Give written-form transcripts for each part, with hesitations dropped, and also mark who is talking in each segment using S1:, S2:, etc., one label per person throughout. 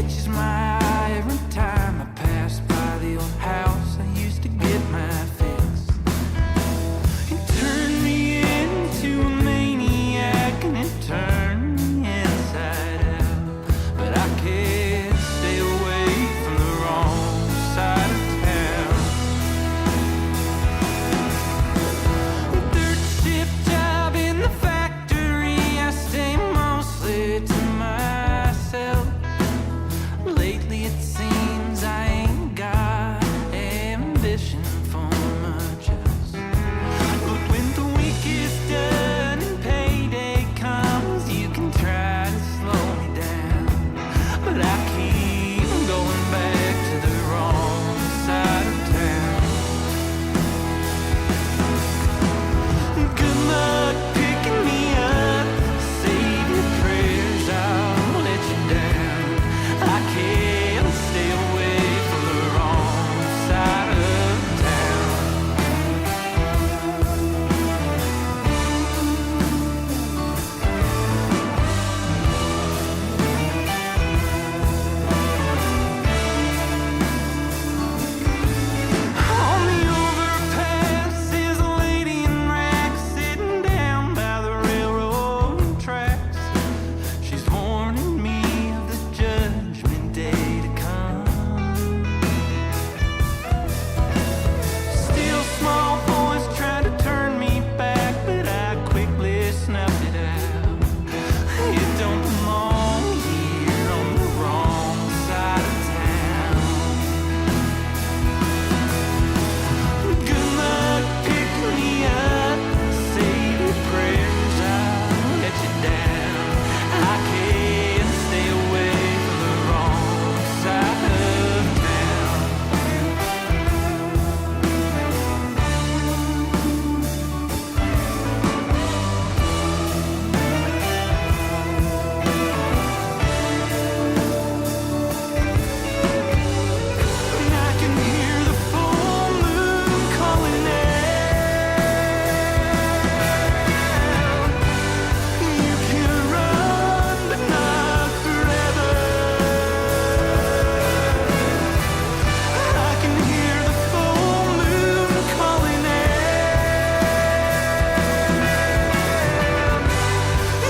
S1: catches my eye every time I pass by the old house I used to get my fix. It turned me into a maniac and it turned me inside out. But I can't stay away from the wrong side of town. Third shift job in the factory, I stay mostly to myself. Lately it seems I ain't got ambition for much else. But when the week is done and payday comes, you can try to slow me down. But I keep going back to the wrong side of town. Good luck picking me up. Save your prayers, I'll let you down. I can't stay away from the wrong side of town. On the overpass is a lady in rags sitting down by the railroad tracks. She's warning me of the judgment day to come. Still small voice trying to turn me back, but I quickly snuffed it out. It don't belong here on the wrong side of town. Good luck picking me up. Save your prayers, I'll let you down. I can't stay away from the wrong side of town. And I can hear the full moon calling out. You can run, but not forever. I can hear the full moon calling out.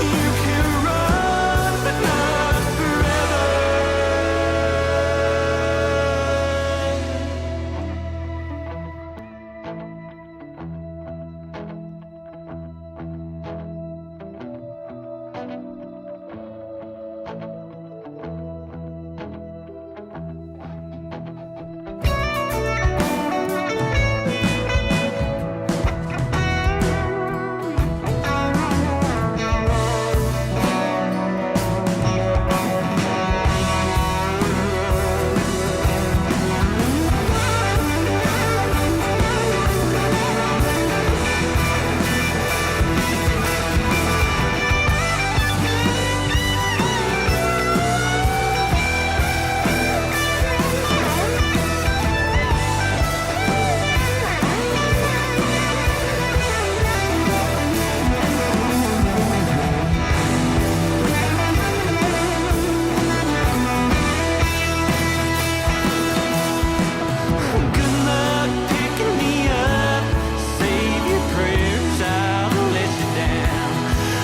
S1: You can run, but not forever. Good luck picking me up. Save your prayers, I'll let you down.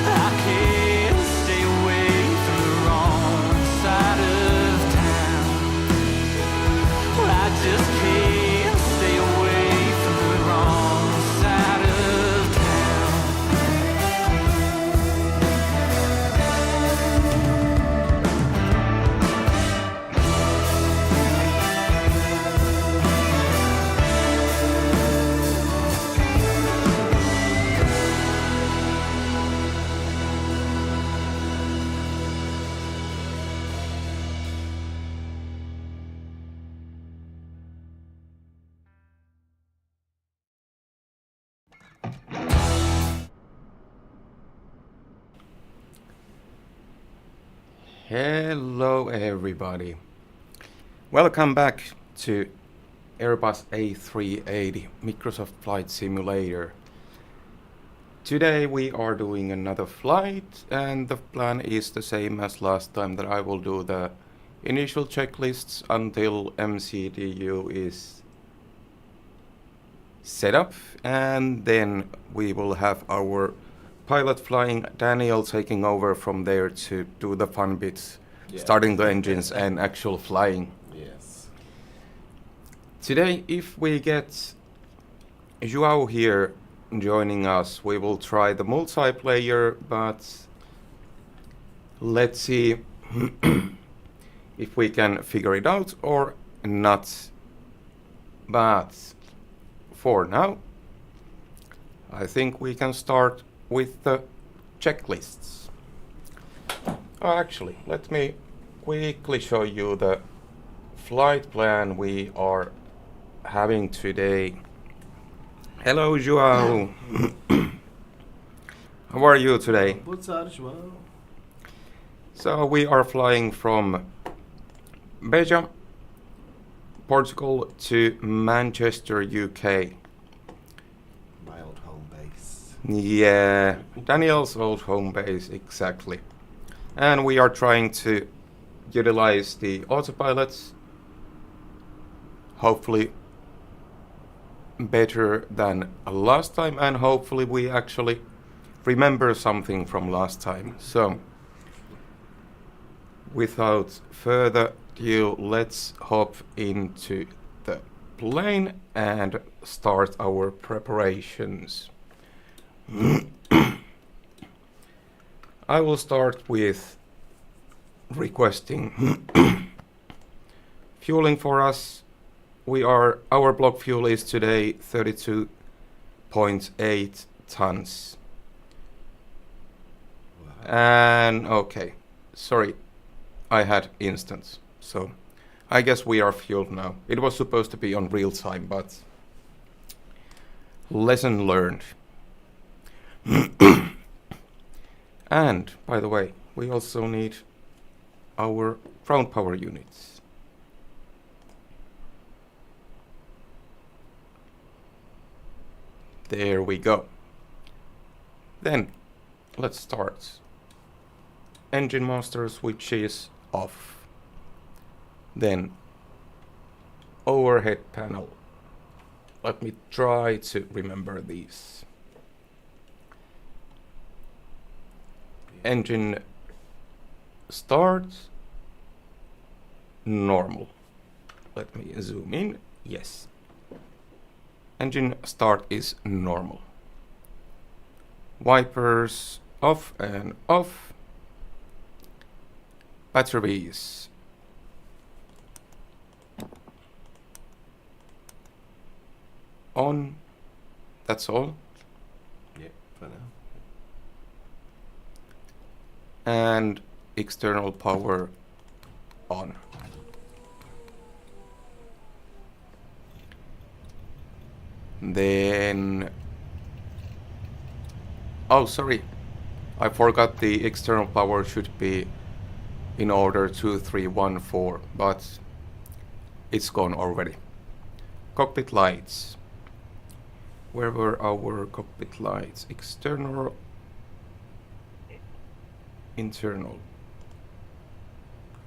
S1: I can't stay away from the wrong side of town. I just can't stay away from the wrong side of town.
S2: Hello everybody. Welcome back to Airbus A380 Microsoft Flight Simulator. Today we are doing another flight, and the plan is the same as last time, that I will do the initial checklists until MCDU is set up, and then we will have our pilot flying, Daniel taking over from there to do the fun bits, starting the engines and actual flying.
S3: Yes.
S2: Today, if we get Joao here joining us, we will try the multiplayer, but let's see if we can figure it out or not. But for now, I think we can start with the checklists. Oh, actually, let me quickly show you the flight plan we are having today. Hello, Joao. How are you today?
S3: Boa tarde, João.
S2: So we are flying from Beja, Portugal to Manchester, UK.
S3: My old home base.
S2: Yeah, Daniel's old home base, exactly. And we are trying to utilize the autopilots, hopefully better than last time, and hopefully we actually remember something from last time. So, without further ado, let's hop into the plane and start our preparations. I will start with requesting fueling for us. Our block fuel is today 32.8 tons.
S3: Wow.
S2: And okay, sorry, I had instance, so I guess we are fueled now. It was supposed to be on real time, but lesson learned. And by the way, we also need our ground power units. There we go. Then let's start. Engine master switch is off. Then overhead panel. Let me try to remember these. Engine start normal. Let me zoom in. Yes. Engine start is normal. Wipers off and off. Batteries on. That's all.
S3: Yeah, for now.
S2: And external power on. Then, oh sorry, I forgot the external power should be in order 2314, but it's gone already. Cockpit lights. Where were our cockpit lights? External, internal.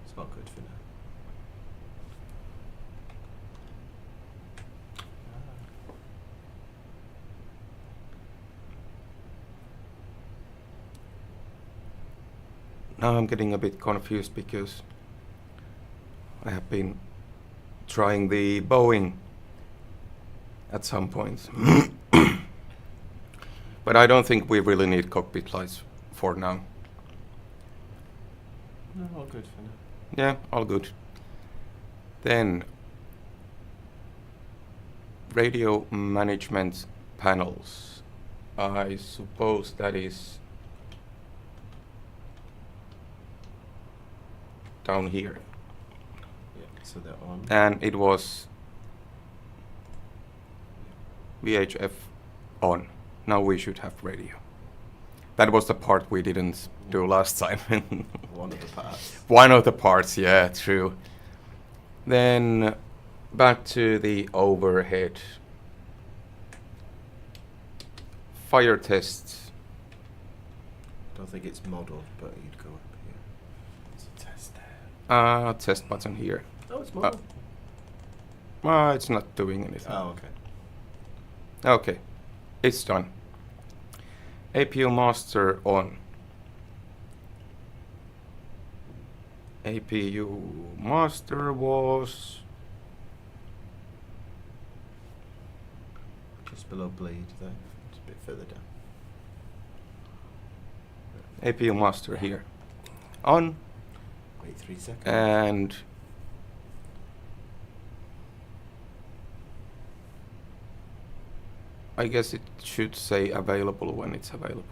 S3: It's not good for now.
S2: Now I'm getting a bit confused because I have been trying the Boeing at some point. But I don't think we really need cockpit lights for now.
S3: No, all good for now.
S2: Yeah, all good. Then radio management panels. I suppose that is down here.
S3: Yeah, so they're on.
S2: And it was VHF on. Now we should have radio. That was the part we didn't do last time.
S3: One of the parts.
S2: One of the parts, yeah, true. Then back to the overhead. Fire tests.
S3: Don't think it's modelled, but you'd go up here. It's a test there.
S2: Test button here.
S3: Oh, it's more.
S2: It's not doing anything.
S3: Oh, okay.
S2: Okay, it's done. APU master on. APU master was
S3: Just below bleed there. Just a bit further down.
S2: APU master here. On
S3: Wait 3 seconds.
S2: and I guess it should say available when it's available.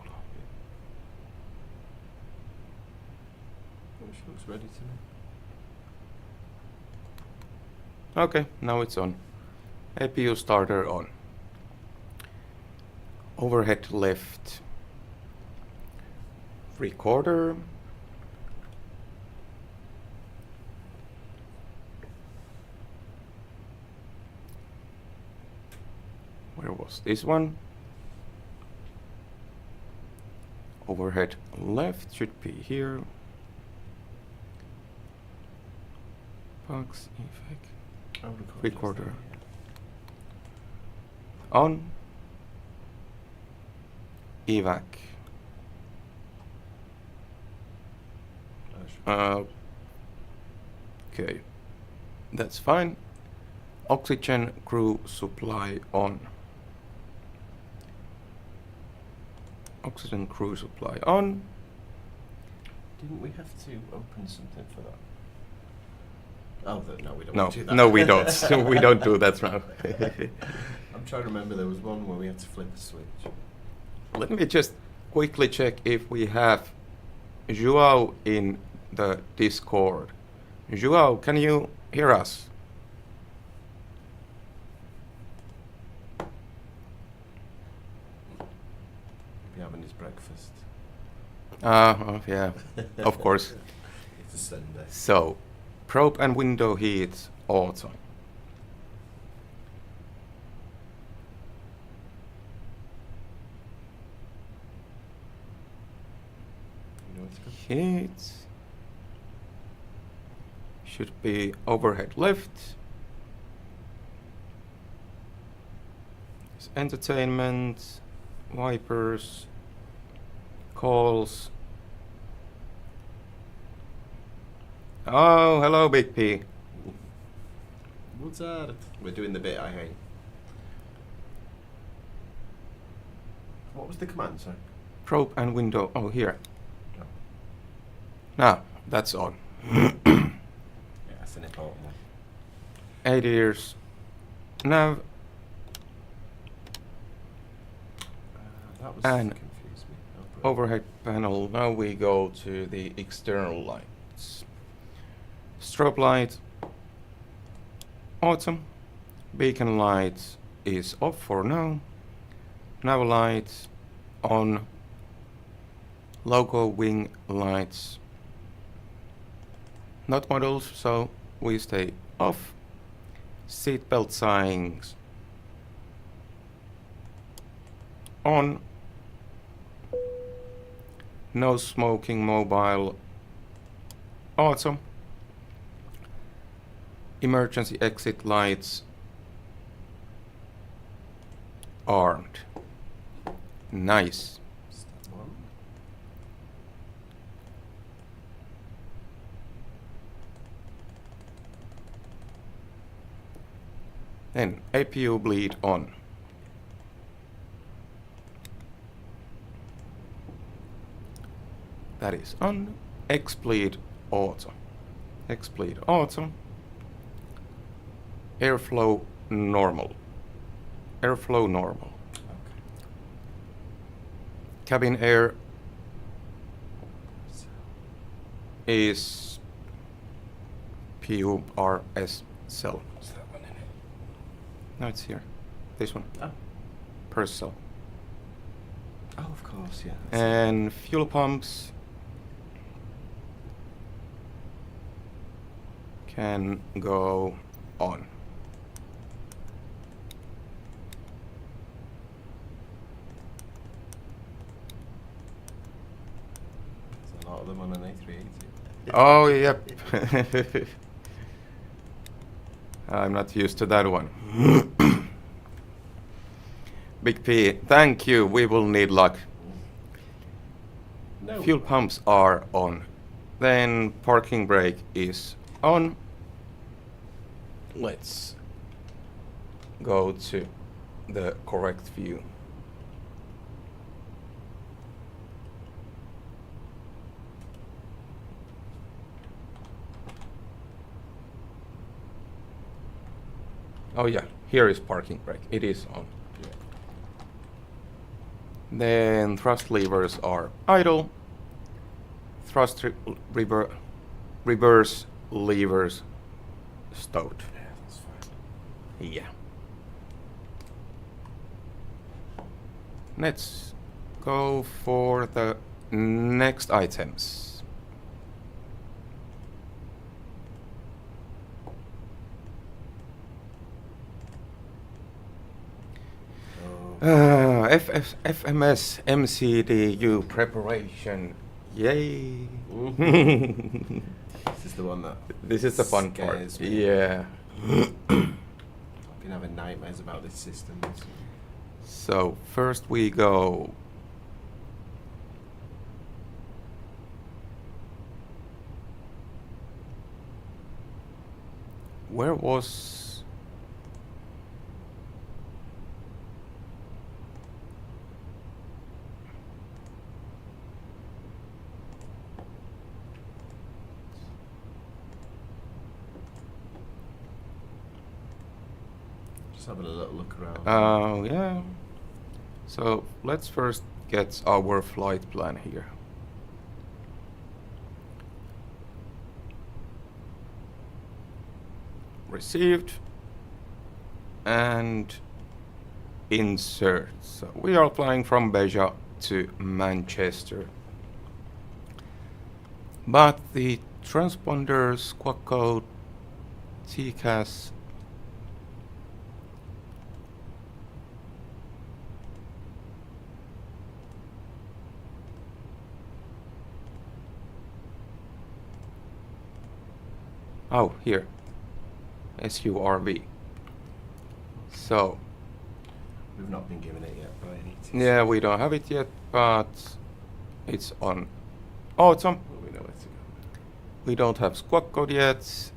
S3: Which looks ready to me.
S2: Okay, now it's on. APU starter on. Overhead left. Recorder. Where was this one? Overhead left should be here. Box effect.
S3: Oh,
S2: Recorder. On. Evac. Okay, that's fine. Oxygen crew supply on. Oxygen crew supply on.
S3: Didn't we have to open something for that? Oh, no, we don't
S2: No,
S3: want to do that.
S2: no, we don't. We don't do that now.
S3: I'm trying to remember there was one where we had to flip a switch.
S2: Let me just quickly check if we have Joao in the Discord. Joao, can you hear us?
S3: Maybe having his breakfast.
S2: Yeah, of course.
S3: It's a Sunday.
S2: So, probe and window heat auto.
S3: You know what's good?
S2: Heat should be overhead left. It's entertainment, wipers, calls. Oh, hello, Big P.
S3: What's that? We're doing the bit I hate. What was the command, sorry?
S2: Probe and window. Oh, here.
S3: Oh.
S2: Now, that's on.
S3: Yeah, that's an important one.
S2: 8 years. Nav
S3: That was
S2: And
S3: confused me. Oh, brilliant.
S2: overhead panel. Now we go to the external lights. Strobe light. Autumn. Beacon light is off for now. Nav light on. Logo wing lights. Not models, so we stay off. Seatbelt signs on. No smoking mobile. Awesome. Emergency exit lights armed. Nice.
S3: Step one.
S2: Then APU bleed on. That is on. X-bleed auto. X-bleed auto. Airflow normal. Airflow normal.
S3: Okay.
S2: Cabin air
S3: So,
S2: is PURS cell.
S3: what's that one in it?
S2: No, it's here. This one.
S3: Oh.
S2: Per cell.
S3: Oh, of course, yeah. that's it.
S2: And fuel pumps can go on.
S3: There's a lot of them on an A380.
S2: Oh, yep. I'm not used to that one. Big P, thank you. We will need luck.
S3: No.
S2: Fuel pumps are on. Then parking brake is on. Let's go to the correct view. Oh yeah, here is parking brake. It is on.
S3: Yeah.
S2: Then thrust levers are idle. Thrust reverse levers stowed.
S3: Yeah, that's fine.
S2: Yeah. Let's go for the next items. FMS MCDU preparation. Yay!
S3: This is the one that
S2: This is the fun part.
S3: scares me.
S2: Yeah.
S3: I've been having nightmares about this system.
S2: So first we go. Where was?
S3: Just having a little look around.
S2: Oh, yeah. So let's first get our flight plan here. Received and insert. So we are flying from Beja to Manchester. But the transponder squawk code TCAS oh, here. SURV. So,
S3: We've not been given it yet by any team.
S2: yeah, we don't have it yet, but it's on. Oh, it's on.
S3: Well, we know where to go.
S2: We don't have squawk code yet.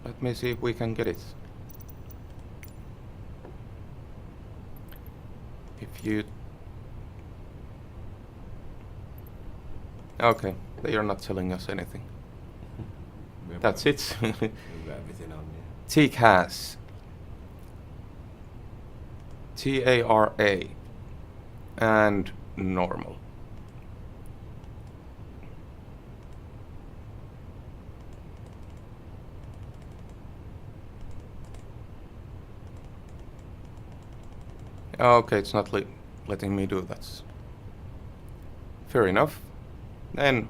S2: Let me see if we can get it. If you... Okay, they are not telling us anything.
S3: We have
S2: That's
S3: got-
S2: it.
S3: We've got everything on here.
S2: TCAS. TARA. And normal. Okay, it's not letting me do that. Fair enough. Then,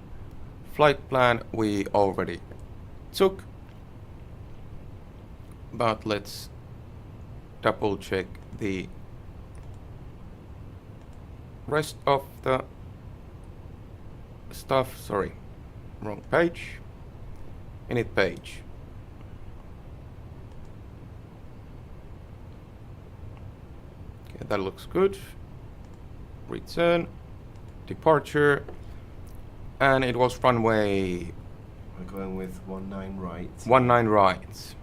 S2: flight plan we already took. But let's double check the rest of the stuff. Sorry, wrong page. Init page. Okay, that looks good. Return, departure, and it was runway
S3: We're going with 19 right.
S2: 19 right.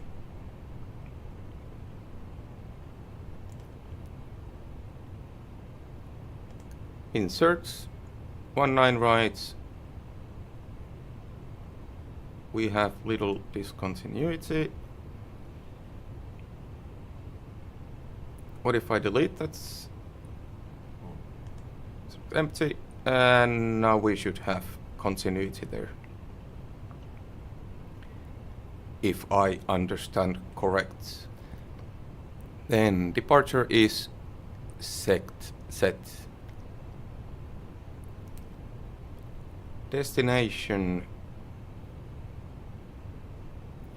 S2: Inserts, 19 right. We have little discontinuity. What if I delete that? It's empty, and now we should have continuity there. If I understand correct. Then departure is set. Destination.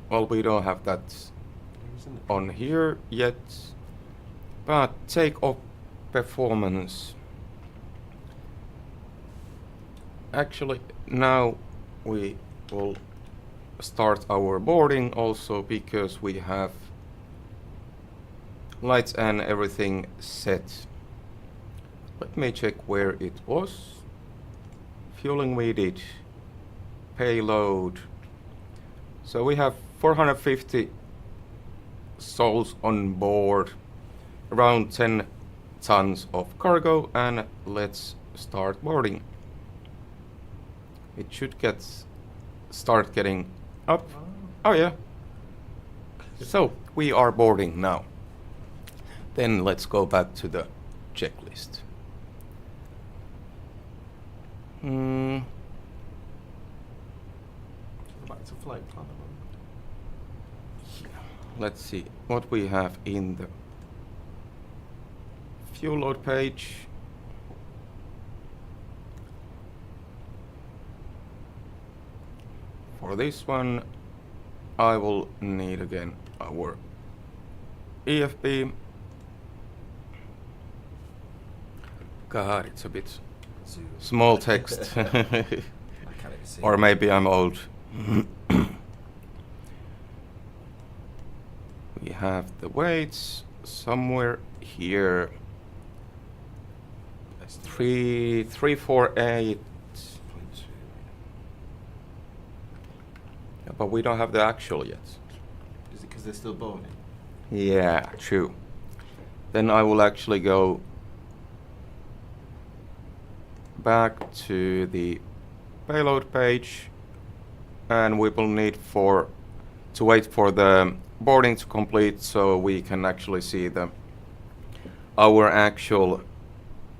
S2: Well, we don't have that
S3: Isn't it?
S2: on here yet, but take off performance. actually now we will start our boarding also because we have lights and everything set. Let me check where it was. Fueling we did. Payload. So we have 450 souls on board, around 10 tons of cargo, and let's start boarding. It should start getting up. Oh yeah. So we are boarding now. Then let's go back to the checklist.
S3: Back to flight plan.
S2: Let's see what we have in the fuel load page. For this one, I will need again our EFB. God, it's a bit small text.
S3: I can't even see.
S2: Or maybe I'm old. We have the weights somewhere here. 348. Yeah, but we don't have the actual yet.
S3: Is it because they're still boarding?
S2: Yeah, true. Then I will actually go back to the payload page, and we will need to wait for the boarding to complete so we can actually see our actual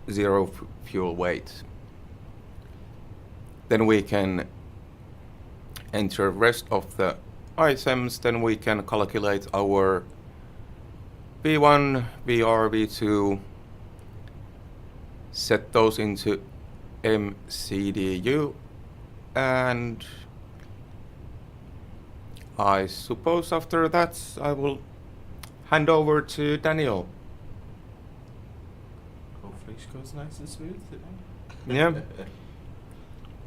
S2: zero fuel weight. Then we can enter rest of the items, then we can calculate our V1, VR, V2, set those into MCDU, and I suppose after that I will hand over to Daniel.
S3: Hopefully it goes nice and smooth today.
S2: Yeah.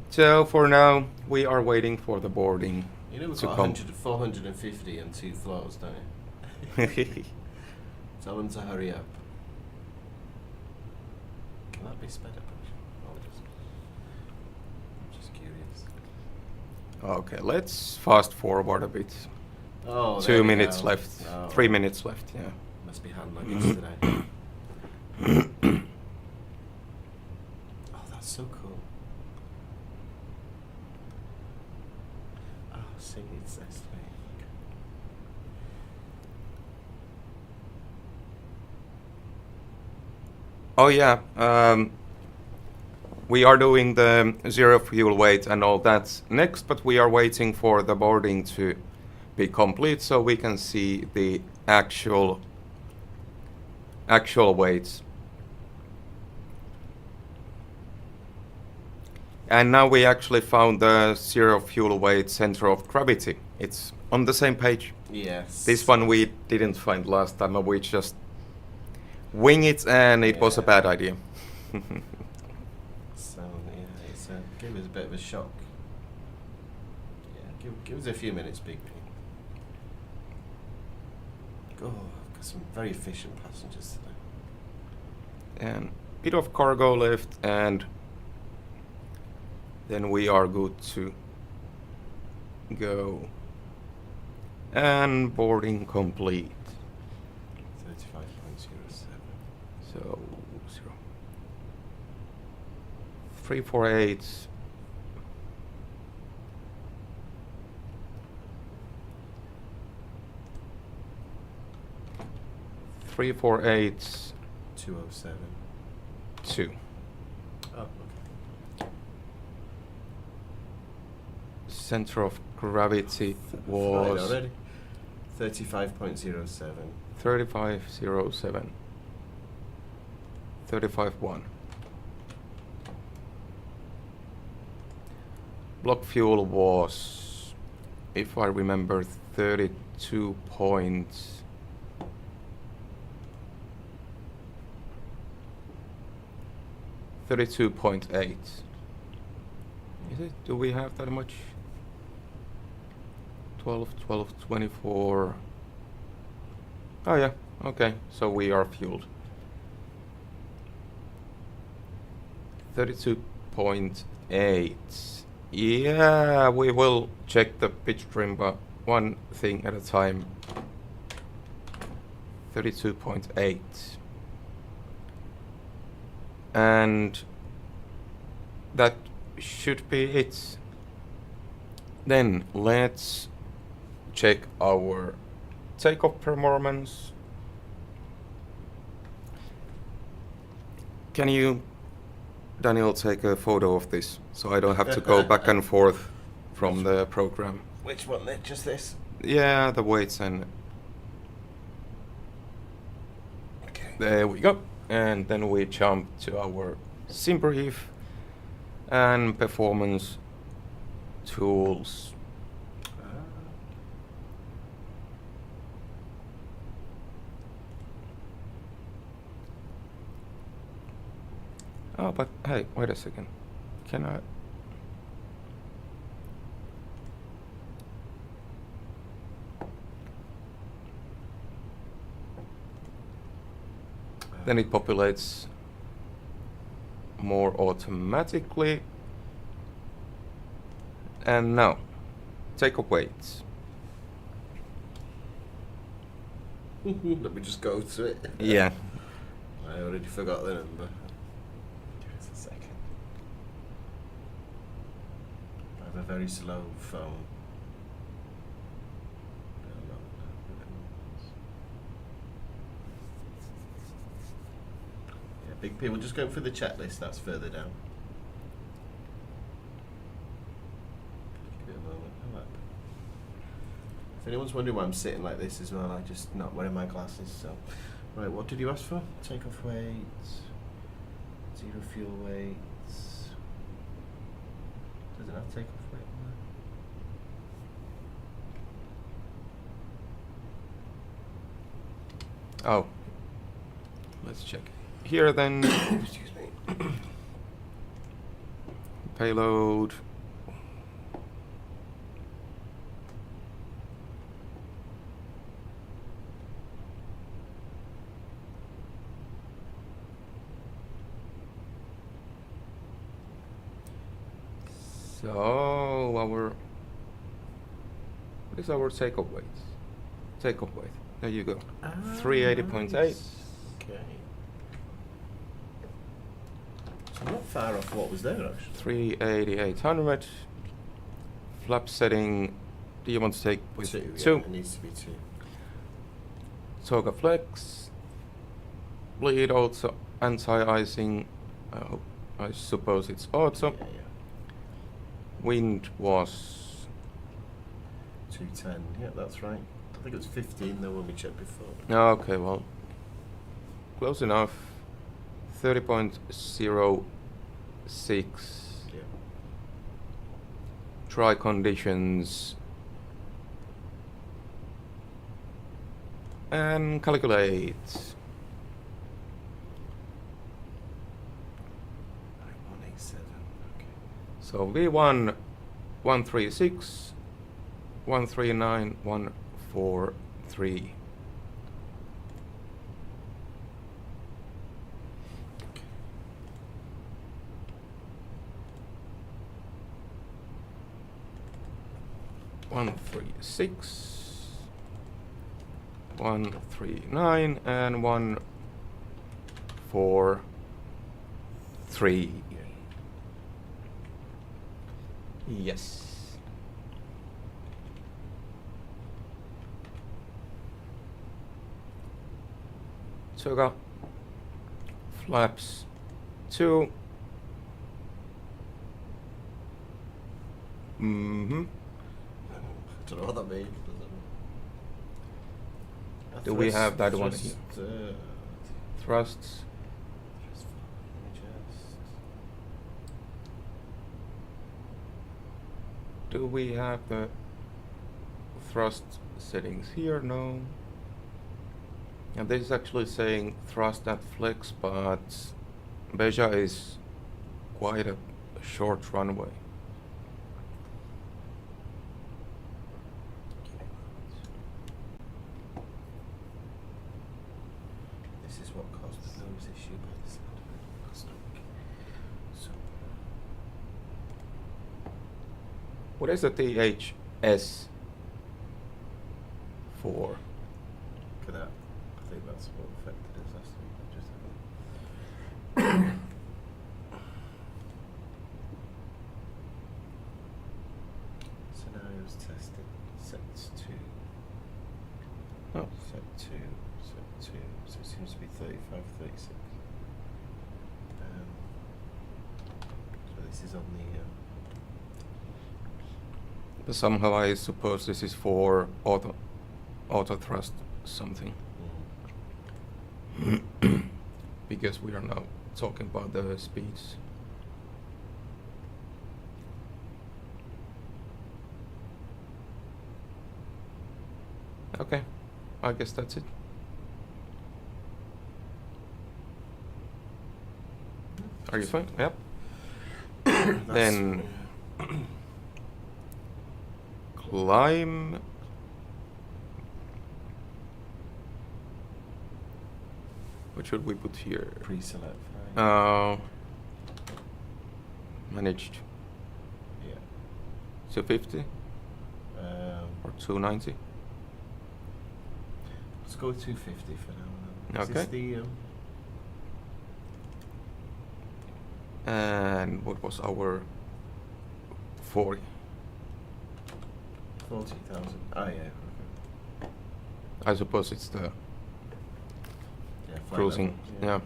S2: So for now we are waiting for the boarding.
S3: You know we've
S2: to
S3: got
S2: come.
S3: 450 and 2 floors, don't you? Tell them to hurry up. Can that be sped up? I'm just curious.
S2: Okay, let's fast forward a bit.
S3: Oh,
S2: 2 minutes
S3: go.
S2: left.
S3: Oh.
S2: 3 minutes left, yeah.
S3: Must be hand luggage today. Oh, that's so cool. Oh, see, it's this thing.
S2: Oh yeah, we are doing the zero fuel weight and all that next, but we are waiting for the boarding to be complete so we can see the actual weights. And now we actually found the zero fuel weight center of gravity. It's on the same page.
S3: Yes.
S2: This one we didn't find last time, we just wing it and it was a bad idea.
S3: So yeah, it's give us a bit of a shock. Yeah, give us a few minutes, Big P. Oh, I've got some very efficient passengers today.
S2: And bit of cargo left, and then we are good to go. And boarding complete.
S3: 35.07.
S2: So 348. Three, 4, 8,
S3: 207.
S2: 2.
S3: Oh, okay.
S2: Center of gravity
S3: Fine
S2: was
S3: already. 35.07.
S2: 3507. 35.1. Block fuel was, if I remember, 32 points. 32.8. Is it? Do we have that much? 12, 12, 24. Oh yeah, okay, so we are fueled. 32.8. Yeah, we will check the pitch trim, but one thing at a time. 32.8. And that should be it. Then let's check our takeoff performance. Can you, Daniel, take a photo of this so I don't have to go back and forth from the program?
S3: Which one? Just this?
S2: Yeah, the weights and...
S3: Okay.
S2: There we go. And then we jump to our sim brief and performance tools. Oh, but hey, wait a second. Can I? Then it populates more automatically. And now, takeoff weights.
S3: Let me just go to it.
S2: Yeah.
S3: I already forgot the number. Give us a second. I have a very slow phone. Yeah, big people just going through the checklist, that's further down. Give it a moment. Come up. If anyone's wondering why I'm sitting like this as well, I'm just not wearing my glasses, so. Right, what did you ask for? Takeoff weight, zero fuel weights. Does it have takeoff weight on there?
S2: Oh. Let's check. Here then.
S3: Excuse me.
S2: Payload. So what is our takeoff weight? Takeoff weight. There you go. 380.8.
S3: Nice. Okay. So not far off what was there actually.
S2: 38800. Flap setting. Do you want to take with
S3: Two.
S2: two?
S3: Yeah, it needs to be two.
S2: Toga flex. Bleed also anti-icing. I suppose it's auto.
S3: Yeah, yeah.
S2: Wind was
S3: 210. Yeah, that's right. I think it was 15 though when we checked before.
S2: okay. Well, close enough. 30.06.
S3: Yeah.
S2: Dry conditions. And calculate.
S3: 187. Okay.
S2: So V1 136 139 143. Okay. 136 139 and 143. Yes. Toga flaps 2.
S3: I don't know what that means.
S2: Do we have that one
S3: Thrust,
S2: here? Thrusts.
S3: Let me just.
S2: Do we have the thrust settings here? No. And this is actually saying thrust at flex, but Beja is quite a short runway.
S3: This is what caused the nose issue by the sound of it last week. So,
S2: What is the THS for?
S3: look at that. I think that's what affected us last week. Just scenarios tested. Sets 2.
S2: Oh.
S3: Set 2. Set 2. So it seems to be 35, 36. So this is on the.
S2: But somehow I suppose this is for auto thrust something. Because we are now talking about the speeds. Okay, I guess that's it. Are you fine? Yep. Then climb. What should we put here?
S3: Pre-select. Right?
S2: Managed
S3: Yeah.
S2: 250 or 290.
S3: Let's go with 250 for now. Is
S2: Okay.
S3: this the
S2: And what was our 40?
S3: 40,000? Oh yeah. Okay.
S2: I suppose it's the
S3: Yeah. flight
S2: cruising.
S3: level,
S2: Yeah.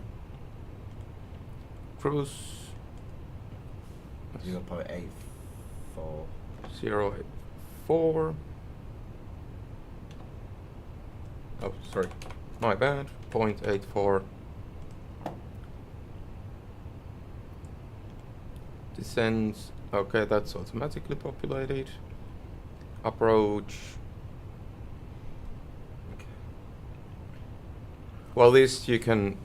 S2: Cruise
S3: You got probably 8.4.
S2: 084. Oh, sorry. My bad. 0.84. Descends. Okay, that's automatically populated. Approach.
S3: Okay.
S2: Well, this you can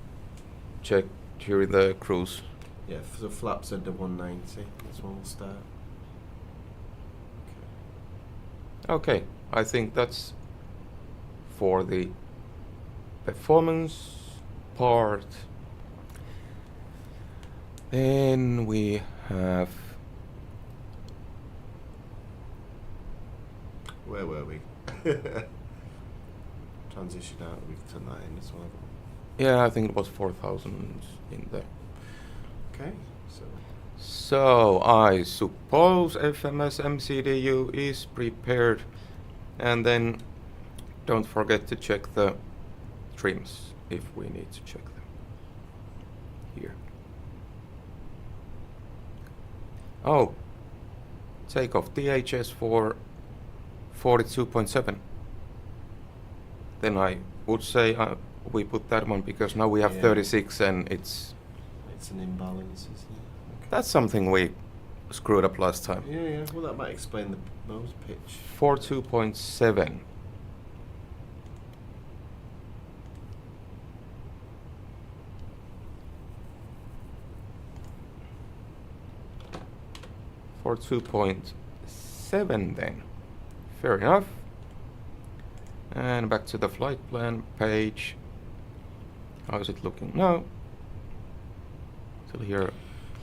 S2: check during the cruise.
S3: Yeah, so flaps under 190. That's when we'll start. Okay.
S2: Okay, I think that's for the performance part. Then we have
S3: Where were we? Transition out. We've done that in as well.
S2: yeah, I think it was 4,000 in there.
S3: Okay. So
S2: So I suppose FMS MCDU is prepared, and then don't forget to check the trims if we need to check them here. Oh, takeoff DHS for 42.7. Then I would say we put that one because now we have
S3: Yeah.
S2: 36 and it's
S3: an imbalance, isn't it? Okay.
S2: that's something we screwed up last time.
S3: Yeah, yeah. Well, that might explain the nose pitch.
S2: 42.7. For 2.7 then. Fair enough. And back to the flight plan page. How is it looking? No. Still here.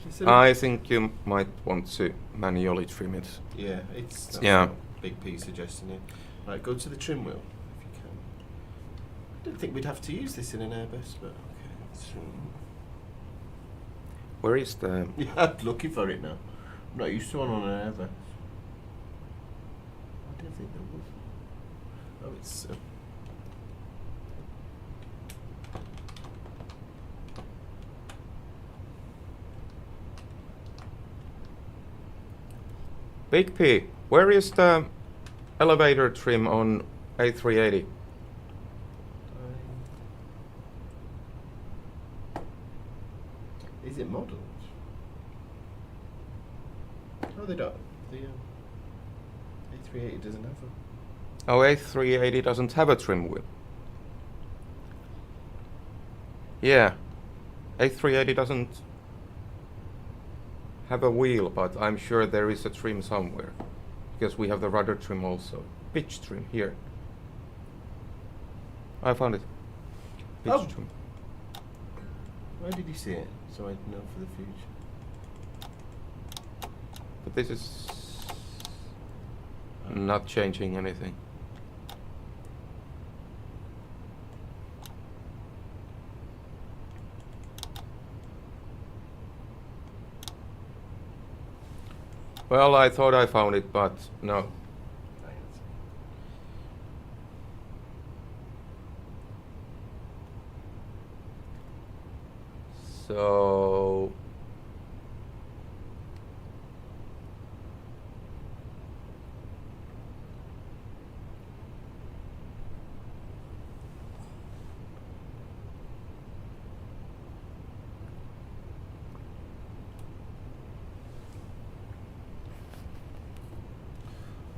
S3: Is it
S2: I think you might want to manually trim it.
S3: Yeah, it's
S2: Yeah.
S3: a big P suggesting it. Right, go to the trim wheel if you can. I didn't think we'd have to use this in an Airbus, but okay.
S2: Where is the...
S3: Yeah, I'm looking for it now. I'm not used to one on an Airbus. I didn't think there was. Oh, it's.
S2: Big P, where is the elevator trim on A380?
S3: Is it modelled? Oh, they don't. The A380 doesn't have a.
S2: Oh, A380 doesn't have a trim wheel. Yeah, A380 doesn't have a wheel, but I'm sure there is a trim somewhere. Because we have the rudder trim also. Pitch trim, here. I found it. Pitch
S3: Oh.
S2: trim.
S3: Where did you see it? So I know for the future.
S2: But this is not changing anything. Well, I thought I found it, but no. So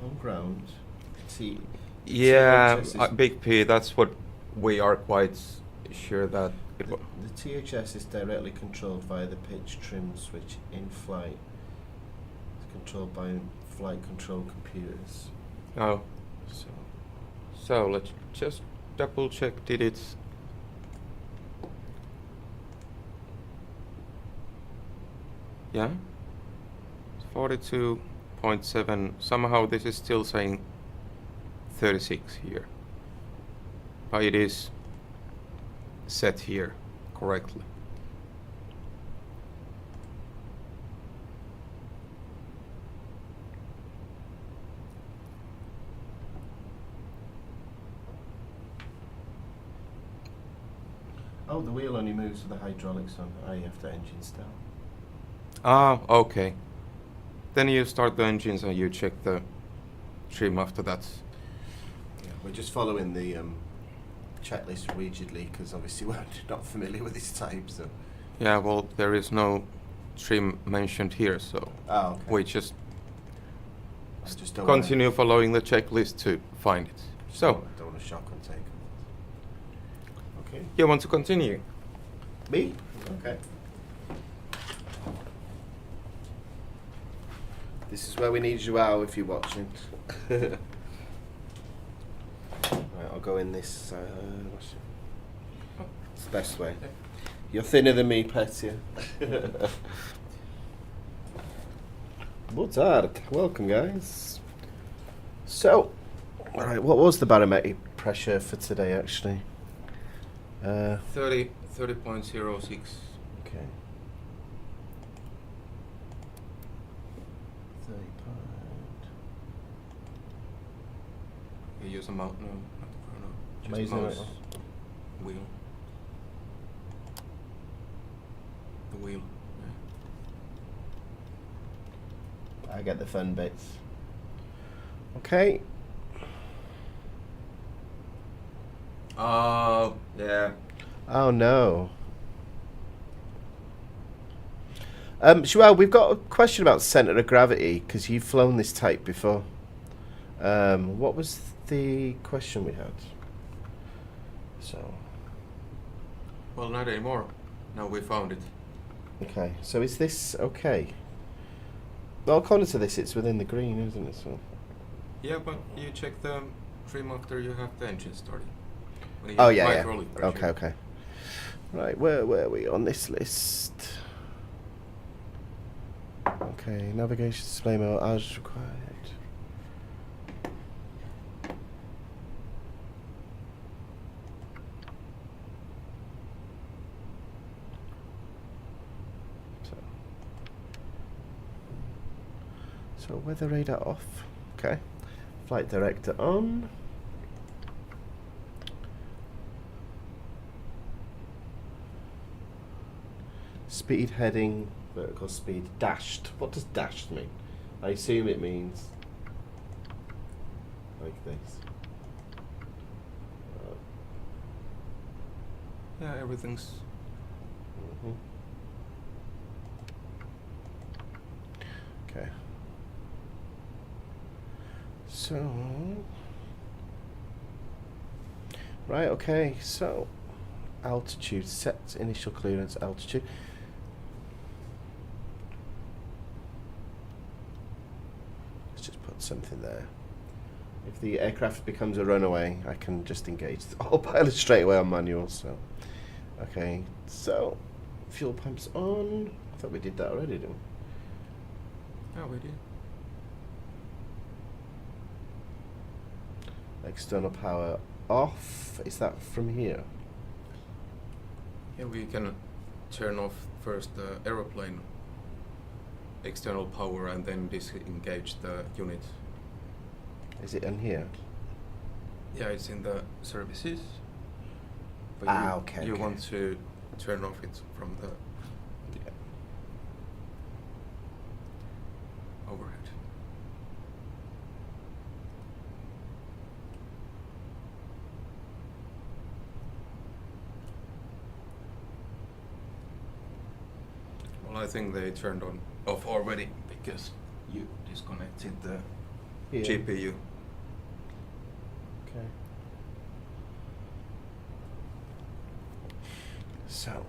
S3: On ground.
S2: yeah,
S3: THS is
S2: Big P. That's what we are quite sure that it
S3: the,
S2: was.
S3: the THS is directly controlled via the pitch trim switch in flight. It's controlled by flight control computers.
S2: Oh,
S3: So
S2: so let's just double check. Did it? Yeah. 42.7. Somehow this is still saying 36 here. But it is set here correctly.
S3: oh, the wheel only moves with the hydraulics on. Oh, you have the engines down.
S2: Ah, okay. Then you start the engines and you check the trim after that.
S3: Yeah, we're just following the checklist rigidly because obviously we're not familiar with this type. So.
S2: Yeah, well, there is no trim mentioned here, so
S3: Oh, okay.
S2: we just
S3: I just don't
S2: continue following the checklist to find it. So,
S3: don't want to shock and take. Okay.
S2: you want to continue?
S3: Me? Okay. This is where we need you out if you're watching. Right, I'll go in this. It's the best way. You're thinner than me, Petya. Boa tarde. Welcome, guys. So, all right, what was the barometric pressure for today, actually?
S2: 30.06.
S3: Okay. 30 pound.
S2: You use a mouse? No, not a chrono. Just
S3: Amazing,
S2: mouse
S3: right?
S2: wheel. The wheel. Yeah.
S3: I get the fun bits. Okay.
S2: Yeah.
S3: Oh no. Joelle, we've got a question about centre of gravity because you've flown this type before. What was the question we had? So.
S2: Well, not anymore. Now we found it.
S3: Okay. So is this okay? Well, according to this, it's within the green, isn't it? So.
S2: Yeah, but you check the trim after you have the engine started. When you
S3: Oh
S2: have
S3: yeah, yeah.
S2: hydraulic pressure.
S3: Okay, okay. Right, where were we on this list? Okay, navigation display mode as required. So weather radar off. Okay. Flight director on. Speed heading, vertical speed, dashed. What does dashed mean? I assume it means like this.
S2: Yeah, everything's.
S3: Mhm. Okay. So, right, okay, so altitude, set initial clearance altitude. Let's just put something there. If the aircraft becomes a runaway, I can just engage the autopilot straight away on manual, so. Okay, so Fuel pumps on. I thought we did that already, didn't we?
S2: Yeah, we did.
S3: External power off. Is that from here?
S2: Yeah, we can turn off first the aeroplane external power and then disengage the unit.
S3: Is it in here?
S2: Yeah, it's in the services. But
S3: Okay.
S2: you want to turn off it from the overhead. Well, I think they turned off already because you disconnected the
S3: Here.
S2: GPU.
S3: Okay. So,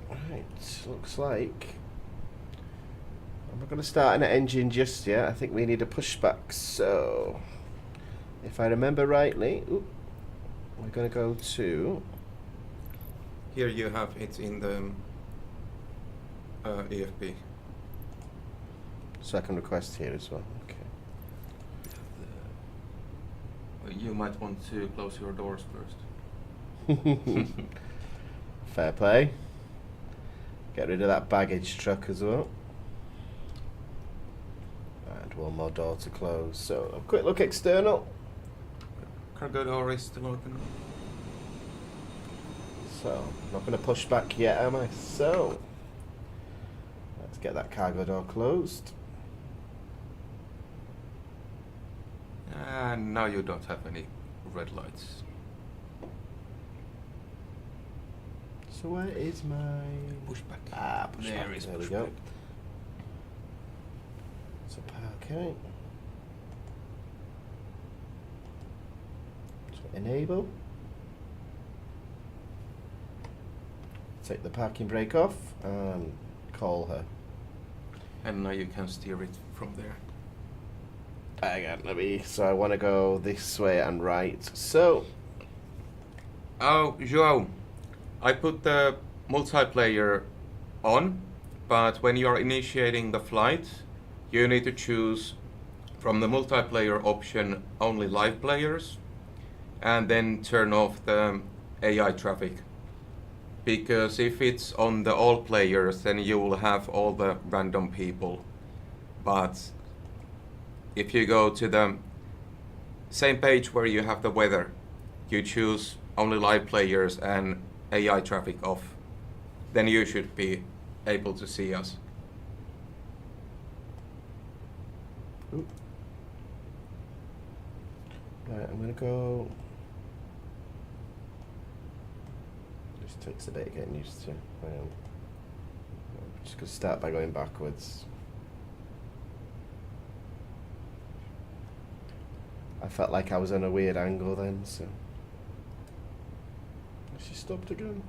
S3: right, looks like I'm not going to start an engine just yet. I think we need a pushback. So, if I remember rightly, we're going to go to.
S2: Here you have it in the EFP.
S3: So I can request here as well. Okay.
S2: You might want to close your doors first.
S3: Fair play. Get rid of that baggage truck as well. And one more door to close. So a quick look external.
S2: Cargo door is still open.
S3: So I'm not going to push back yet, am I? So let's get that cargo door closed.
S2: And now you don't have any red lights.
S3: So where is my
S2: Pushback.
S3: pushback?
S2: There is
S3: There we
S2: pushback.
S3: go. So okay. So enable. Take the parking brake off and call her.
S2: And now you can steer it from there.
S3: Hang on, let me. So I want to go this way and right. So
S2: Oh, João, I put the multiplayer on, but when you are initiating the flight, you need to choose from the multiplayer option only live players, and then turn off the AI traffic. Because if it's on the all players, then you will have all the random people. But if you go to the same page where you have the weather, you choose only live players and AI traffic off, then you should be able to see us.
S3: Oop. Right, I'm gonna go. This takes a bit of getting used to. I'm just gonna start by going backwards. I felt like I was on a weird angle then, so. She stopped again.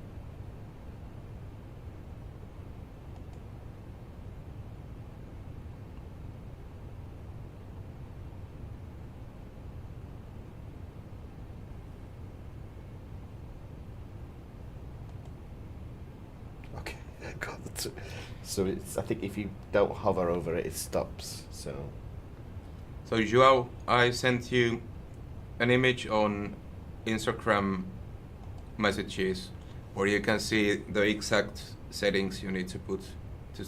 S3: Okay, got it. So it's. I think if you don't hover over it, it stops. So.
S2: So João, I sent you an image on Instagram messages where you can see the exact settings you need to put to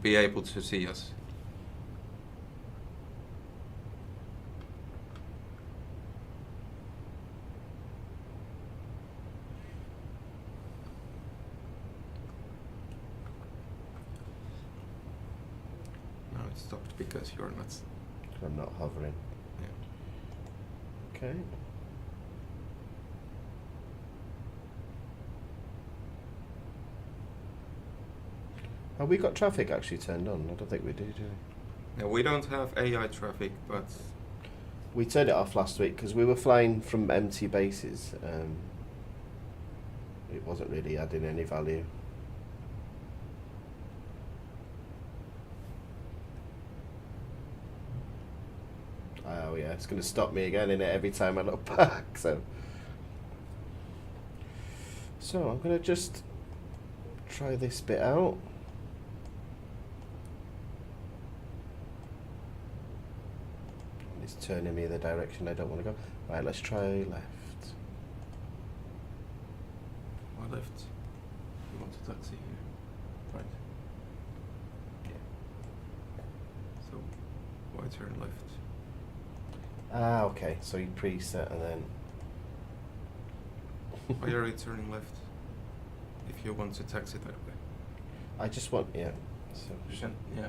S2: be able to see us. Now it stopped because you're not.
S3: I'm not hovering.
S2: Yeah.
S3: Okay. Have we got traffic actually turned on? I don't think we do we?
S2: Now we don't have AI traffic, but
S3: We turned it off last week because we were flying from empty bases. It wasn't really adding any value. Oh yeah, it's going to stop me again in it every time I look back. So I'm going to just try this bit out. It's turning me the direction I don't want to go. Right, let's try left.
S2: Why left? You want to taxi here? Right.
S3: Yeah.
S2: So, why turn left?
S3: Ah, okay. So you preset and then.
S2: Why are you turning left? If you want to taxi that way.
S3: I just want, yeah. So
S2: Yeah.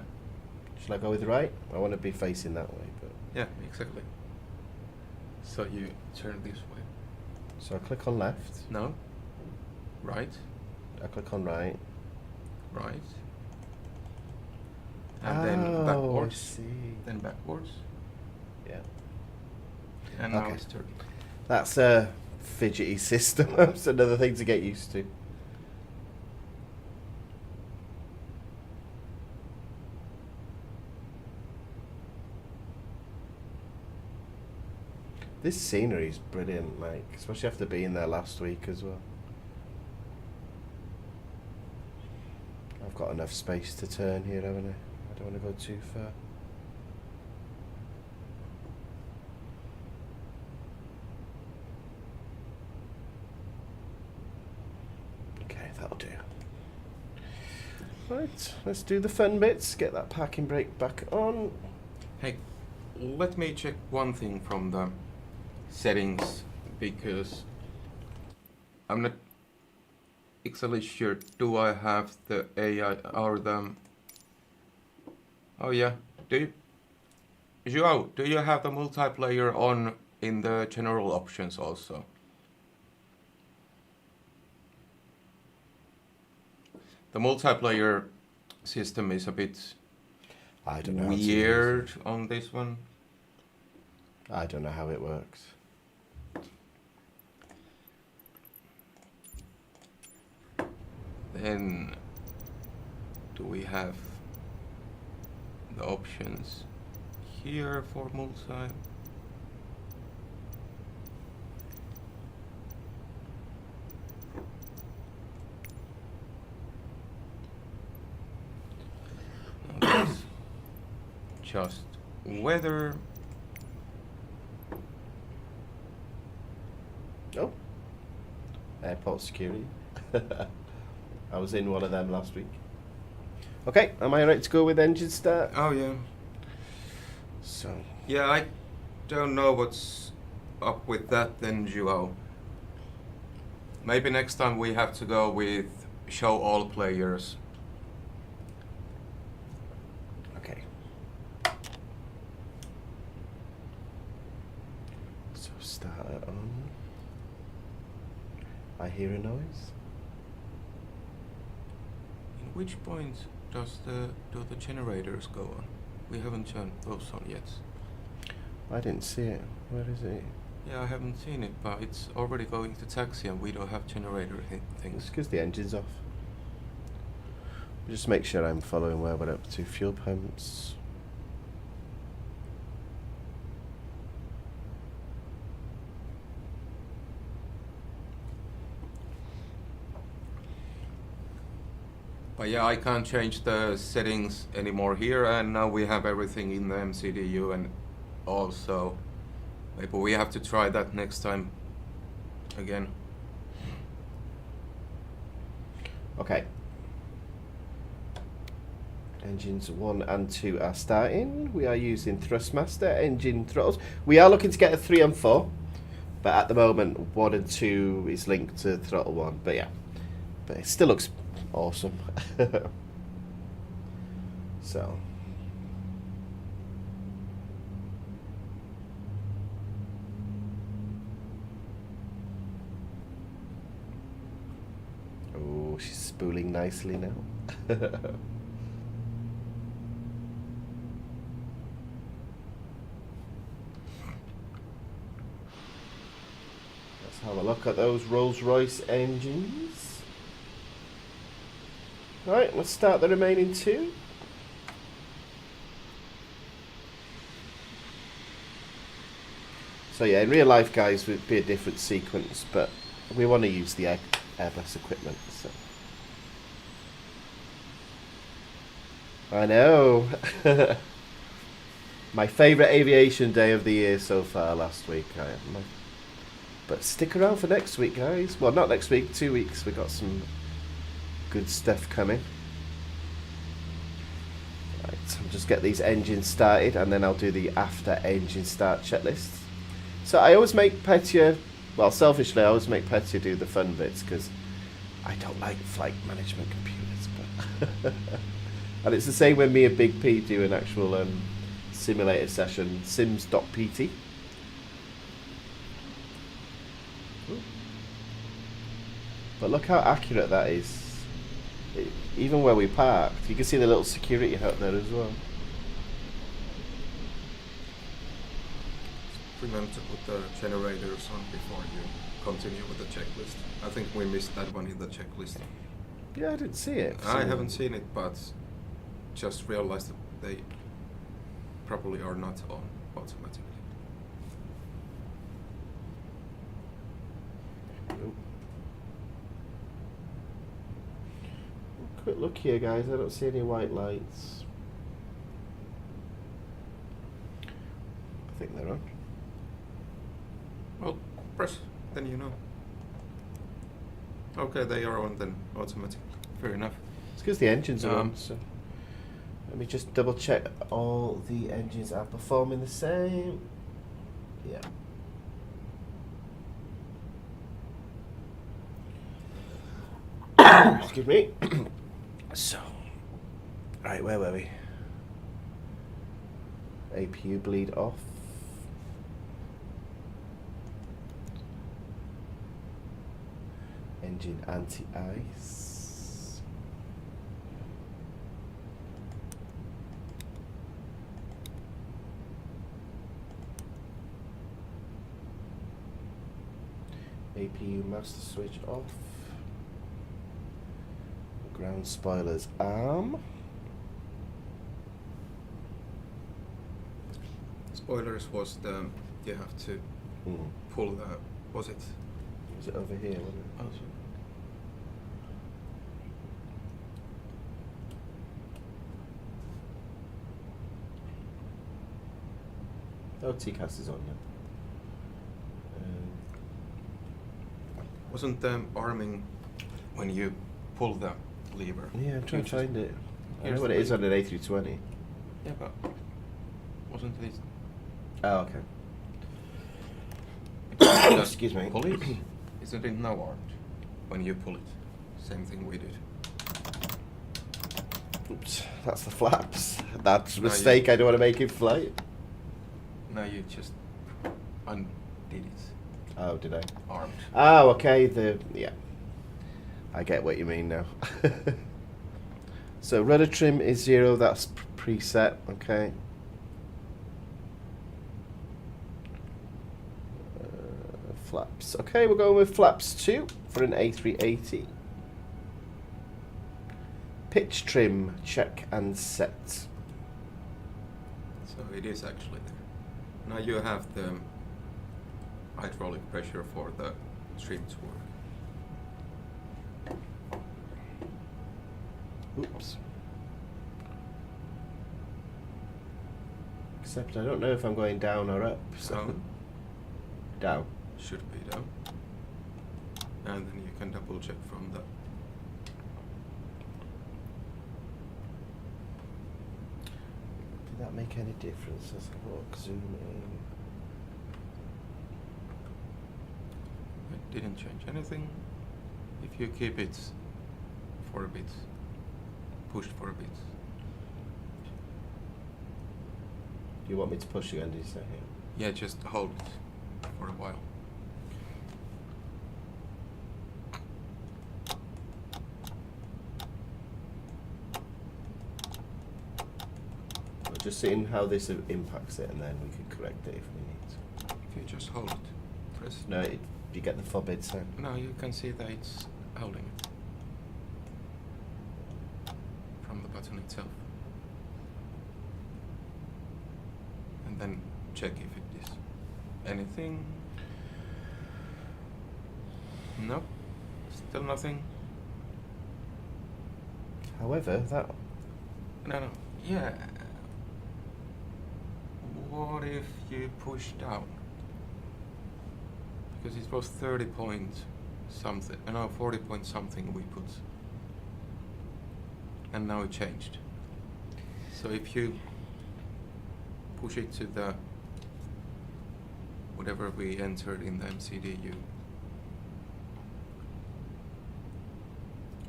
S3: should I go with the right? I want to be facing that way, but.
S2: Yeah, exactly. So you turn this way.
S3: So I click on left.
S2: No. Right.
S3: I click on right.
S2: Right. And then backwards.
S3: I see.
S2: Then backwards.
S3: Yeah.
S2: And now
S3: Okay.
S2: it's turning.
S3: That's a fidgety system. That's another thing to get used to. This scenery is brilliant, like, especially after being there last week as well. I've got enough space to turn here, haven't I? I don't want to go too far. Okay, that'll do. Right, let's do the fun bits. Get that parking brake back on.
S2: Hey, let me check one thing from the settings, because I'm not exactly sure. Do I have the AI or the... Oh yeah, do you... Joao, do you have the multiplayer on in the general options also? The multiplayer system is a bit
S3: I don't know how to use it.
S2: weird on this one.
S3: I don't know how it works.
S2: Then do we have the options here for multi? No, that's just weather.
S3: Oh, airport security. I was in one of them last week. Okay, am I right to go with engine start?
S2: Oh yeah.
S3: So,
S2: Yeah, I don't know what's up with that then, Joao. Maybe next time we have to go with show all players.
S3: okay. So start it on. I hear a noise.
S2: In which point do the generators go on? We haven't turned those on yet.
S3: I didn't see it. Where is it?
S2: Yeah, I haven't seen it, but it's already going to taxi and we don't have generator
S3: It's
S2: things.
S3: because the engine's off. Just make sure I'm following where we're up to. Fuel pumps.
S2: But yeah, I can't change the settings anymore here, and now we have everything in the MCDU, and also maybe we have to try that next time again.
S3: Okay. Engines 1 and 2 are starting. We are using Thrustmaster engine throttles. We are looking to get a 3 and 4, but at the moment 1 and 2 is linked to throttle 1. But yeah, but it still looks awesome. So. Oh, she's spooling nicely now. Let's have a look at those Rolls-Royce engines. Right, let's start the remaining 2. So yeah, in real life, guys, would be a different sequence, but we want to use the Airbus equipment. So I know. My favourite aviation day of the year so far last week. But stick around for next week, guys. Well, not next week, 2 weeks. We got some good stuff coming. Right, I'll just get these engines started and then I'll do the after engine start checklist. So I always make Petya, well, selfishly, I always make Petya do the fun bits because I don't like flight management computers. But and it's the same when me and Big P do an actual simulator session, sims.pt. But look how accurate that is. Even where we parked, you can see the little security hut there as well.
S2: Remember to put the generators on before you continue with the checklist. I think we missed that one in the checklist.
S3: Yeah, I didn't see it.
S2: I haven't seen it, but just realized that they probably are not on automatically.
S3: Nope. Quick look here, guys. I don't see any white lights. I think they're on.
S2: Well, press, then you know. Okay, they are on then automatically. Fair enough.
S3: It's because the engines are on, so let me just double check all the engines are performing the same. Yeah. Excuse me. So, right, where were we? APU bleed off. Engine anti-ice. APU master switch off. Ground spoilers arm.
S2: Spoilers was the, you have to pull the, was it?
S3: Was it over here, wasn't it?
S2: Oh,
S3: Oh, TCAS is on now.
S2: wasn't the arming when you pull the lever?
S3: Yeah, I'm trying to find it. I know
S2: Here's
S3: what
S2: the
S3: it is
S2: link.
S3: on an A320.
S2: Yeah, but wasn't it?
S3: Oh, okay. Excuse me.
S2: Pull it? Isn't it now armed when you pull it? Same thing we did.
S3: Oops, that's the flaps. That's a
S2: No,
S3: mistake I don't want to make in flight.
S2: Now you just undid it.
S3: Oh, did I?
S2: Armed.
S3: Oh, okay. Yeah. I get what you mean now. So rudder trim is 0. That's preset. Okay. Flaps. Okay, we're going with flaps 2 for an A380. Pitch trim, check and set.
S2: So it is actually there. Now you have the hydraulic pressure for the trim to work.
S3: Oops. Except I don't know if I'm going down or up. So
S2: Down.
S3: Down.
S2: Should be down. And then you can double check from the.
S3: Did that make any difference? Let's have a look. Zoom in.
S2: It didn't change anything. If you keep it for a bit, pushed for a bit.
S3: Do you want me to push again, did you say?
S2: Yeah, just hold it for a while.
S3: We're just seeing how this impacts it and then we can correct it if we need to.
S2: If you just hold it, press.
S3: No, you get the forbid sign.
S2: No, you can see that it's holding it from the button itself. And then check if it is anything. No, still nothing.
S3: However,
S2: No. Yeah. What if you push down? Because it was 30 point something. No, 40 point something we put. And now it changed. So if you push it to the whatever we entered in the MCDU,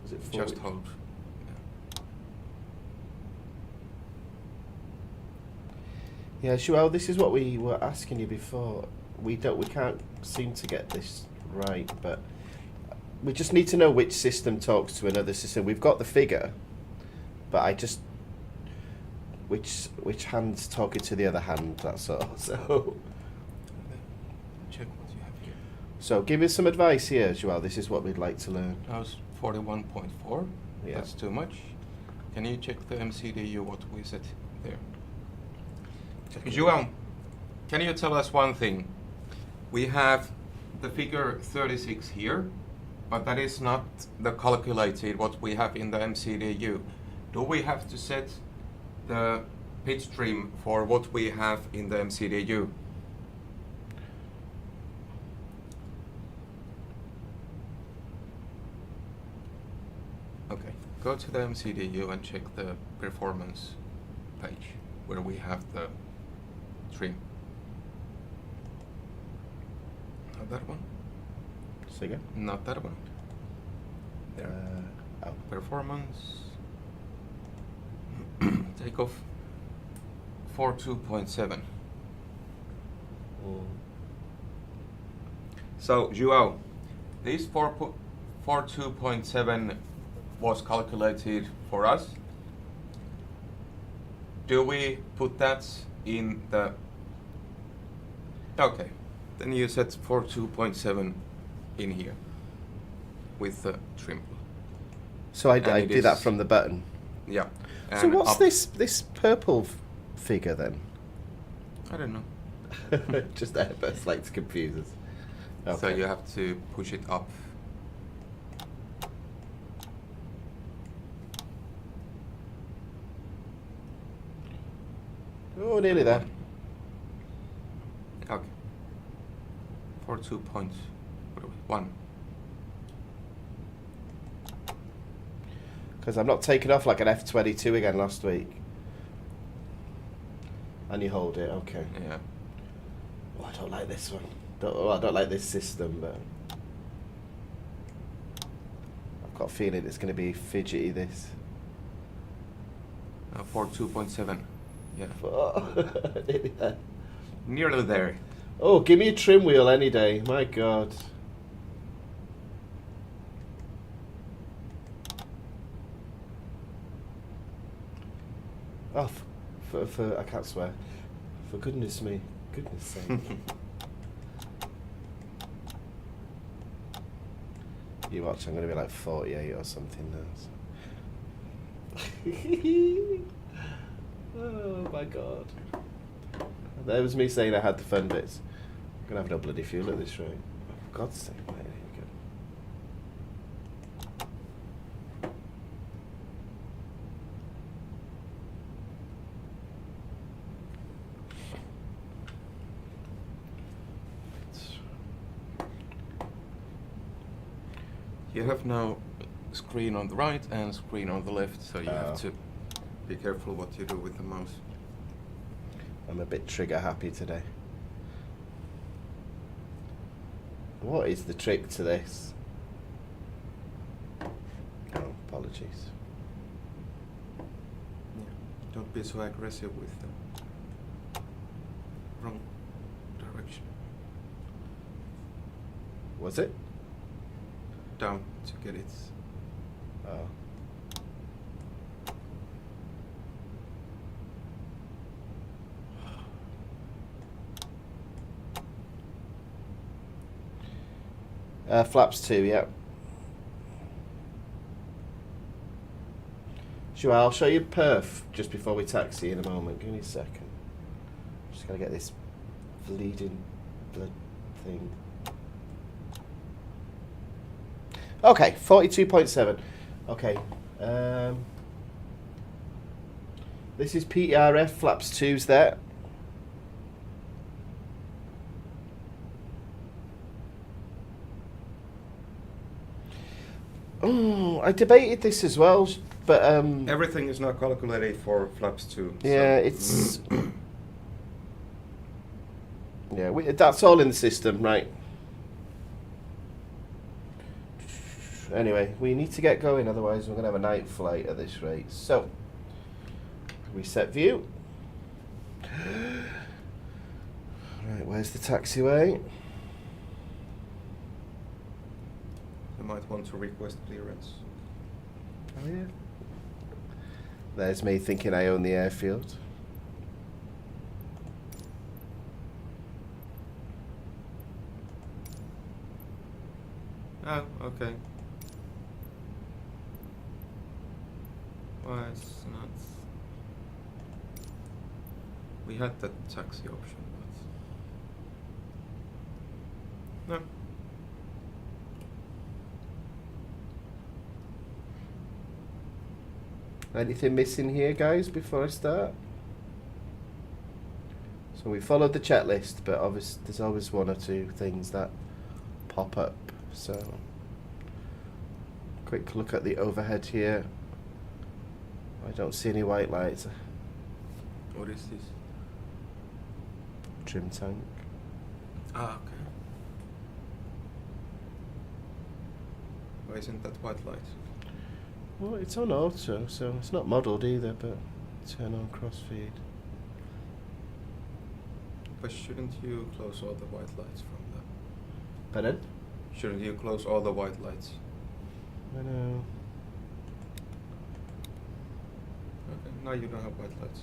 S3: Is it
S2: just
S3: 40?
S2: hold.
S3: Yeah, Joel, this is what we were asking you before. We can't seem to get this right, but we just need to know which system talks to another system. We've got the figure, but which hand's talking to the other hand, that's all. So
S2: Check what you have here.
S3: So give us some advice here, Joel. This is what we'd like to learn.
S2: That was 41.4.
S3: Yeah.
S2: That's too much. Can you check the MCDU, what we set there? João, can you tell us one thing? We have the figure 36 here, but that is not the calculated what we have in the MCDU. Do we have to set the pitch trim for what we have in the MCDU? Okay, go to the MCDU and check the performance page where we have the trim. Not that one.
S3: Say again?
S2: Not that one. There.
S3: Oh.
S2: Performance. Take off 42.7. So, João, this 42.7 was calculated for us. Do we put that in the... Okay, then you set 42.7 in here with the trim.
S3: So I did that from the button.
S2: Yeah.
S3: So
S2: And
S3: what's
S2: up.
S3: this purple figure then?
S2: I don't know.
S3: Just Airbus like to confuse us. Okay.
S2: So you have to push it up.
S3: Oh, nearly there.
S2: Okay. 42.1.
S3: Because I'm not taking off like an F-22 again last week. And you hold it, okay.
S2: Yeah.
S3: Oh, I don't like this one. I don't like this system, but I've got a feeling it's going to be fidgety, this.
S2: 42.7. Yeah.
S3: Nearly there.
S2: Nearly there.
S3: Oh, give me a trim wheel any day. My God. Oh, for I can't swear. For goodness me. Goodness sake. You watch, I'm going to be like 48 or something now. So. Oh my God. There was me saying I had the fun bits. I'm going to have no bloody fuel at this rate. For God's sake, mate. There you go.
S2: You have now screen on the right and screen on the left, so you have to be careful what you do with the mouse.
S3: I'm a bit trigger happy today. What is the trick to this? Oh, apologies.
S2: Yeah. Don't be so aggressive with the wrong direction.
S3: Was it?
S2: Down to get it.
S3: Oh. Flaps 2, yeah. Sure, I'll show you perf just before we taxi in a moment. Give me a second. Just gotta get this bleeding blood thing. Okay, 42.7. Okay. This is PRF, flaps 2's there. Oh, I debated this as well, but
S2: Everything is now calculated for flaps 2.
S3: yeah, it's yeah, that's all in the system, right? Anyway, we need to get going, otherwise we're going to have a night flight at this rate. So, reset view. Right, where's the taxiway?
S2: You might want to request clearance.
S3: Oh yeah. There's me thinking I own the airfield.
S2: Oh, okay. Why it's not... We had that taxi option, but... No.
S3: Anything missing here, guys, before I start? So we followed the checklist, but obviously there's always one or two things that pop up. So, quick look at the overhead here. I don't see any white lights.
S2: What is this?
S3: Trim tank.
S2: Ah, okay. Why isn't that white light?
S3: Well, it's on auto, so it's not modelled either, but turn on crossfeed.
S2: But shouldn't you close all the white lights from the...
S3: Pardon?
S2: Shouldn't you close all the white lights?
S3: I know.
S2: Okay, now you don't have white lights.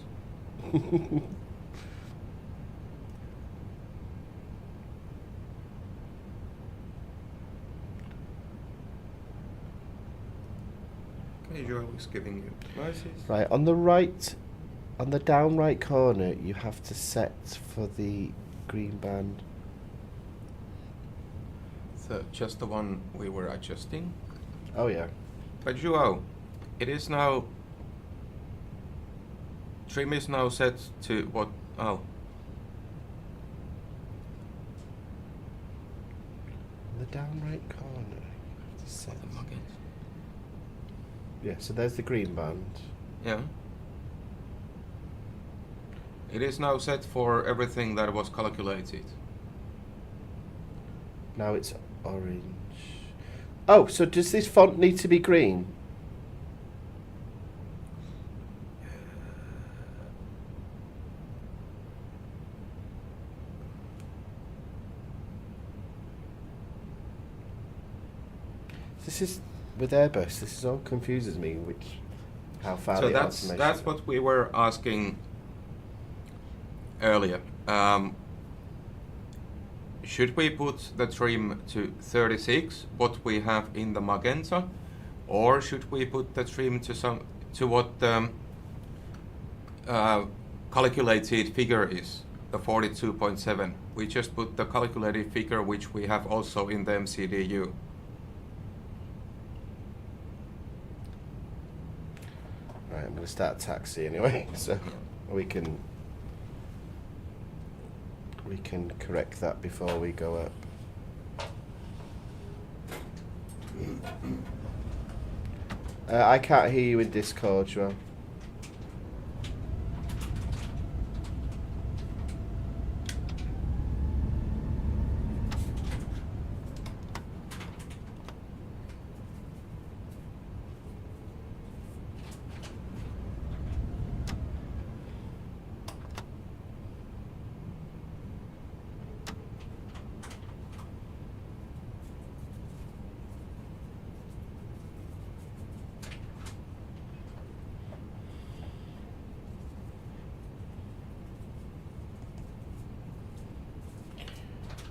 S2: Okay, Joe is giving you devices.
S3: Right, on the right, on the down right corner, you have to set for the green band.
S2: So just the one we were adjusting.
S3: Oh yeah.
S2: But Joao, it is now... Trim is now set to what... Oh.
S3: On the down right corner, you have to set.
S2: Okay.
S3: Yeah, so there's the green band.
S2: Yeah. It is now set for everything that was calculated.
S3: Now it's orange. Oh, so does this font need to be green? This is with Airbus. This is all confuses me. How far
S2: So
S3: the
S2: that's
S3: automation.
S2: what we were asking earlier. Should we put the trim to 36, what we have in the magenta, or should we put the trim to what the calculated figure is, the 42.7? We just put the calculated figure which we have also in the MCDU.
S3: Right, I'm going to start a taxi anyway, so we can correct that before we go up. I can't hear you in Discord, Joel.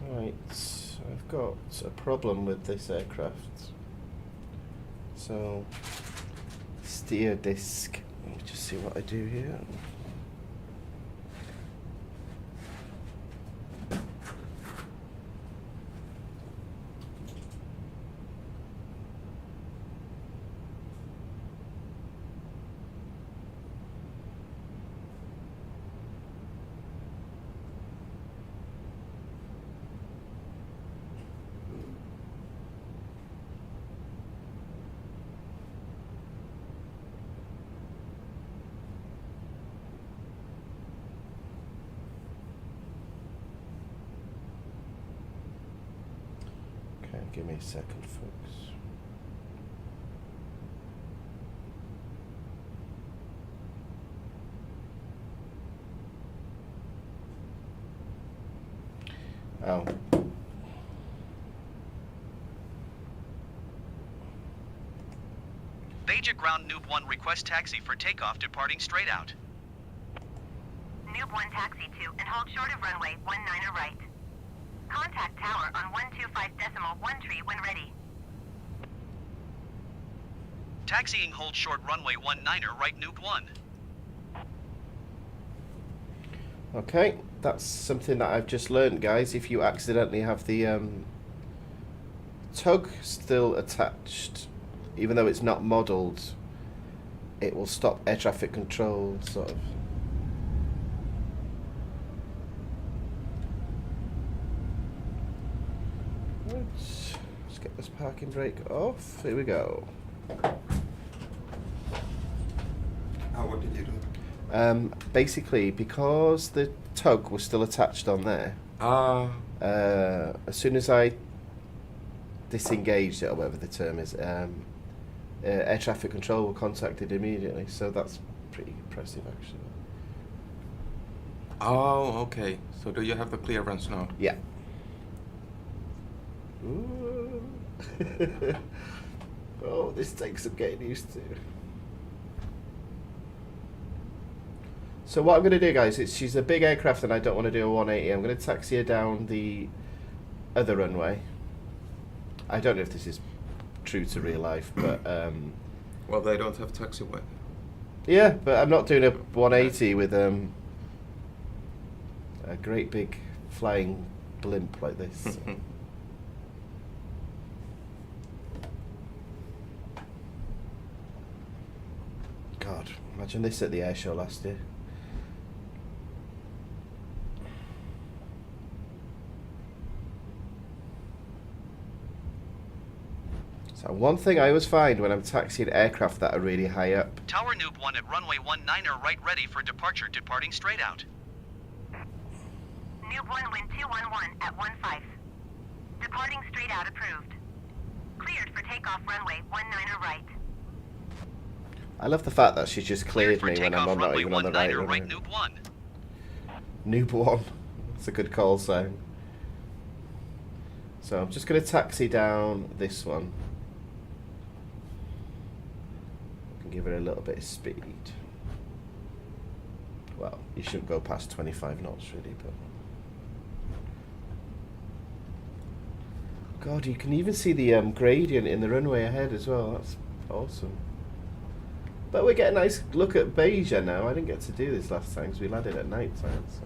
S3: Right, I've got a problem with this aircraft. So, steer disc. Let me just see what I do here. Give me a second, folks. Oh.
S4: Beja ground Noob 1 request taxi for takeoff departing straight out.
S5: Noob 1 taxi to and hold short of runway 19er right. Contact tower on 125.1 when ready.
S4: Taxiing hold short runway 19er right Noob 1.
S3: Okay, that's something that I've just learned, guys. If you accidentally have the tug still attached, even though it's not modelled, it will stop air traffic control, sort of. Right, let's get this parking brake off. Here we go.
S2: What did you do?
S3: Basically, because the tug was still attached on there, as soon as I disengaged it, or whatever the term is, air traffic control were contacted immediately, so that's pretty impressive, actually.
S2: Oh, okay. So do you have the clearance now?
S3: Yeah. Ooh. Oh, this takes some getting used to. So what I'm going to do, guys, is she's a big aircraft and I don't want to do a 180. I'm going to taxi her down the other runway. I don't know if this is true to real life, but...
S2: Well, they don't have taxiway.
S3: yeah, but I'm not doing a 180 with a great big flying blimp like this. God, imagine this at the air show last year. So one thing I always find when I'm taxiing aircraft that are really high up.
S4: Tower Noob 1 at runway 19er right ready for departure departing straight out.
S5: Noob 1 wind 211 at 15. Departing straight out approved. Cleared for takeoff runway 19er right.
S3: I love the fact that she's just cleared
S4: for
S3: me when I'm
S4: takeoff
S3: not
S4: runway
S3: even on the right
S4: 19er
S3: runway.
S4: right Noob 1.
S3: Noob 1. That's a good call sign. So I'm just going to taxi down this one. Give it a little bit of speed. Well, you shouldn't go past 25 knots really, but... God, you can even see the gradient in the runway ahead as well. That's awesome. But we get a nice look at Beja now. I didn't get to do this last time because we landed at night time. So.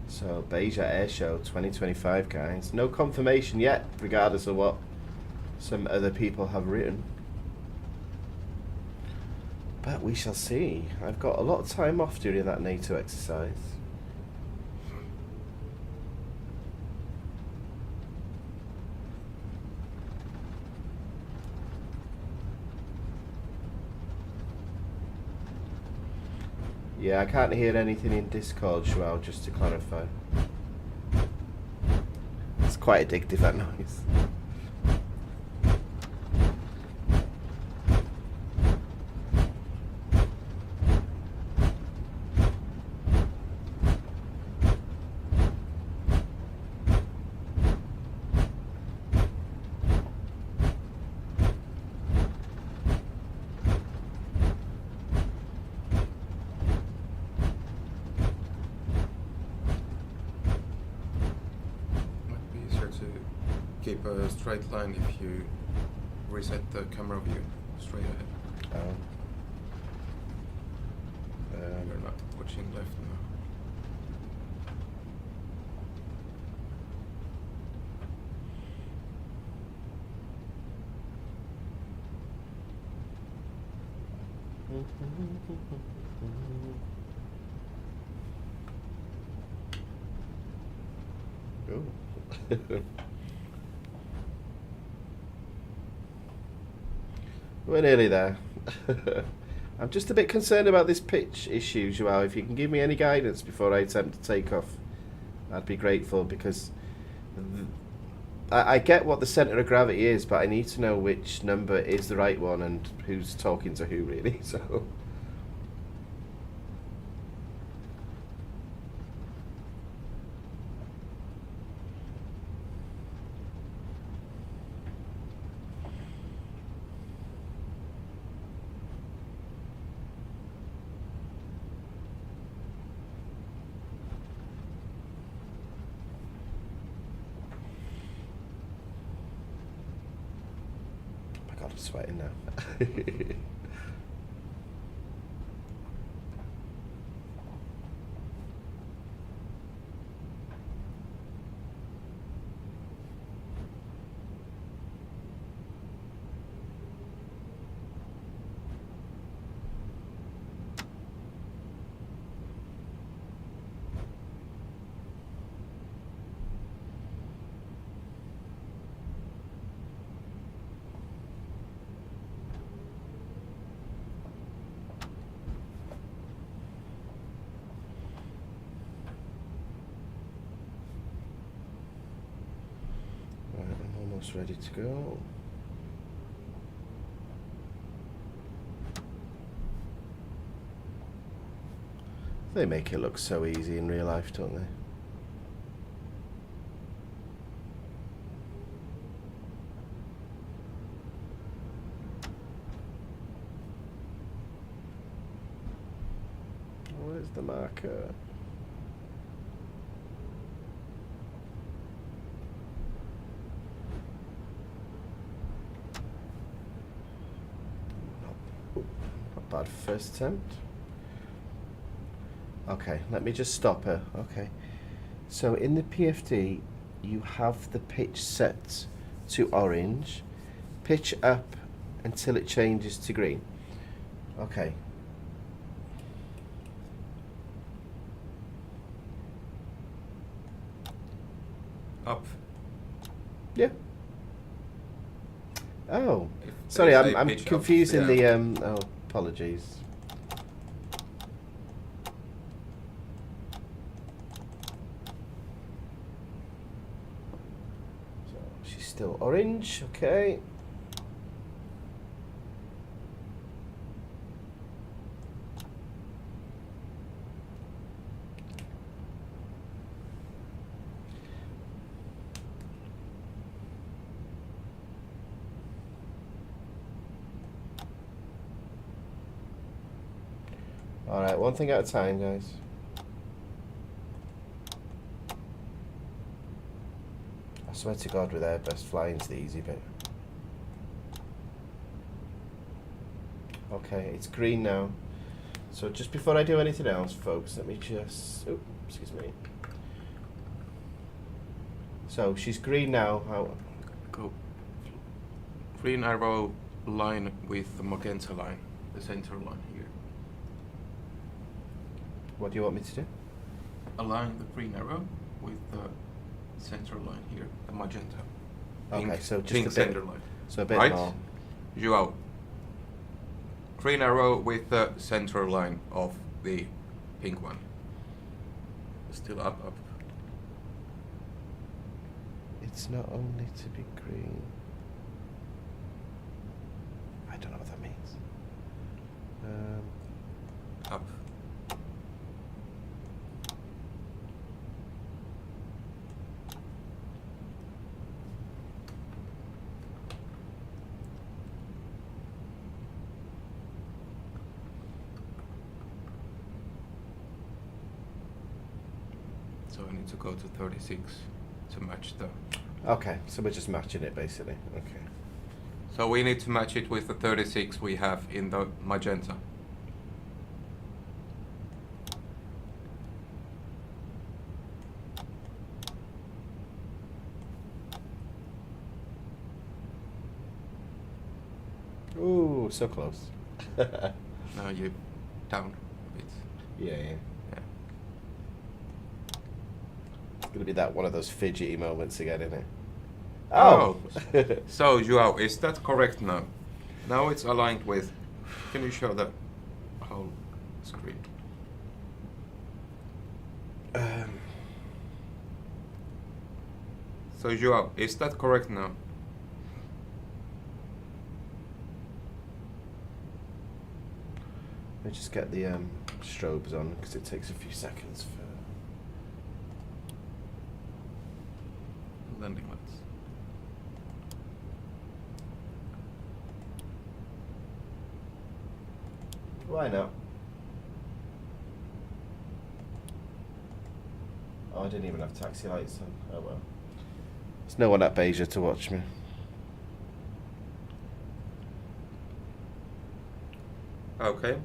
S3: So, Beja Air Show 2025, guys. No confirmation yet, regardless of what some other people have written. But we shall see. I've got a lot of time off during that NATO exercise. Yeah, I can't hear anything in Discord, Joao, just to clarify. It's quite addictive, that noise.
S2: Keep a straight line if you reset the camera view straight ahead.
S3: Oh.
S2: You're not watching left now.
S3: Ooh. We're nearly there. I'm just a bit concerned about this pitch issue, Joao. If you can give me any guidance before I attempt to take off, I'd be grateful, because I get what the centre of gravity is, but I need to know which number is the right one and who's talking to who, really. So. God, I'm sweating now. Ready to go. They make it look so easy in real life, don't they? Where's the marker? Bad first attempt. Okay, let me just stop her. Okay, so in the PFD you have the pitch set to orange, pitch up until it changes to green. Okay.
S2: Up.
S3: Yeah. Oh,
S2: If
S3: sorry,
S2: there's a
S3: I'm
S2: pitch up,
S3: confusing
S2: yeah.
S3: the oh, apologies. So she's still orange, okay. Alright, one thing at a time, guys. I swear to God, with Airbus, flying's the easy bit. Okay, it's green now. So just before I do anything else, folks, let me just... Oh, excuse me. So she's green now. How?
S2: Go. Green arrow line with the magenta line, the center line here.
S3: What do you want me to do?
S2: Align the green arrow with the center line here, the magenta.
S3: Okay, so just
S2: pink
S3: a bit,
S2: center line.
S3: so a bit
S2: Right?
S3: more.
S2: Joao. Green arrow with the center line of the pink one. Still up.
S3: It's not only to be green. I don't know what that means.
S2: Up. So I need to go to 36 to match the...
S3: Okay, so we're just matching it basically. Okay.
S2: So we need to match it with the 36 we have in the magenta.
S3: Ooh, so close.
S2: Now you down a bit.
S3: Yeah.
S2: Yeah.
S3: It's gonna be that one of those fidgety moments again, isn't it?
S2: Oh. So, Joao, is that correct now? Now it's aligned with. Can you show the whole screen? So, Joao, is that correct now?
S3: Let me just get the strobes on because it takes a few seconds for.
S2: Landing lights.
S3: Why not? Oh, I didn't even have taxi lights on. Oh well. There's no one at Beja to watch me.
S2: Okay.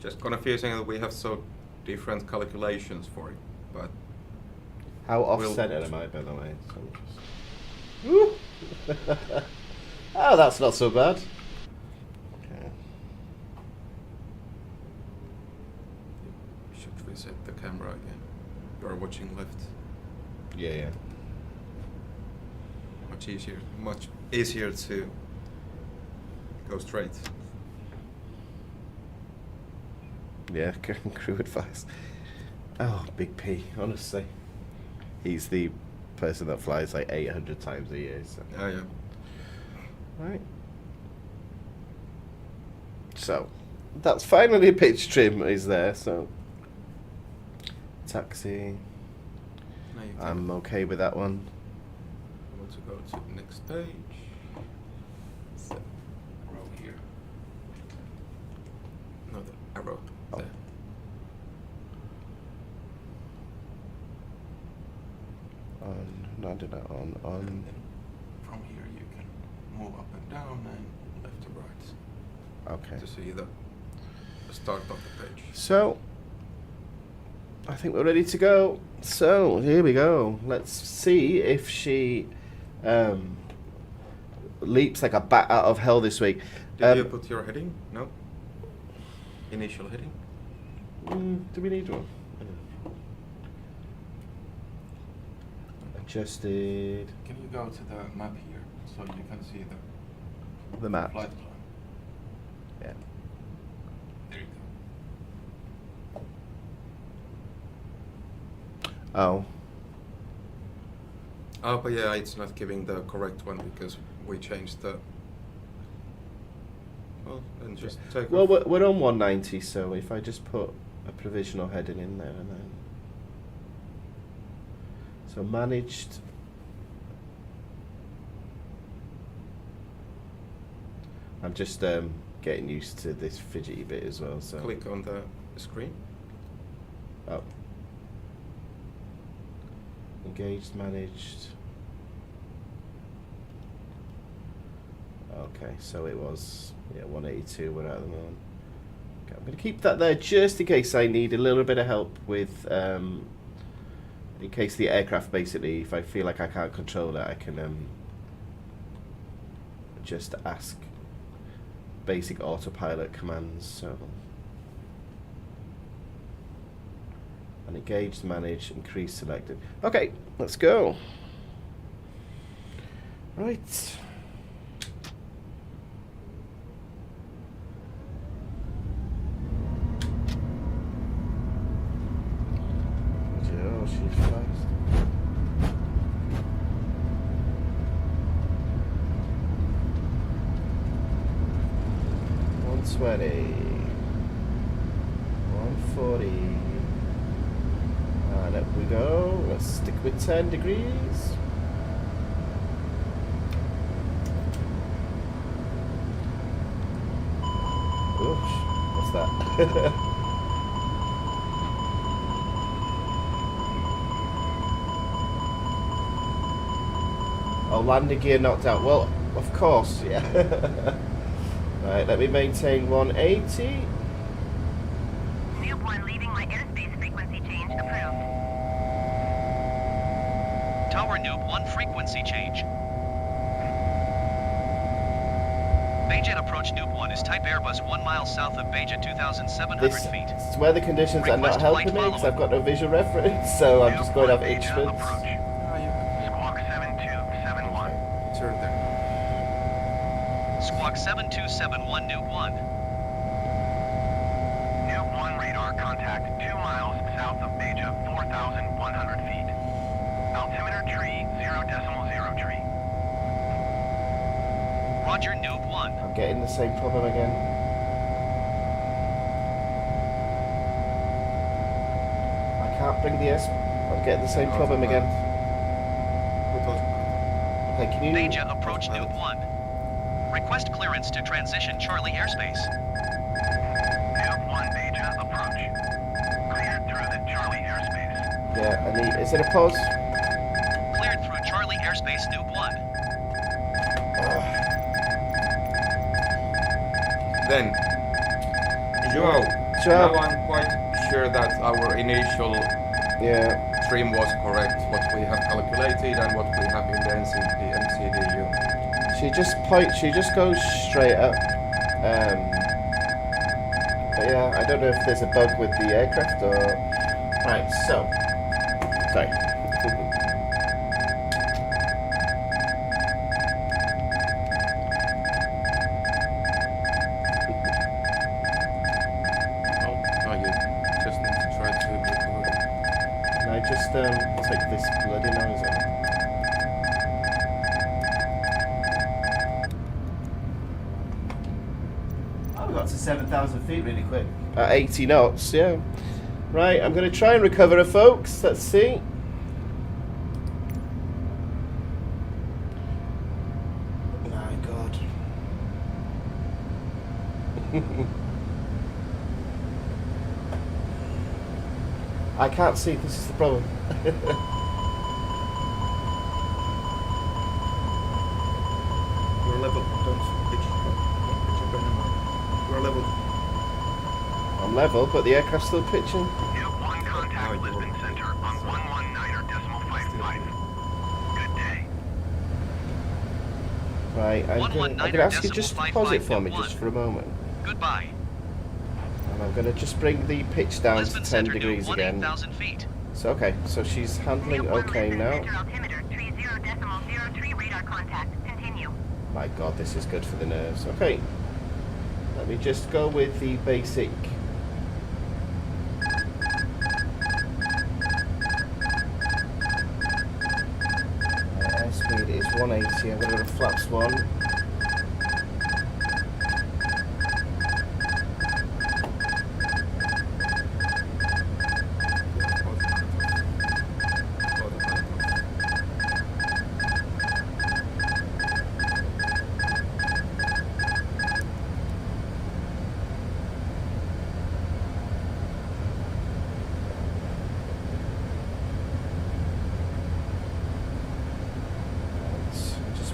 S2: Just confusing that we have so different calculations for it, but
S3: How
S2: We'll-
S3: off-centered am I, by the way? So Woo! Oh, that's not so bad. Okay.
S2: should we set the camera again? You're watching left.
S3: Yeah.
S2: Much easier to go straight.
S3: Yeah, crew advice. Oh, Big P, honestly. He's the person that flies like 800 times a year. So.
S2: Oh yeah.
S3: Right. So, that's finally pitch trim is there, so. Taxi.
S2: Now you can
S3: I'm okay with that one.
S2: I want to go to the next page. It's the arrow here. No, the arrow
S3: Oh.
S2: there.
S3: No, do that on.
S2: And then from here you can move up and down and left to right
S3: Okay.
S2: to see the start of the page.
S3: So, I think we're ready to go. So, here we go. Let's see if she leaps like a bat out of hell this week.
S2: Did you put your heading? No? Initial heading?
S3: Do we need one? Adjusted
S2: Can you go to the map here so you can see the
S3: map.
S2: flight plan?
S3: Yeah.
S2: There you go.
S3: Oh.
S2: Oh, but yeah, it's not giving the correct one because we changed the. Well, then just take
S3: Well,
S2: off.
S3: we're on 190, so if I just put a provisional heading in there and then. So managed. I'm just getting used to this fidgety bit as well. So
S2: Click on the screen.
S3: Oh. Engaged, managed. Okay, so it was 182. We're at the moment. Okay, I'm going to keep that there just in case I need a little bit of help with. In case the aircraft, basically, if I feel like I can't control it, I can just ask basic autopilot commands. So, and engaged, manage, increase, selected. Okay, let's go. Right. Oh, she's fast. $120, $140, and up we go. Let's stick with 10 degrees. Oops, what's that? Oh, landing gear knocked out. Well, of course, yeah. Right, let me maintain 180.
S5: Noob 1 leaving my airspace frequency change approved.
S4: Tower Noob 1 frequency change. Beja approach Noob 1 is type Airbus 1 mile south of Beja 2,700
S3: This
S4: feet.
S3: weather conditions are not
S4: Request
S3: helping
S4: flight
S3: me because I've got
S4: following.
S3: no visual reference, so I'm just going off instruments.
S5: Squawk 7271.
S2: It's right there.
S4: Squawk 7271 Noob 1.
S5: Noob 1 radar contact 2 miles south of Beja, 4,100 feet. Altimeter tree 0.0 tree.
S4: Roger Noob 1.
S3: I'm getting the same problem again. I can't bring the S. I'm getting the same problem again. Okay, can you?
S4: Beja approach Noob 1. Request clearance to transition Charlie airspace.
S5: Noob 1 Beja approach. Cleared through the Charlie airspace.
S3: Yeah, I need. Is it a pause?
S4: Cleared through Charlie airspace Noob 1.
S2: Then, Joao,
S3: Joao.
S2: now I'm quite sure that our initial
S3: Yeah.
S2: trim was correct, what we have calculated and what we have in the MCDU.
S3: She just goes straight up. But yeah, I don't know if there's a bug with the aircraft or. Right, so. Sorry.
S2: Oh, you just need to try to recover.
S3: Can I just take this bloody nose off? I got to 7,000 feet really quick. At 80 knots, yeah. Right, I'm going to try and recover her, folks. Let's see. My God. I can't see. This is the problem.
S2: We're level. Don't pitch up anymore. We're level.
S3: I'm level, but the aircraft's still pitching.
S5: Noob 1 contact
S2: you
S5: Lisbon
S2: will.
S5: Center on 119.55. Good day.
S3: Right, I'm going to ask you just to pause it for me
S4: 119.55
S3: just for a moment.
S4: Goodbye.
S3: And I'm going to just bring the pitch down
S4: Lisbon
S3: to 10
S4: Center Noob
S3: degrees
S4: 1
S3: again.
S4: 8,000 feet.
S3: So, okay, so she's handling
S5: Noob 1
S3: okay
S5: Lisbon
S3: now.
S5: Center altimeter tree 0.03 radar contact. Continue.
S3: My God, this is good for the nerves. Okay, let me just go with the basic. Airspeed is 180. I'm going to go to flaps 1.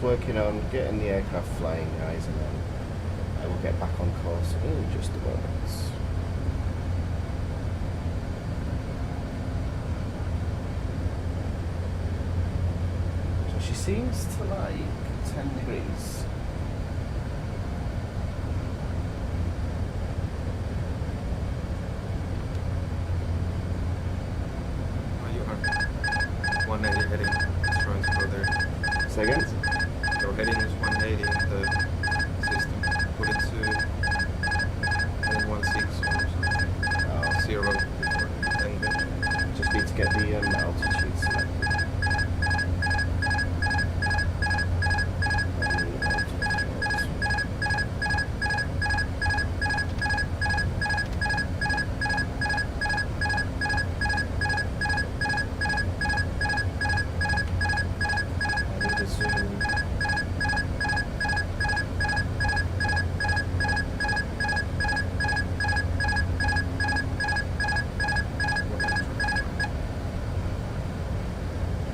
S3: Working on getting the aircraft flying, guys, and then I will get back on course in just a moment. So she seems to like 10 degrees.
S2: You are 180 heading. It's trying to go there.
S3: Say again?
S2: Your heading is 180 in the system. Put it to 116 or something. Zero before. Then good.
S3: Just need to get the altitude selected. I need to zoom in.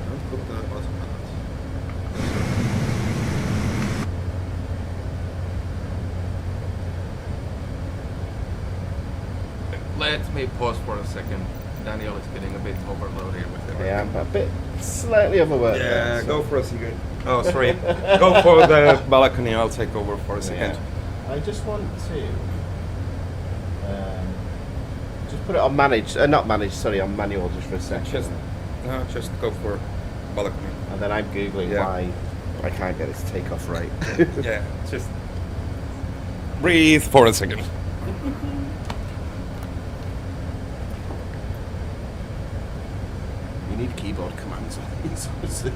S2: Don't put the autopilot. Let me pause for a second. Daniel is getting a bit overloaded with
S3: I
S2: everything.
S3: am a bit slightly overworked.
S2: Yeah,
S3: there, so-
S2: go for a cigarette. Oh, sorry. Go for the balcony. I'll take over for a second.
S3: Yeah. I just want to just put it on manage, not manage, sorry, on manual just for a second.
S2: Just go for balcony.
S3: And then I'm googling
S2: Yeah.
S3: why I can't get it to take off right.
S2: Yeah, just breathe for a second.
S3: You need keyboard commands on these, obviously.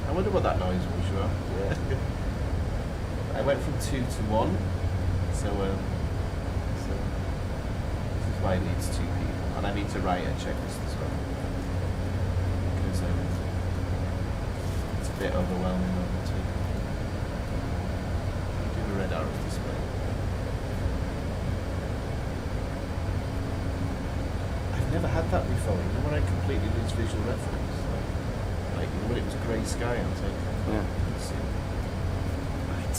S3: I wonder what that noise was, you know? Yeah. I went from 2 to 1, so this is why it needs 2 people. And I need to write a checklist as well. Because it's a bit overwhelming on the 2. Do the red arrows display. I've never had that before, you know when I completely lose visual reference? Like you know, when it was grey sky, I'll take it.
S2: Yeah.
S3: Let's see. Right.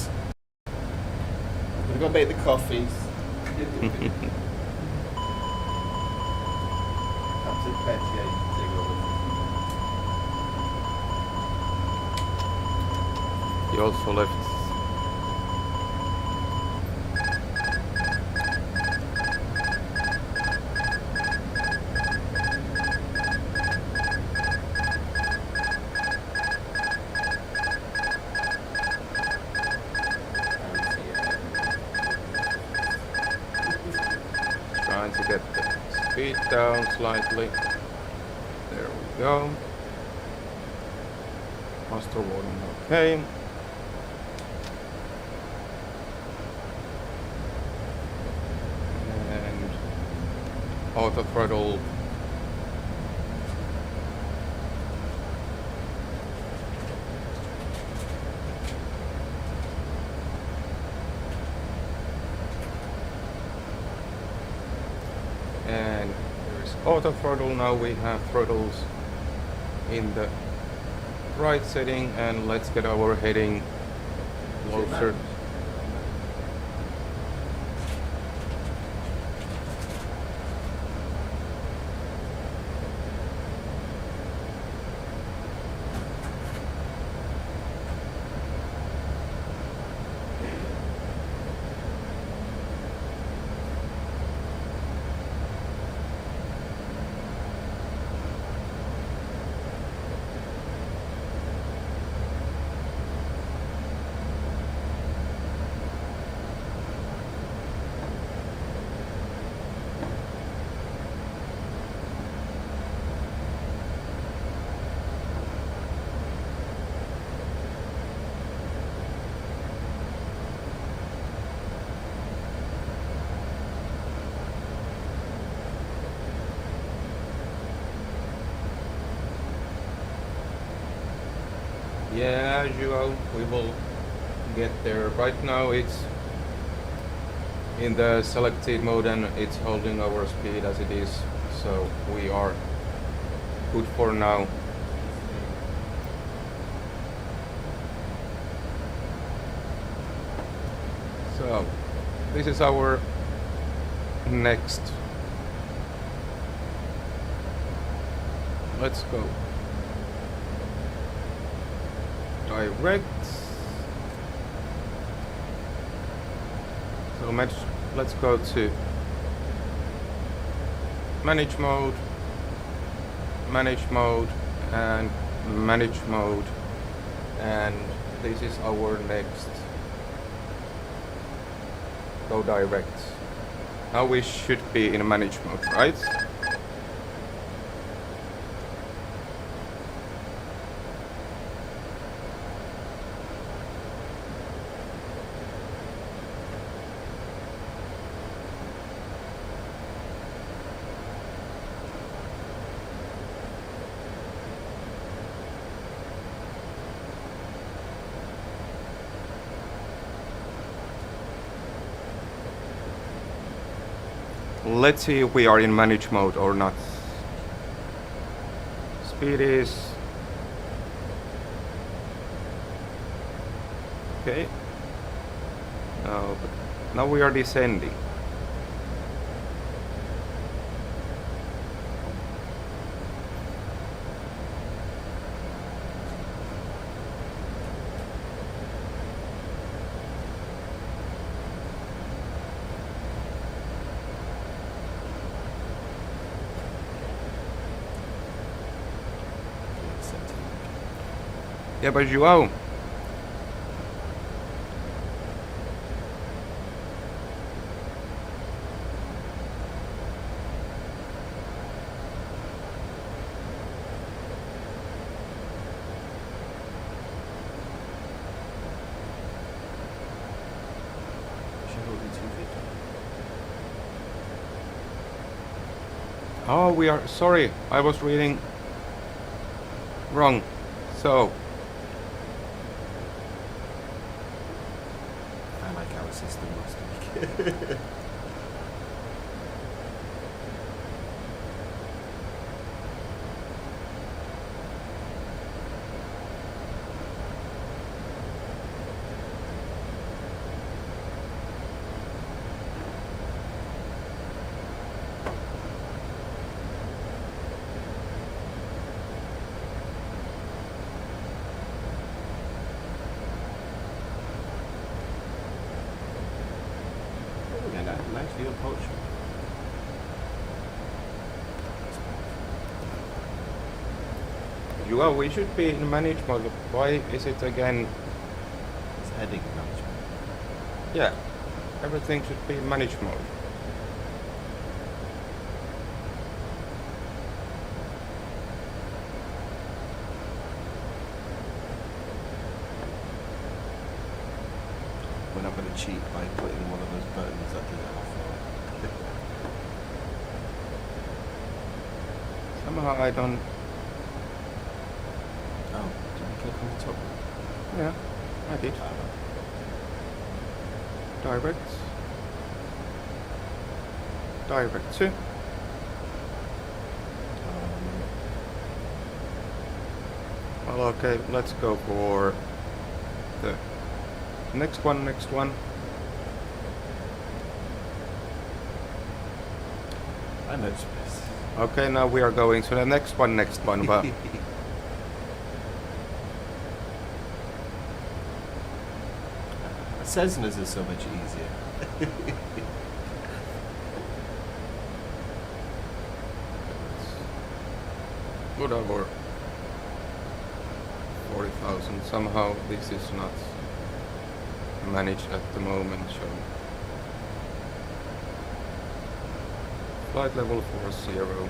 S3: I'm gonna go make the coffees. That's it, Betty. Yeah, you can take over.
S2: He also left. Trying to get the speed down slightly. There we go. Master warning, okay. And auto throttle. And there is auto throttle. Now we have throttles in the right setting, and let's get our heading closer. Yeah, as usual, we will get there. Right now it's in the selected mode and it's holding our speed as it is, so we are good for now. So this is our next. Let's go. Direct. So let's go to manage mode, and manage mode, and this is our next. Go direct. Now we should be in manage mode, right? Let's see if we are in manage mode or not. Speed is... Okay. No, but now we are descending. Yeah, but João. Oh, we are sorry. I was reading wrong. So
S3: I like our system last week. Nice view of Portugal.
S2: João, we should be in manage mode. Why is it again?
S3: It's heading management.
S2: Yeah, everything should be in manage mode.
S3: We're not going to cheat by putting one of those buttons that does it off.
S2: Somehow I don't.
S3: Oh, did you click on the top?
S2: Yeah, I did. Direct. Direct to. Well, okay, let's go for the next one.
S3: I know space.
S2: Okay, now we are going to the next one, but
S3: Cessnas are so much easier.
S2: good over 40,000. Somehow this is not managed at the moment, so flight level 40.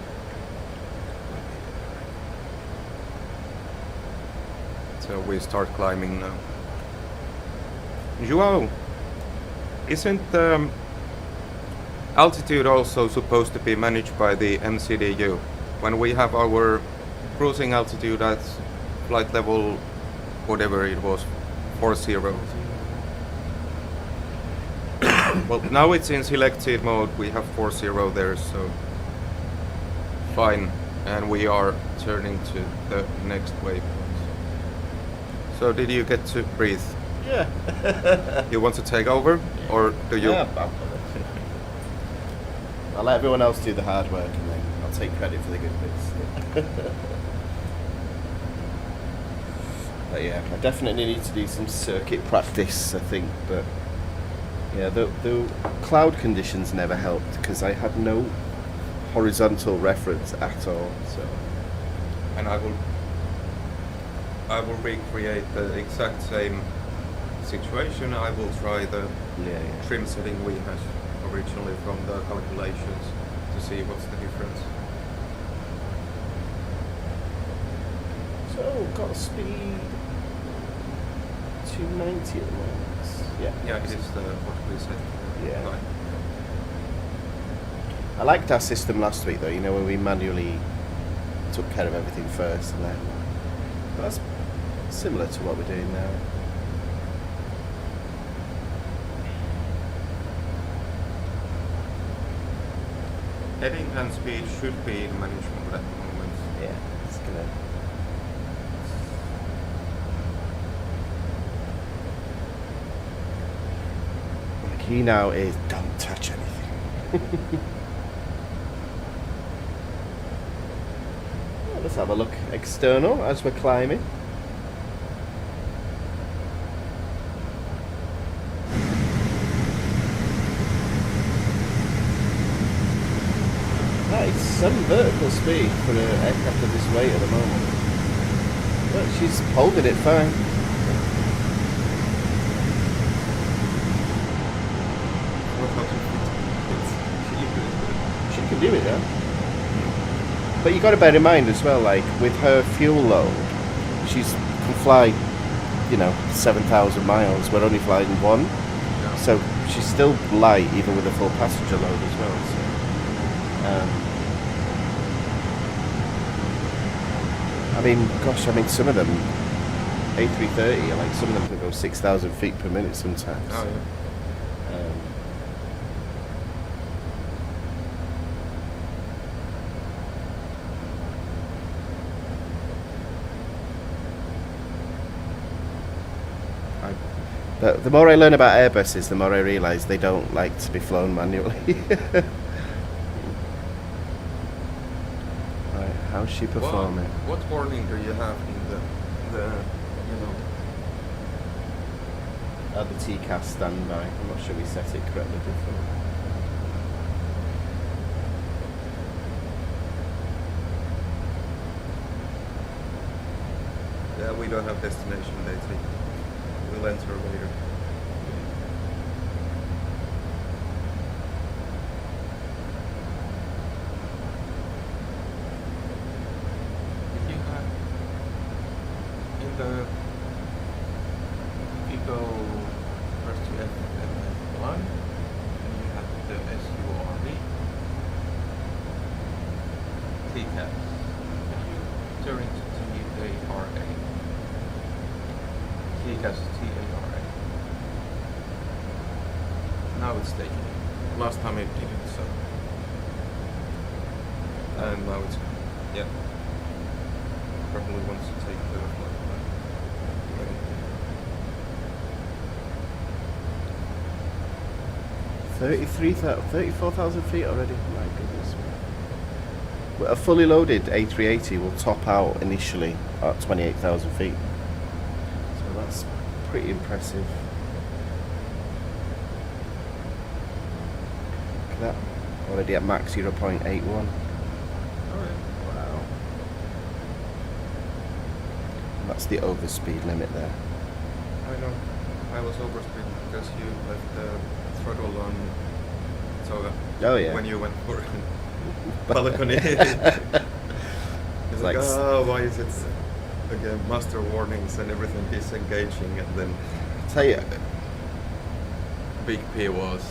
S2: So we start climbing now. João, isn't altitude also supposed to be managed by the MCDU? When we have our cruising altitude at flight level, whatever it was, 40. Well, now it's in selected mode, we have 40 there, so fine. And we are turning to the next waypoint. So did you get to breathe?
S3: Yeah.
S2: You want to take over, or do you?
S3: Yeah, I'll let everyone else do the hard work and then I'll take credit for the good bits. But yeah, I definitely need to do some circuit practice, I think, but yeah, the cloud conditions never helped because I had no horizontal reference at all, so.
S2: And I will recreate the exact same situation. I will try the trim setting we had originally from the calculations to see what's the difference.
S3: So, got a speed 290 at the moment.
S2: Yeah, it is what we said.
S3: Yeah.
S2: Right.
S3: I liked our system last week though, you know, when we manually took care of everything first and then that's similar to what we're doing now.
S2: Heading and speed should be manageable at the moment.
S3: Yeah, it's gonna. The key now is don't touch anything. Well, let's have a look external as we're climbing. That is some vertical speed for an aircraft of this weight at the moment. But she's holding it fine. She can do it, yeah. But you got to bear in mind as well, like with her fuel load, she's can fly, 7,000 miles. We're only flying one,
S2: Yeah.
S3: so she's still light even with a full passenger load as well. So, some of them A380, like some of them can go 6,000 feet per minute sometimes.
S2: Oh, yeah.
S3: But the more I learn about Airbuses, the more I realise they don't like to be flown manually. Right, how's she performing?
S2: What warning do you have in the
S3: The TCAS standby. I'm not sure we set it correctly before.
S2: Yeah, we don't have destination data. We'll enter later. If you have if you go first to F1, and you have the SURV, TCAS, and you turn into TARA. TCAS TARA. Now it's taking it. Last time it didn't, so. And now it's, yeah. Probably wants to take the flight back.
S3: 34,000 feet already. My goodness. Well, a fully loaded A380 will top out initially at 28,000 feet. So that's pretty impressive. Look at that. Already at max 0.81.
S2: Alright.
S3: Wow. And that's the overspeed limit there.
S2: I know. I was overspeed because you left the throttle on. So
S3: Oh yeah.
S2: when you went for balcony, it's like,
S3: Like
S2: oh, why is it again master warnings and everything disengaging, and then
S3: tell you,
S2: Big P was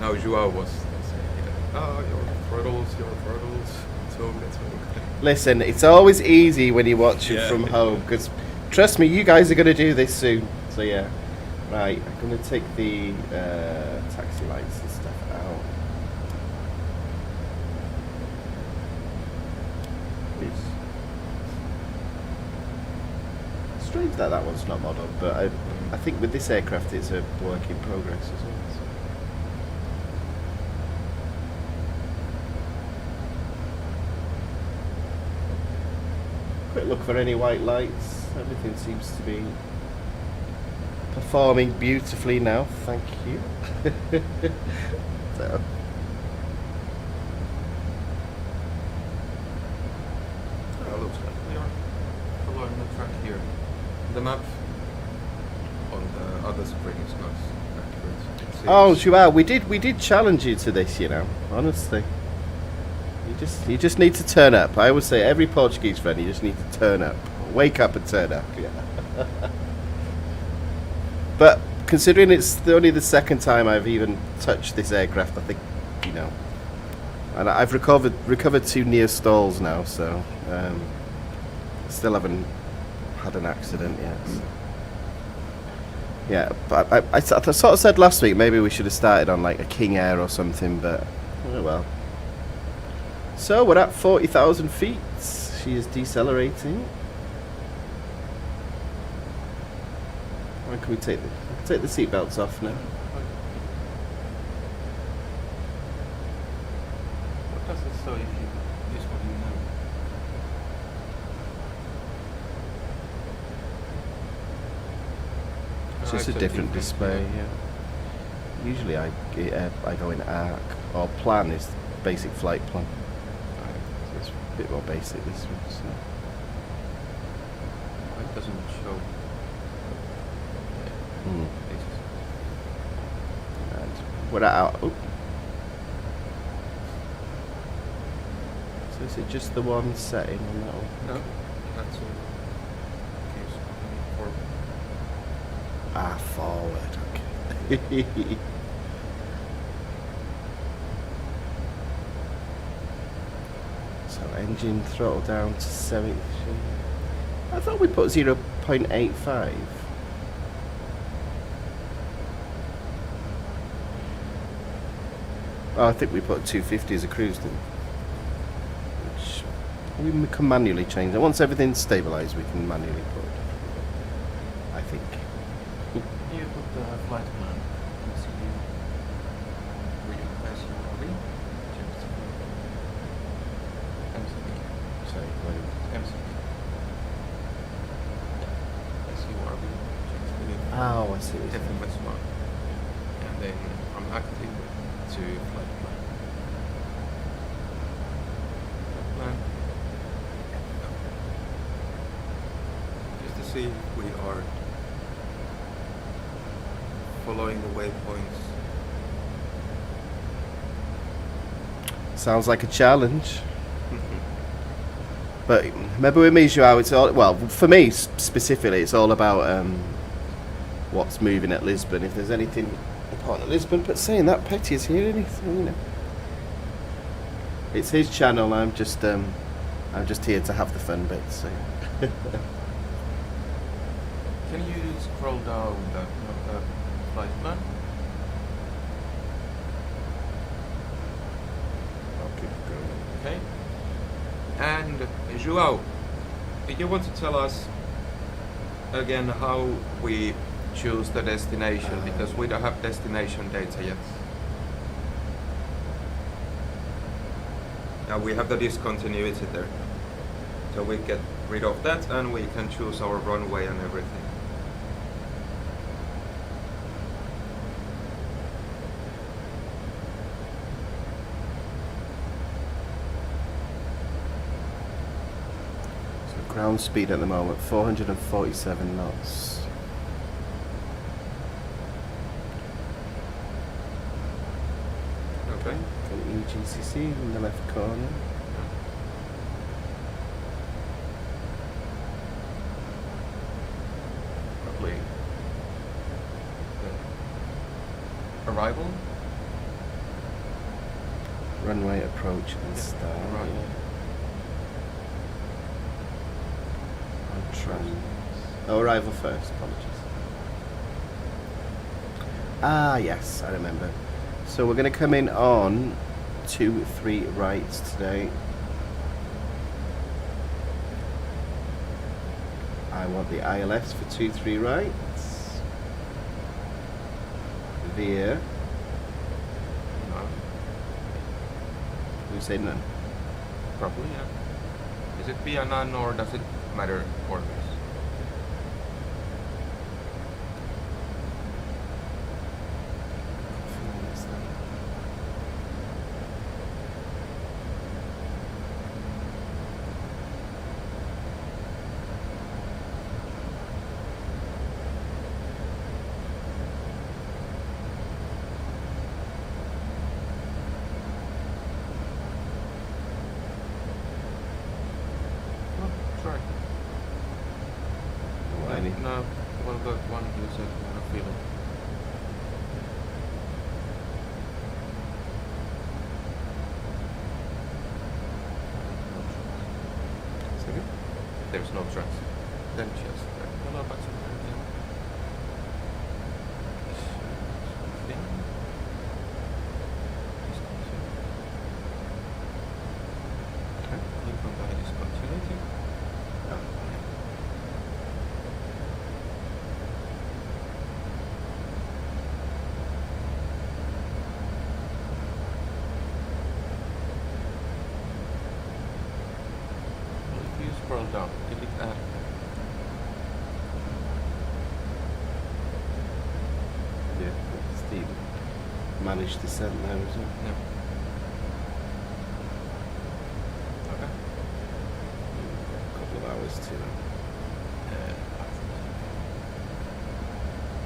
S2: now Joao was saying, oh, your throttles, so that's okay.
S3: listen, it's always easy when you watch it
S2: Yeah.
S3: from home because trust me, you guys are going to do this soon. So yeah, right. I'm going to take the taxi lights and stuff out. It's strange that that one's not modelled, but I think with this aircraft it's a work in progress as well. So. Quick look for any white lights. Everything seems to be performing beautifully now. Thank you. So.
S2: Looks like we are following the track here. The map on the other screen is not accurate. It seems-
S3: Oh, Joao, we did challenge you to this, honestly. You just need to turn up. I always say every Portuguese friend, you just need to turn up. Wake up and turn up. Yeah. But considering it's only the second time I've even touched this aircraft, I think, and I've recovered 2 near stalls now, so still haven't had an accident yet. So. Yeah, but I sort of said last week maybe we should have started on like a King Air or something, but oh well. So we're at 40,000 feet. She is decelerating. When can we take the seatbelts off now?
S2: What does it say if you this one you know?
S3: It's just a different display. Yeah. Usually I go in ARC or plan is basic flight plan. So it's a bit more basic this one. So.
S2: It doesn't show.
S3: And we're at our. Oh. So is it just the one setting on that one?
S2: No, that's all. Okay, so
S3: forward. Okay. So engine throttle down to 73. I thought we put 0.85. Oh, I think we put 250 as a cruise, didn't we? Which we can manually change that. Once everything's stabilised, we can manually put it. I think.
S2: you put the flight plan MCDU. Will you press your RV? MCDU.
S3: Sorry, wait.
S2: MCDU. SURV.
S3: Oh, I see.
S2: FMS1. And then from active to flight plan. Flight plan. Just to see if we are following the waypoints.
S3: Sounds like a challenge. But remember with me, Joao, it's all, well, for me specifically, it's all about what's moving at Lisbon. If there's anything important at Lisbon, but saying that, Petty is here, isn't he? So, you know, it's his channel. I'm just here to have the fun bits. So.
S2: Can you scroll down the flight plan?
S3: I'll keep going.
S2: Okay. And Joao, do you want to tell us again how we choose the destination, because we don't have destination data yet. Now we have the discontinuity there. So we get rid of that and we can choose our runway and everything.
S3: Ground speed at the moment, 447 knots.
S2: Okay.
S3: EGCC in the left corner.
S2: Probably the arrival.
S3: Runway approach and start.
S2: Right.
S3: Oh, arrival first, apologies. Ah, yes, I remember. So we're going to come in on 2-3 rights today. I want the ILS for 2-3 rights. Via.
S2: No.
S3: Who said none?
S2: Probably, yeah. Is it via none or does it matter for this? Try. No, well, the one you said I feel it.
S3: Second?
S2: There's no tracks. Then just hello, but down. Did it add?
S3: Yeah, Steve managed descent there, isn't it?
S2: No. Okay.
S3: A couple of hours to.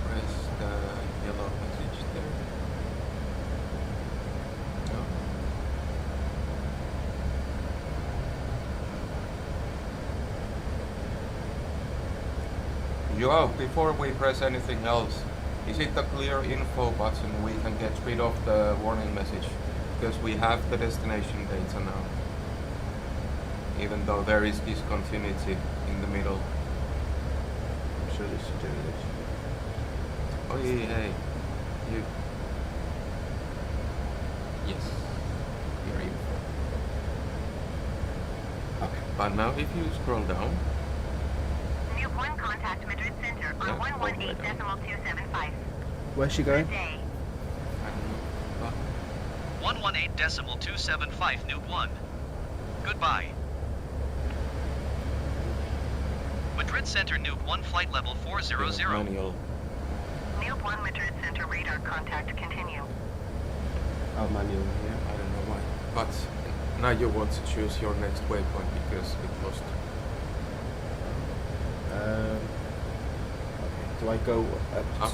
S2: Press the yellow message there. No. Joao, before we press anything else, is it the clear info button we can get rid of the warning message? Because we have the destination data now. Even though there is discontinuity in the middle.
S3: I'm sure they should do this.
S2: Oh, yeah, hey. You. Yes. Clear info.
S3: Okay.
S2: But now if you scroll down,
S5: New 1 contact Madrid Center on
S2: Yeah, all the way down.
S5: 118.275.
S3: Where's she going?
S5: Good day.
S2: I don't know.
S4: 118.275 Nuke 1. Goodbye. Madrid Center Nuke 1 flight level 400.
S2: Manual.
S5: New 1 Madrid Center radar contact continue.
S3: Oh, manual, yeah.
S2: I don't know why. But now you want to choose your next waypoint because it lost.
S3: Okay. Do I go up?
S2: Up.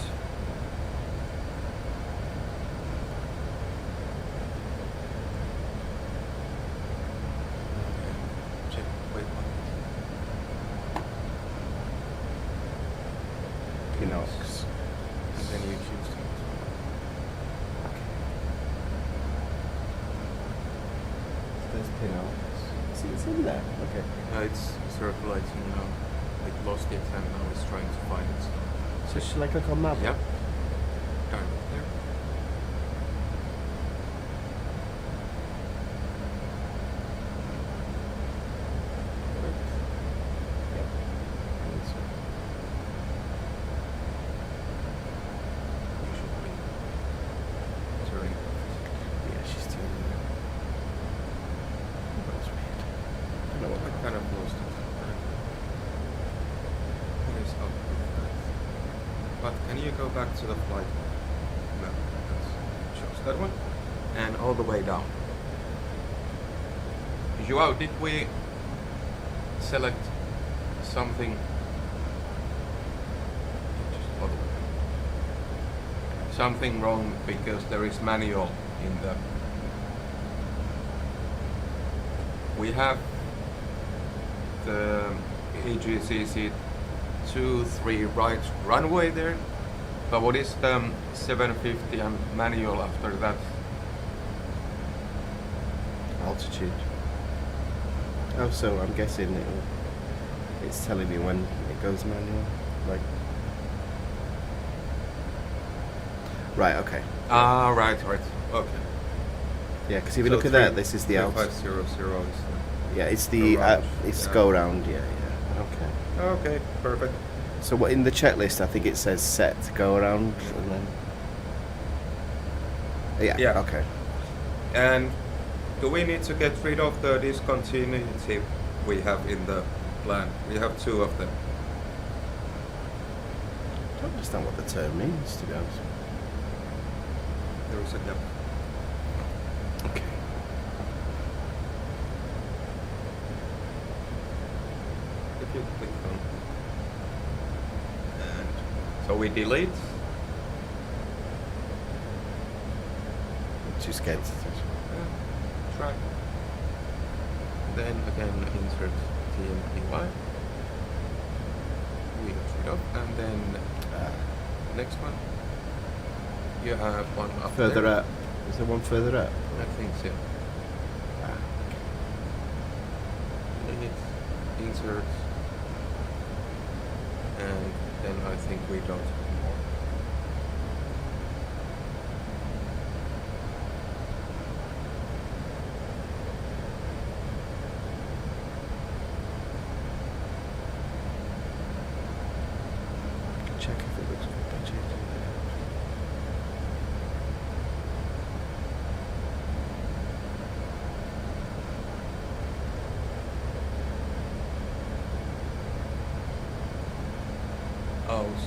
S2: Check waypoint.
S3: Pinox.
S2: And then you choose the next one.
S3: There's Pinox. See, it's in there. Okay.
S2: It's circulating now. It lost it and now it's trying to find it.
S3: So should I click on map?
S2: Yep. Direct there. Correct.
S3: Yep. I think so.
S2: You should be turning left.
S3: Yeah, she's turning there. That was weird. I don't know what
S2: I kind of lost it. What is up with that? But can you go back to the flight? No, that shows that one. And all the way down. Joao, did we select something? Just all the way down. Something wrong because there is manual in the. We have the AGCC 23 right runway there, but what is the 750 and manual after that?
S3: altitude. Oh, so I'm guessing it's telling me when it goes manual. Like. Right. Okay.
S2: Ah, right. Okay.
S3: Yeah, because if you look at that, this is the altitude.
S2: 3500 is
S3: Yeah, it's the
S2: Go round,
S3: it's
S2: yeah.
S3: go round. Yeah, yeah. Okay.
S2: okay, perfect.
S3: So what in the checklist? I think it says set to go around, and then. Yeah.
S2: Yeah.
S3: Okay.
S2: And do we need to get rid of the discontinuity we have in the plan? We have two of them.
S3: I don't understand what the term means, to be honest.
S2: There is a gap.
S3: Okay.
S2: If you click on. And so we delete.
S3: I'm too scared to touch.
S2: Try. Then again insert TMPY. We get rid of, and then next one. You have one up
S3: Further
S2: there.
S3: up. Is there one further up?
S2: I think so.
S3: Ah.
S2: Delete, insert, and then I think we don't anymore.
S3: Check if it looks like they're changing it.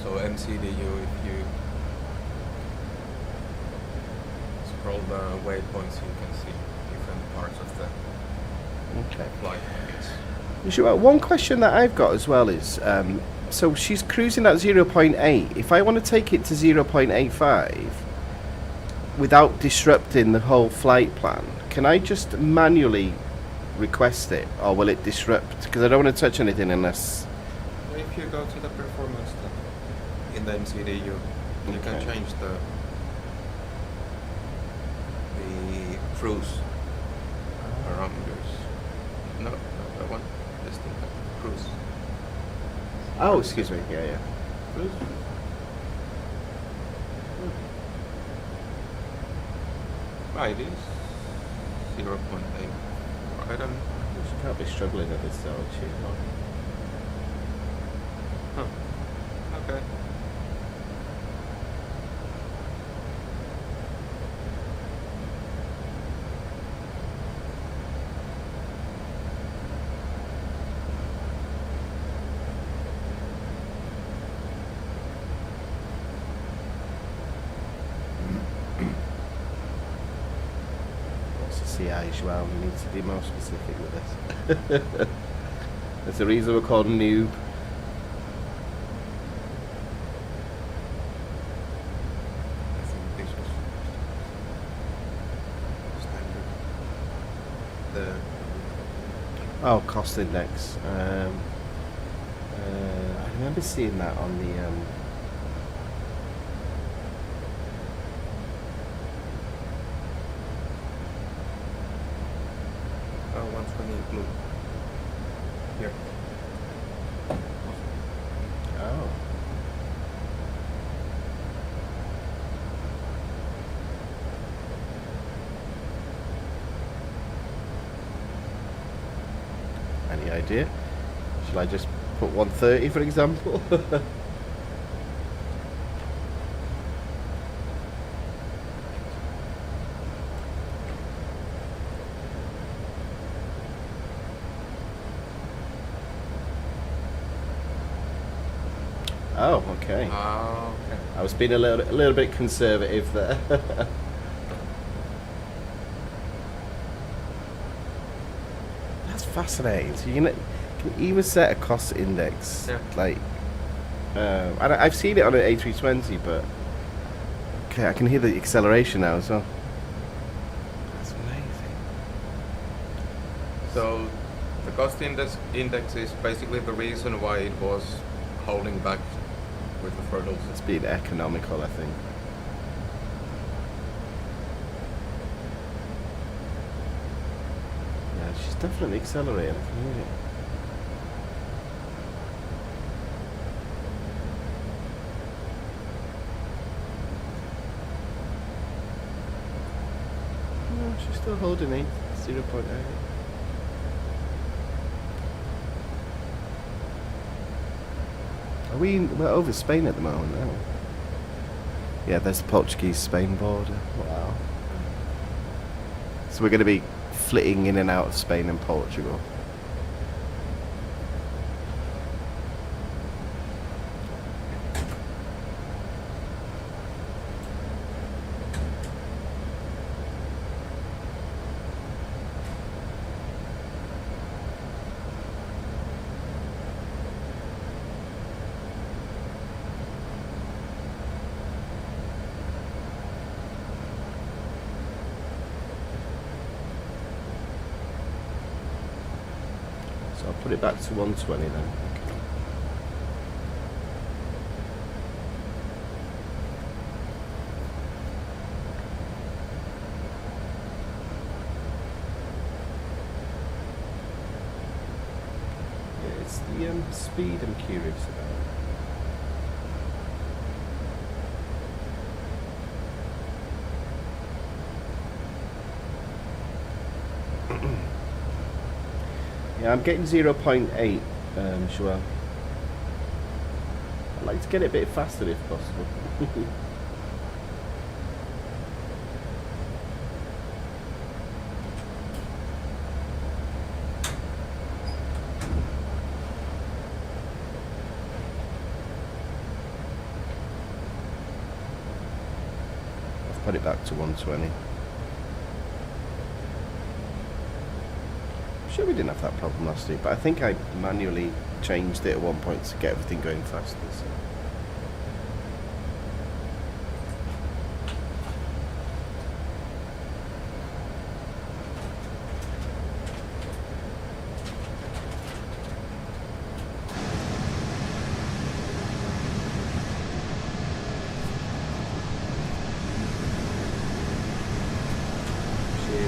S2: So MCDU, if you scroll the waypoints, you can see different parts of the
S3: Okay.
S2: flight.
S3: Sure. One question that I've got as well is, so she's cruising at 0.8. If I want to take it to 0.85 without disrupting the whole flight plan, can I just manually request it, or will it disrupt? Because I don't want to touch anything unless...
S2: If you go to the performance tab in the MCDU, you can
S3: Okay.
S2: change the cruise parameters. No, that one. This thing, cruise.
S3: Oh, excuse me. Yeah.
S2: Cruise. Right, it is 0.8. I don't.
S3: She can't be struggling at this though, she?
S2: Huh. Okay.
S3: What's the CI as well? We need to be more specific with this. There's a reason we're called noob.
S2: I think this was standard.
S3: Oh, cost index. I remember seeing that on the.
S2: Oh, 120 blue. Here.
S3: Oh. Any idea? Shall I just put 130 for example? Oh, okay.
S2: Oh, okay.
S3: I was being a little bit conservative there. That's fascinating. So you can even set a cost index.
S2: Yeah.
S3: Like, I've seen it on an A320, but okay, I can hear the acceleration now as well.
S2: That's amazing. So, the cost index is basically the reason why it was holding back with the throttles.
S3: It's being economical, I think. Yeah, she's definitely accelerating. I can hear it. No, she's still holding 0.8. We're over Spain at the moment now. Yeah, there's the Portuguese-Spain border. Wow. So we're going to be flitting in and out of Spain and Portugal. So I'll put it back to 120 then. Okay. Yeah, it's the speed I'm curious about. Yeah, I'm getting 0.8, Joel. I'd like to get it a bit faster if possible. put it back to 120. I'm sure we didn't have that problem last week, but I think I manually changed it at one point to get everything going faster. So.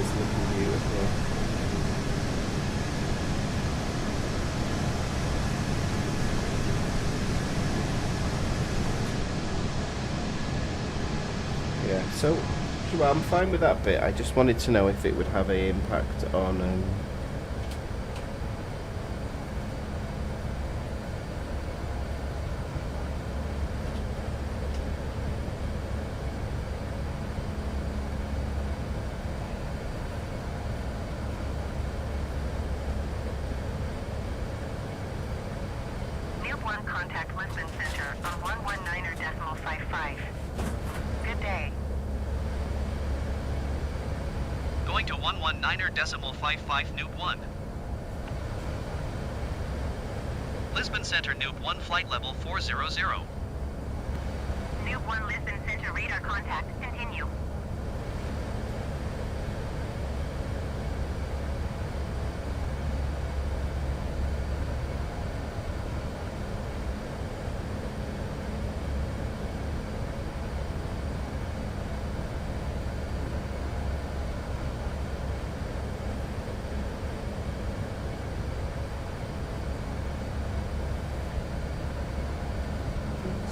S3: Looking beautiful. Yeah, so well, I'm fine with that bit. I just wanted to know if it would have an impact on
S5: Contact Lisbon Center on 119.55. Good day.
S4: Going to 119.55 Newt 1. Lisbon Center Newt 1 flight level 400.
S5: Newt 1 Lisbon Center radar contact. Continue.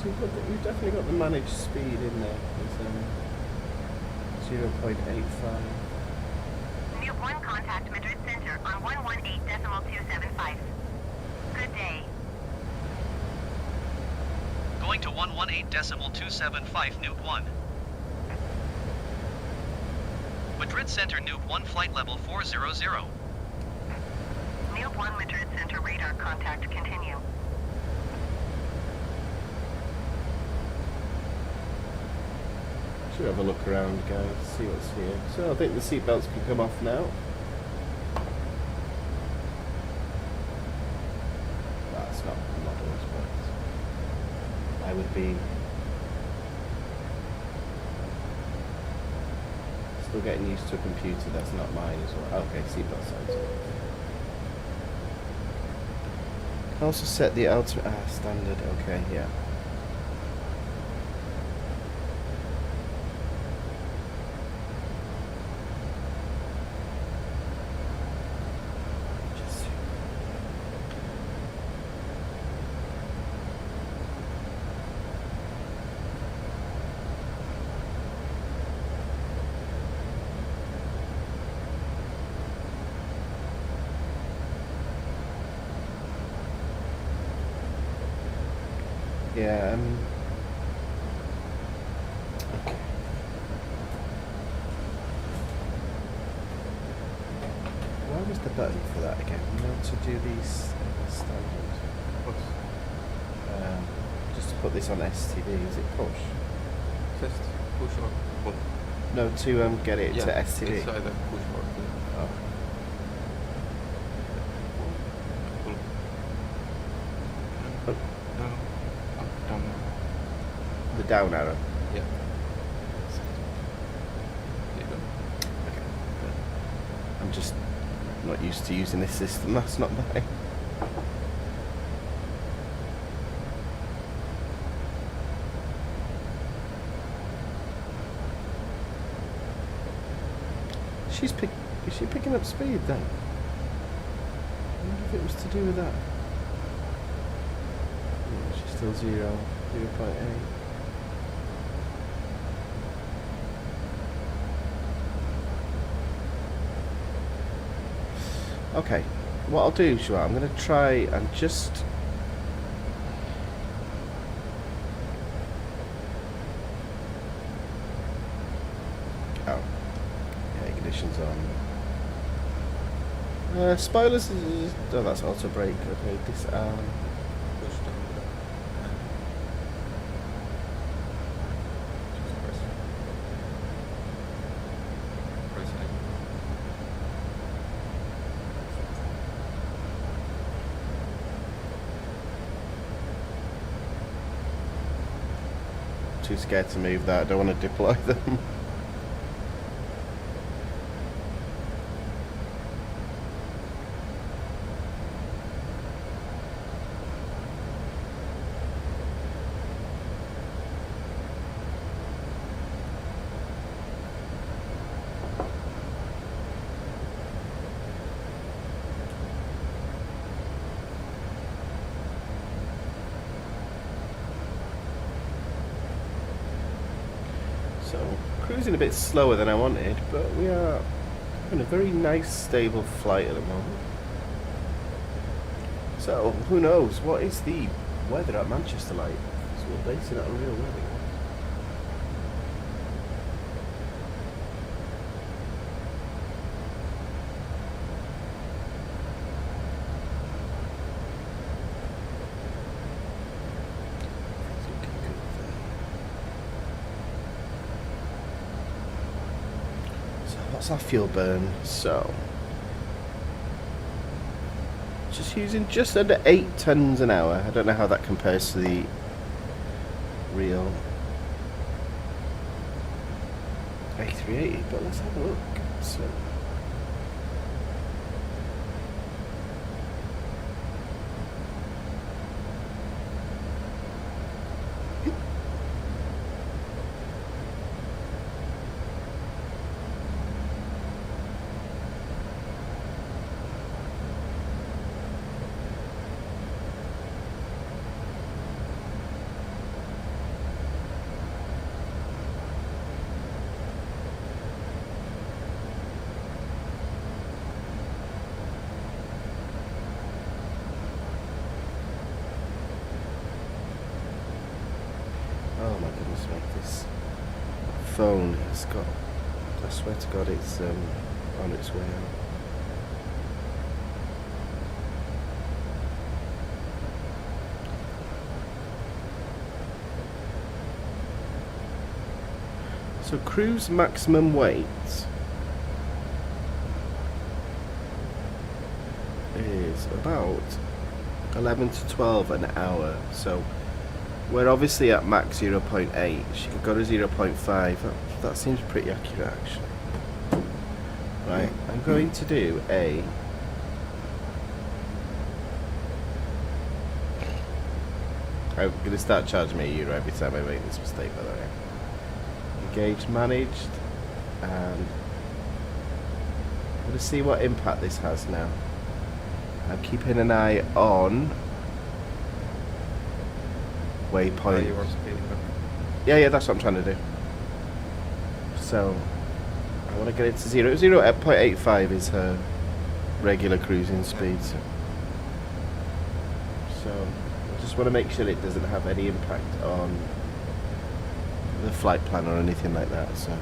S3: So we've definitely got the managed speed in there. It's 0.85.
S5: Newt 1 contact Madrid Center on 118.275. Good day.
S4: Going to 118.275 Newt 1. Madrid Center Newt 1 flight level 400.
S5: Newt 1 Madrid Center radar contact. Continue.
S3: Should have a look around, guys, see what's here. So I think the seatbelts can come off now. That's not models, but I would be still getting used to a computer that's not mine as well. Okay, seatbelt signs. Can also set the ultimate standard. Okay, yeah. Yeah, okay. Where was the button for that again? You know, to do these standard. Just to put this on STD, is it push?
S2: Just push or pull.
S3: No, to get it to STD.
S2: It's either push or pull.
S3: Oh.
S2: Pull. Down. Up, down.
S3: The down arrow.
S2: Yeah. There you go.
S3: Okay. Good. I'm just not used to using this system. That's not mine. Is she picking up speed then? I wonder if it was to do with that. Yeah, she's still 0.8. Okay, what I'll do, Joao, I'm going to try and just... Oh, yeah, ignition's on. Spoilers is... Oh, that's auto brake. Okay, disarm.
S2: Push down.
S3: too scared to move that. I don't want to deploy them. So, cruising a bit slower than I wanted, but we are having a very nice, stable flight at the moment. So, who knows, what is the weather at Manchester like? So we're basing it on real weather. What's our fuel burn? So, just using just under 8 tons an hour. I don't know how that compares to the real A380, but let's have a look. So, oh my goodness, mate, this phone has got, I swear to God, it's on its way out. So cruise maximum weight is about 11 to 12 an hour. So we're obviously at max 0.8. She could go to 0.5. That seems pretty accurate, actually. Right, I'm going to do a... I'm going to start charging me €1 every time I make this mistake, by the way. Engage managed, and I'm going to see what impact this has now. I'm keeping an eye on waypoint.
S2: You were speeding up.
S3: Yeah, that's what I'm trying to do. So I want to get it to 0. 0.85 is her regular cruising speed. So I just want to make sure it doesn't have any impact on the flight plan or anything like that. So,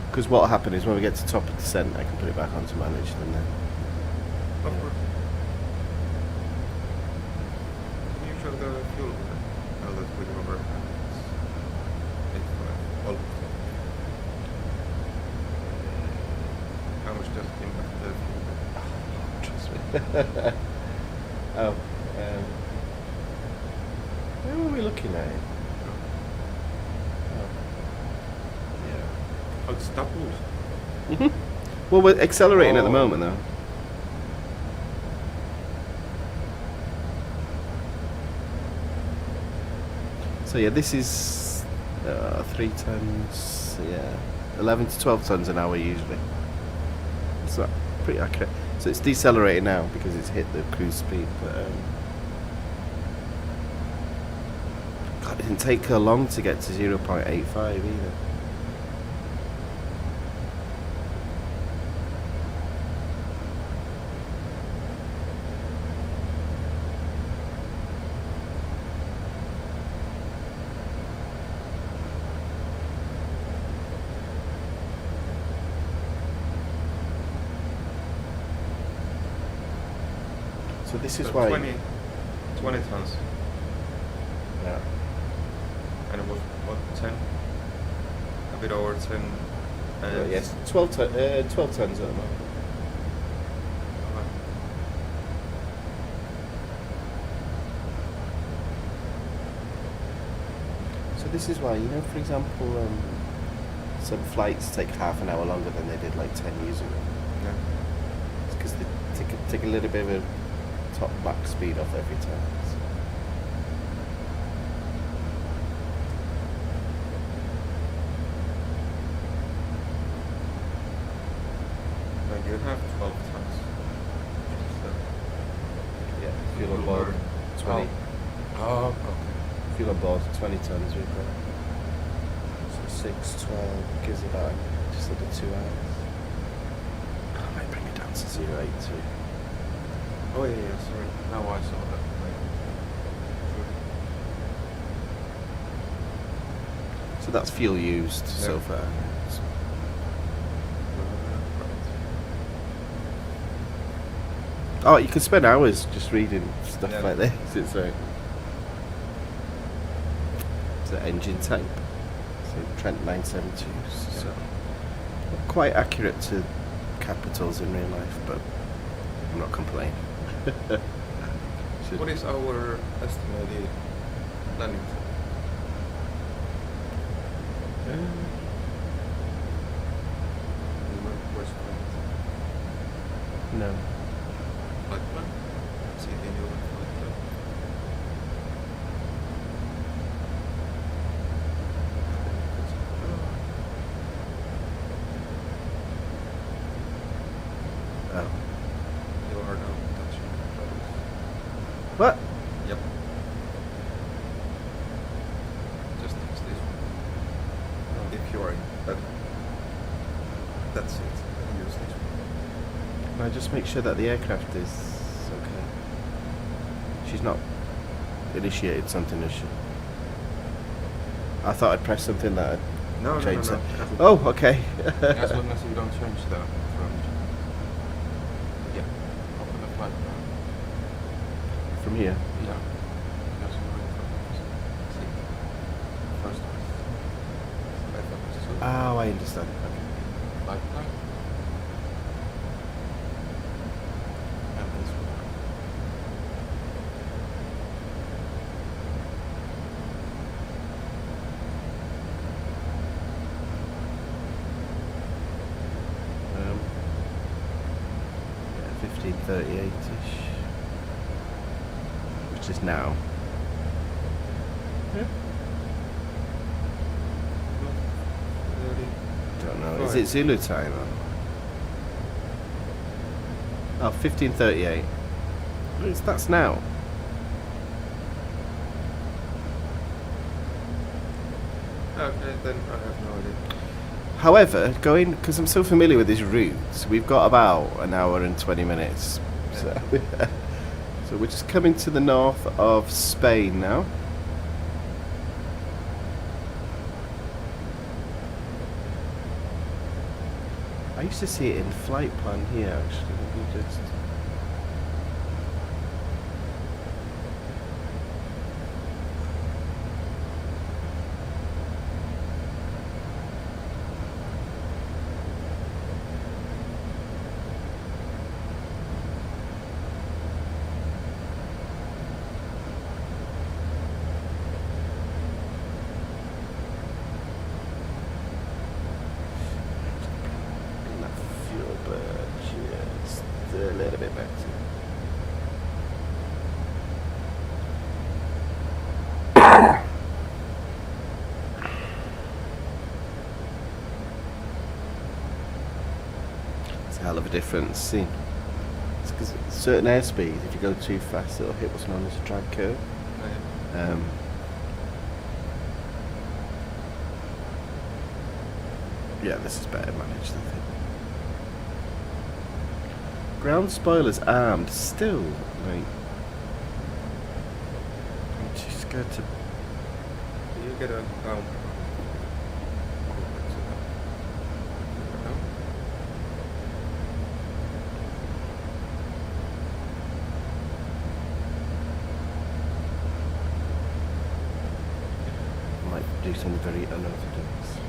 S3: because what will happen is when we get to top of descent, I can put it back onto managed, and then.
S2: Of course. Can you show the fuel? Now that we remember it's all. How much does it impact the fuel?
S3: Trust me. Oh, where were we looking at?
S2: Oh, it's doubled.
S3: Well, we're accelerating at the moment, though. So yeah, this is 3 tons. Yeah, 11 to 12 tons an hour usually. So pretty accurate. So it's decelerating now because it's hit the cruise speed. But God, it didn't take her long to get to 0.85 either. So this is
S2: So
S3: why.
S2: 20 tons.
S3: Yeah.
S2: And it was what, 10? A bit over 10.
S3: Yes, 12 tons at the moment.
S2: Okay.
S3: So This is why, you know, for example, some flights take half an hour longer than they did like 10 years ago.
S2: Yeah.
S3: It's because they take a little bit of a top max speed off every time.
S2: Like you have 12 tons.
S3: Yeah, fuel on board, 20.
S2: Oh, okay.
S3: Fuel on board, 20 tons we've got. So 6, 12 gives about just under 2 hours. I might bring it down to 0.82.
S2: Oh yeah, yeah, sorry. Now I saw that. Like,
S3: So that's fuel used so
S2: Yeah.
S3: far. Oh, you can spend hours just reading stuff
S2: Yeah.
S3: like this. It's an engine type. So Trent 972s. So not quite accurate to capitals in real life, but I'm not complaining.
S2: What is our estimated landing time? Where's
S3: No.
S2: flight plan? See the new flight plan.
S3: Oh.
S2: You are now touching travels.
S3: What?
S2: Yep. Just next this one. If you are in that, that's it. Then use this one.
S3: Can I just make sure that the aircraft is okay? She's not initiated something, has she? I thought I'd press something that had
S2: No,
S3: changed
S2: no.
S3: that. Oh, okay.
S2: As long as you don't change the from. Yeah. Open the flight plan.
S3: From here.
S2: Yeah. That's what I'm from. See. First one. MSFS 2.
S3: Oh, I understand. Okay.
S2: Flight plan. And this one.
S3: Yeah, 1538-ish. Which is now.
S2: Yeah.
S3: Don't know. Is it Zulu time? Or? Oh, 1538. That's now.
S2: Okay, then I have no idea.
S3: However, going, because I'm so familiar with this route, we've got about an hour and 20 minutes. So, so we're just coming to the north of Spain now. I used to see it in flight plan here, actually. Let me just... Bring that fuel burn just a little bit back to... It's a hell of a difference. See, it's because certain airspeed, if you go too fast, it'll hit what's known as a drag curve. Yeah, this is better managed, I think. Ground spoilers armed, still, like... I'm too scared to...
S2: You get a down.
S3: I might do something very unorthodox.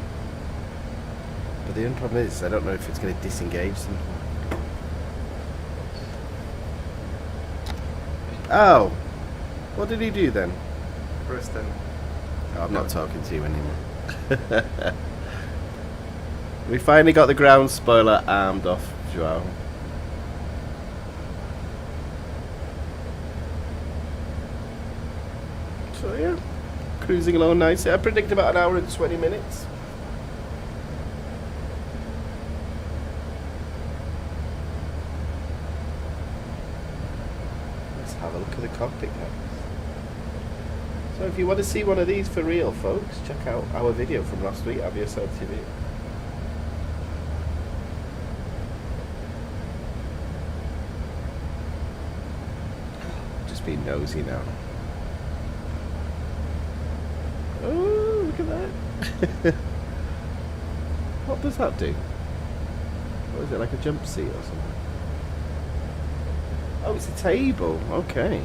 S3: But the only problem is, I don't know if it's going to disengage something. Oh! What did he do then?
S2: Press then.
S3: Oh, I'm not talking to you anymore. We finally got the ground spoiler armed off, Joao. So yeah, cruising along nicely. I predict about an hour and 20 minutes. Let's have a look at the cockpit now. So if you want to see one of these for real, folks, check out our video from last week, Airbus TV. Just being nosy now. Oh, look at that. What does that do? What is it, like a jump seat or something? Oh, it's a table. Okay.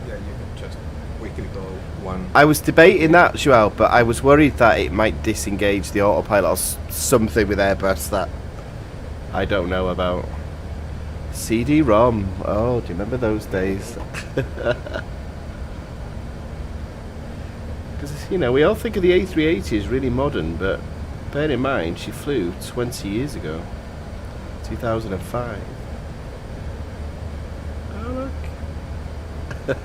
S2: Yeah, you can just quickly go one.
S3: I was debating that, Joel, but I was worried that it might disengage the autopilot or something with Airbus that I don't know about. CD-ROM. Oh, do you remember those days? Because, you know, we all think of the A380 as really modern, but bear in mind, she flew 20 years ago. 2005. Oh, look.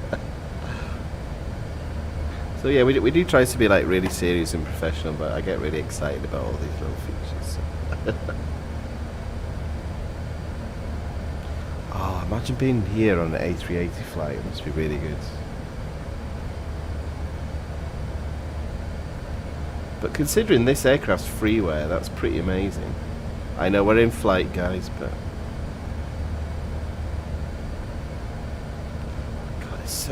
S3: So, yeah, we do try to be, like, really serious and professional, but I get really excited about all these little features. So. Oh, imagine being here on an A380 flight. It must be really good. But considering this aircraft's freeware, that's pretty amazing. I know we're in flight, guys, but... God, it's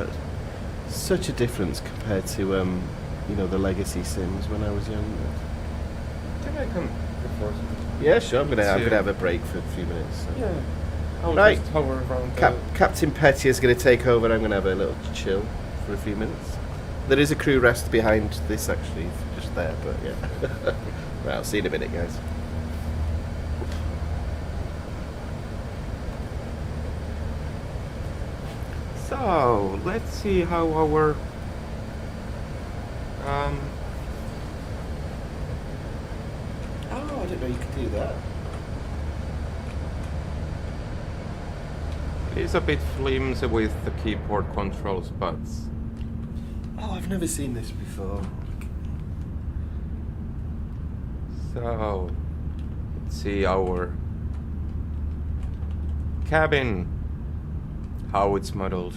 S3: such a difference compared to, you know, the legacy sims when I was younger.
S2: Can I come before?
S3: Yeah, sure. I'm gonna have a break for a few minutes. So.
S2: Yeah. I'll
S3: Right.
S2: just hover around.
S3: Captain Petty is going to take over and I'm going to have a little chill for a few minutes. There is a crew rest behind this actually, just there, but yeah. Right, I'll see you in a minute, guys.
S2: So let's see how our
S3: Oh, I didn't know you could do that.
S2: It's a bit flimsy with the keyboard controls, but
S3: Oh, I've never seen this before.
S2: so let's see our cabin, how it's modeled.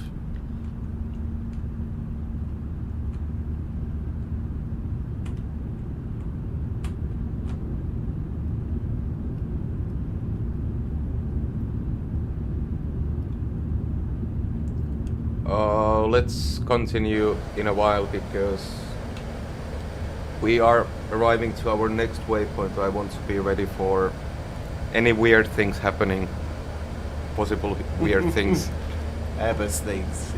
S2: Let's continue in a while because we are arriving to our next waypoint. I want to be ready for any weird things happening, possible weird things.
S3: Airbus things.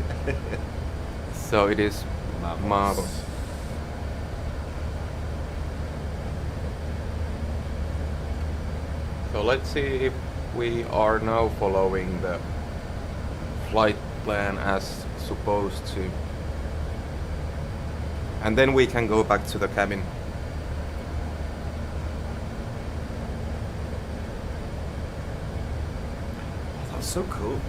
S2: So it is marvelous. So let's see if we are now following the flight plan as supposed to, and then we can go back to the cabin.
S3: Oh, that's so cool.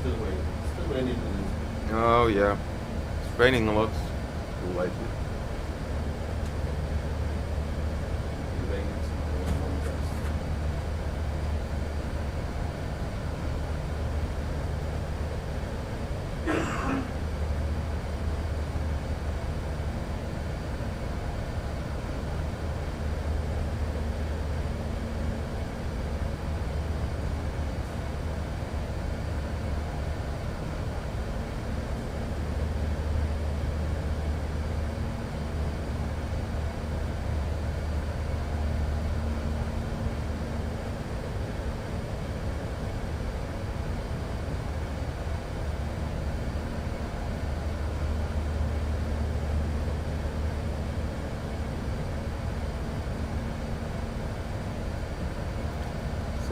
S3: Still waiting.
S2: Oh yeah, it's raining a lot lately.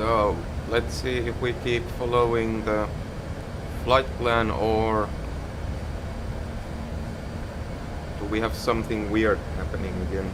S2: So let's see if we keep following the flight plan, or do we have something weird happening again?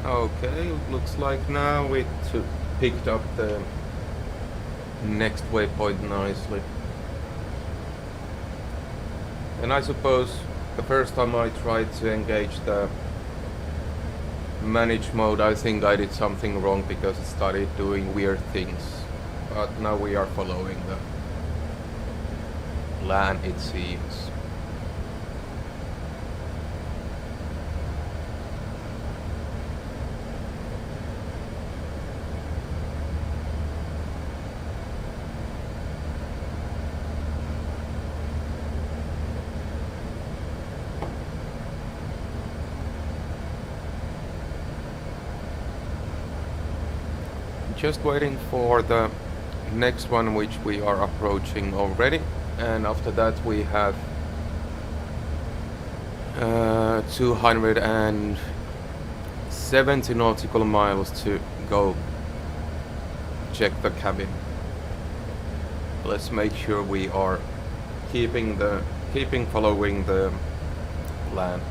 S2: Okay, looks like now it picked up the next waypoint nicely. And I suppose the first time I tried to engage the manage mode, I think I did something wrong because it started doing weird things. But now we are following the plan, it seems. Just waiting for the next one, which we are approaching already, and after that we have 270 nautical miles to go check the cabin. Let's make sure we are keeping following the plan.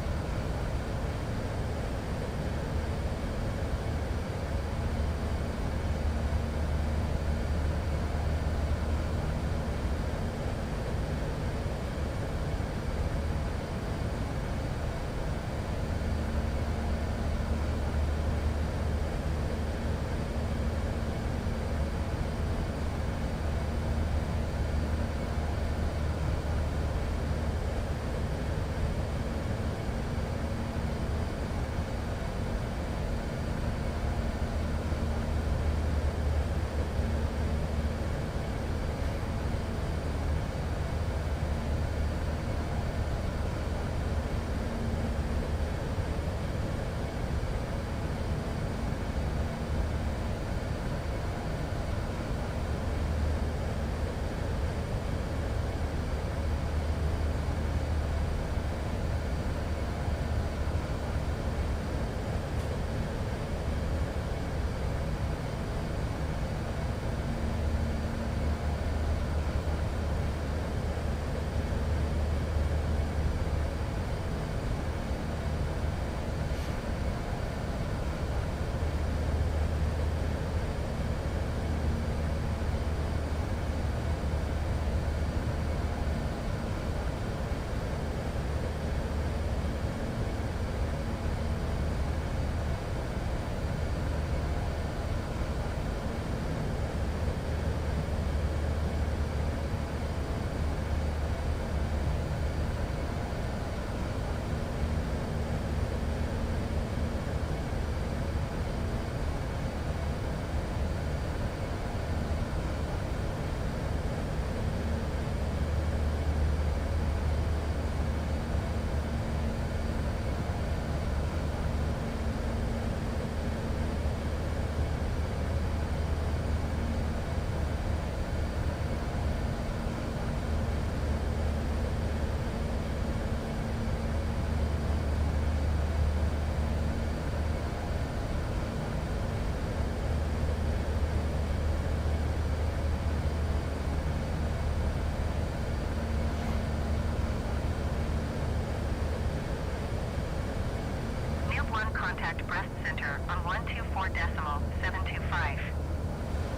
S5: contact breast center on 124.725.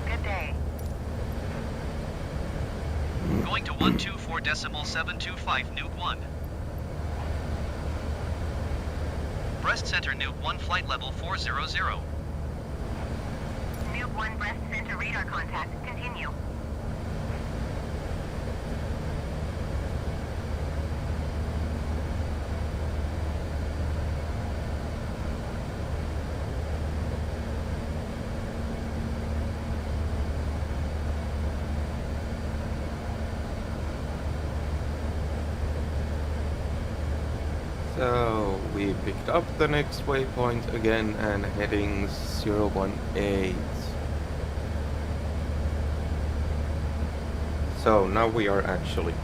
S5: Good day.
S4: Going to 124.725, Nuke 1. Breast Center, Nuke 1, flight level 400.
S5: Nuke 1 breast center radar contact. Continue.
S2: So we picked up the next waypoint again and heading 018. So now we are actually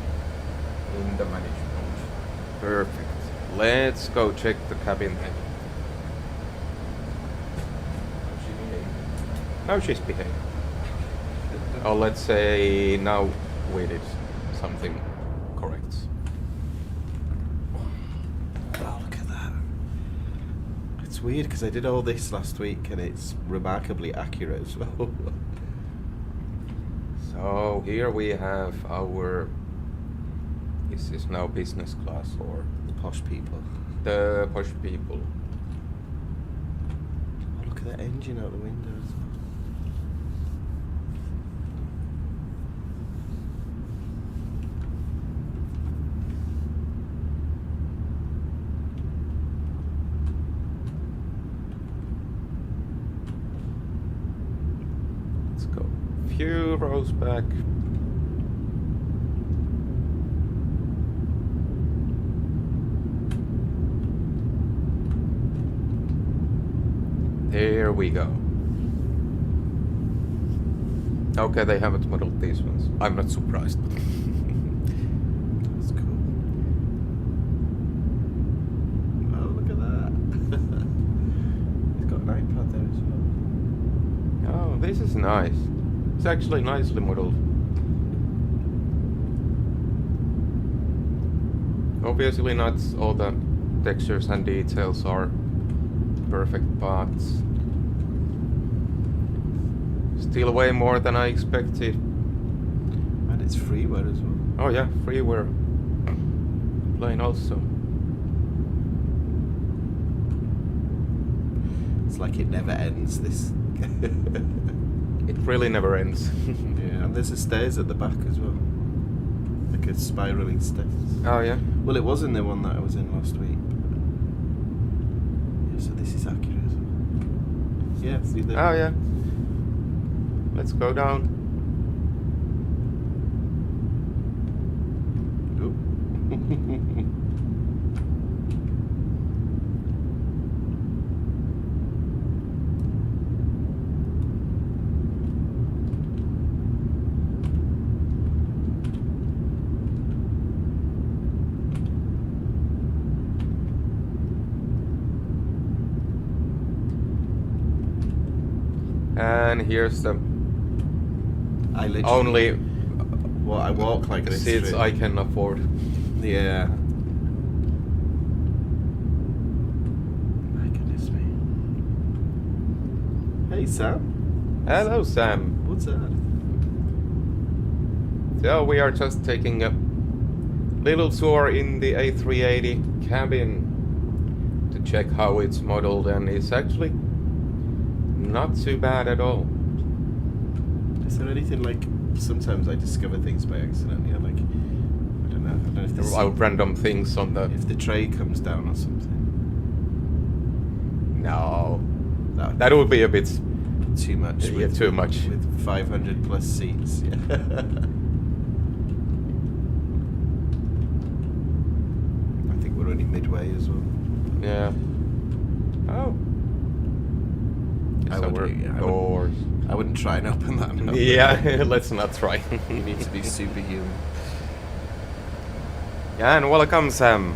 S2: in the management. Perfect. Let's go check the cabin then. How she's behaving. Oh, let's say now we did something correct.
S3: Oh, look at that. It's weird because I did all this last week and it's remarkably accurate as well.
S2: So here we have our, is this now business class or
S3: The posh people.
S2: the posh people?
S3: Oh, look at that engine out the window as well.
S2: Let's go a few rows back. There we go. Okay, they haven't modeled these ones. I'm not surprised.
S3: That's cool. Oh, look at that. He's got an iPad there as well.
S2: Oh, this is nice. It's actually nicely modeled. Obviously not all the textures and details are perfect, but still way more than I expected.
S3: And it's freeware as well.
S2: Oh yeah, freeware. Plane also.
S3: It's like it never ends, this.
S2: It really never ends.
S3: Yeah, and there's a stairs at the back as well. Like a spiralling stairs.
S2: Oh yeah?
S3: Well, it was in the one that I was in last week. Yeah, so this is accurate as well. Yeah, see there.
S2: Oh yeah. Let's go down.
S3: Oop.
S2: And here's the
S3: I literally
S2: only
S3: well, I walk like this.
S2: seats
S3: through-
S2: I can afford.
S3: Yeah. My goodness me. Hey Sam,
S2: Hello, Sam.
S3: what's that?
S2: So we are just taking a little tour in the A380 cabin to check how it's modeled, and it's actually not too bad at all.
S3: Is there anything like? Sometimes I discover things by accident. You know, like I don't know if the
S2: Random things on the...
S3: if the tray comes down or something.
S2: No.
S3: That
S2: That would be a bit...
S3: too much.
S2: Yeah, too much.
S3: With 500 plus seats. Yeah. I think we're only midway as well.
S2: Yeah. Oh.
S3: I
S2: So
S3: would-
S2: we're
S3: yeah, I would-
S2: doors.
S3: I wouldn't try and open that. No.
S2: Yeah, let's not try.
S3: You need to be superhuman.
S2: Yeah, and welcome, Sam.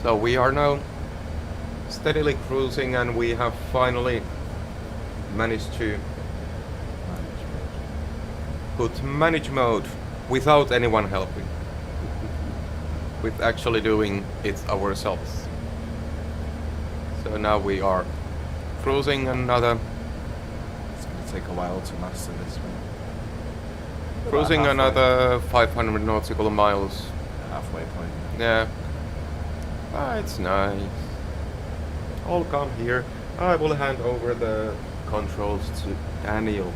S2: So we are now steadily cruising, and we have finally managed to put manage mode without anyone helping. with actually doing it ourselves. So now we are cruising another,
S3: It's going to take a while to master this one. About
S2: cruising
S3: halfway.
S2: another 500 nautical miles.
S3: Halfway point.
S2: Yeah. It's nice. All come here. I will hand over the controls to Daniel.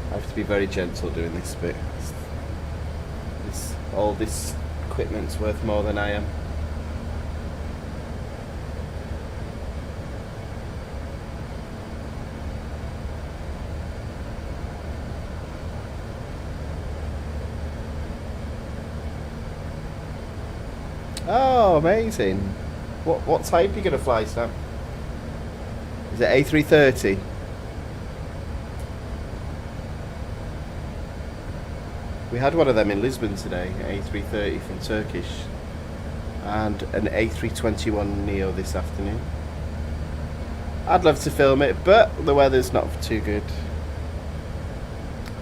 S3: I have to be very gentle doing this bit. All this equipment's worth more than I am. Oh, amazing. What type are you going to fly, Sam? Is it A330? We had one of them in Lisbon today, A330 from Turkish, and an A321 Neo this afternoon. I'd love to film it, but the weather's not too good.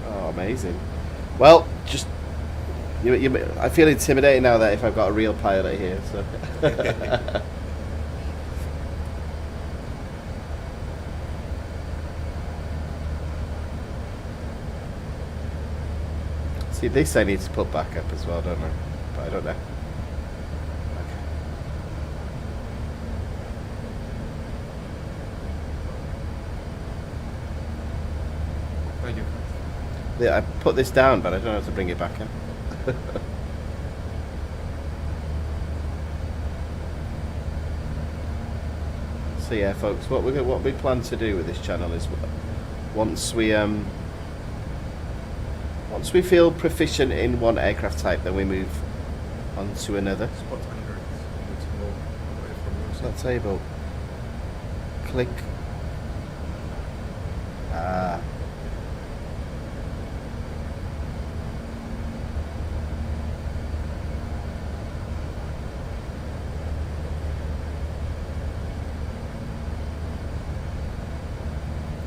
S3: Oh, amazing. Well, just I feel intimidated now that if I've got a real pilot here. So. See, this I need to put back up as well, don't I? But I don't know.
S2: Thank you.
S3: Yeah, I put this down, but I don't know how to bring it back in. So yeah, folks, what we plan to do with this channel is once we feel proficient in one aircraft type, then we move on to another.
S2: Spot under it. You need to move away from
S3: It's
S2: your
S3: not table. Click. Ah.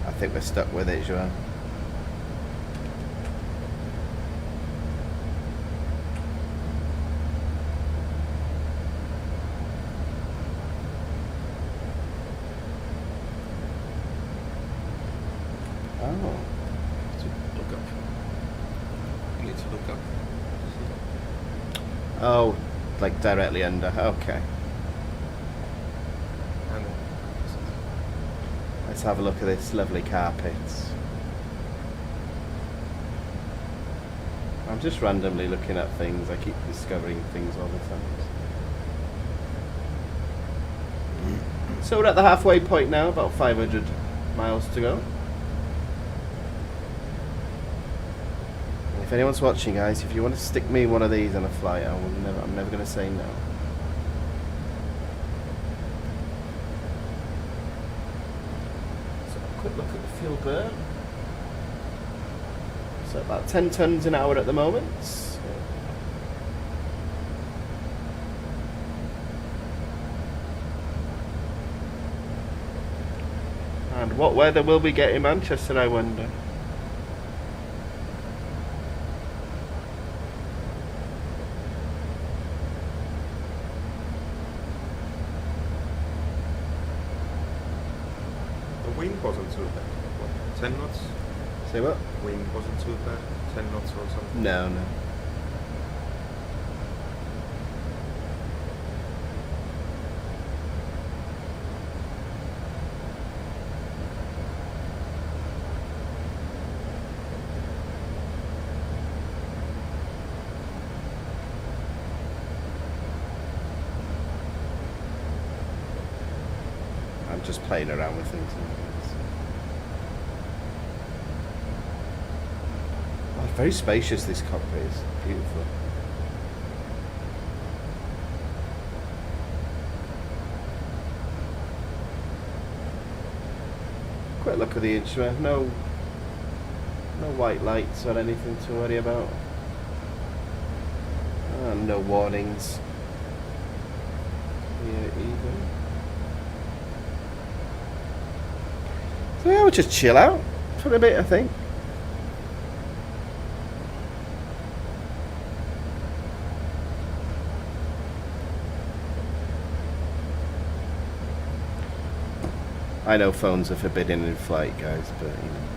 S3: I think we're stuck with it, Joanne. Oh.
S2: Look up. You need to look up.
S3: Oh, like directly under. Okay.
S2: And
S3: Let's have a look at this lovely carpet. I'm just randomly looking at things. I keep discovering things all the time. So we're at the halfway point now, about 500 miles to go. If anyone's watching, guys, if you want to stick me one of these on a flight, I'm never going to say no. So a quick look at the fuel burn. So about 10 tons an hour at the moment. And what weather will we get in Manchester, I wonder?
S2: the wind wasn't too bad. What, 10 knots?
S3: Say what?
S2: Wind wasn't too bad. 10 knots or something.
S3: No, no. I'm just playing around with things. Oh, very spacious, this cockpit is. Beautiful. Quick look at the instrument. No white lights or anything to worry about. And no warnings. Here even. So yeah, we'll just chill out for a bit, I think. I know phones are forbidden in flight, guys, but you know.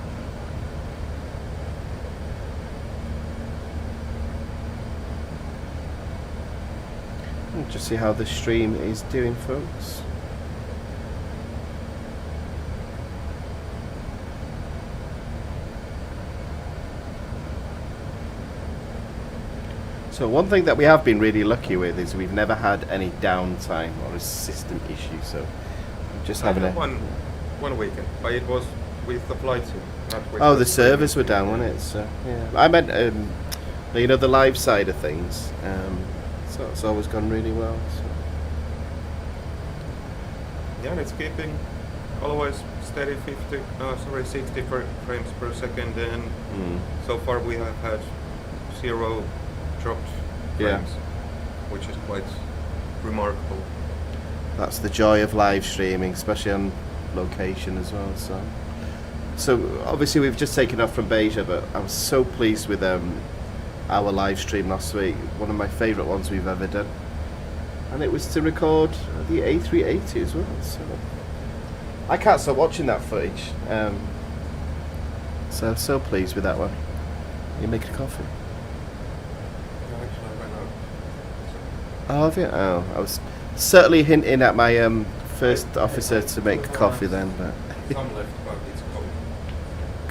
S3: We'll just see how the stream is doing, folks. So one thing that we have been really lucky with is we've never had any downtime or a system issue. So we're just having
S2: one weekend, but it was with the flight team. Not with
S3: the servers were down, wasn't it? So yeah, I meant you know, the live side of things. So it's always gone really well. So.
S2: Yeah, and it's keeping always steady 60 frames per second, and so far we have had 0 dropped frames, which is quite remarkable.
S3: That's the joy of live streaming, especially on location as well. So obviously we've just taken off from Beja, but I was so pleased with our live stream last week. One of my favourite ones we've ever done, and it was to record the A380 as well. So I can't stop watching that footage. So pleased with that one. You make a coffee? Oh, have you? Oh, I was certainly hinting at my first officer to make coffee then, but
S2: Some left, but it's cold.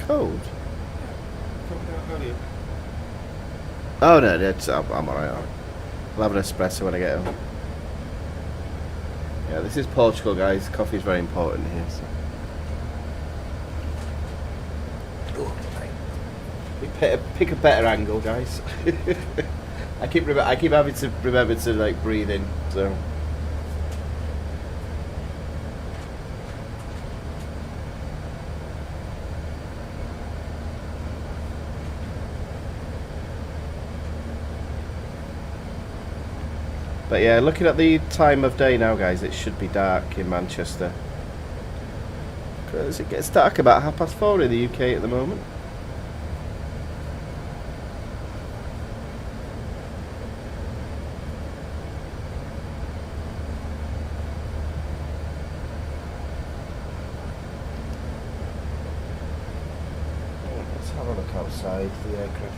S3: cold.
S2: Coming down earlier.
S3: Oh no, I'm alright. I'll have an espresso when I get home. Yeah, this is Portugal, guys. Coffee is very important here. So. Pick a better angle, guys. I keep having to remember to like breathe in. So. But yeah, looking at the time of day now, guys, it should be dark in Manchester. Because it gets dark about 4:30 in the UK at the moment. Let's have a look outside the aircraft.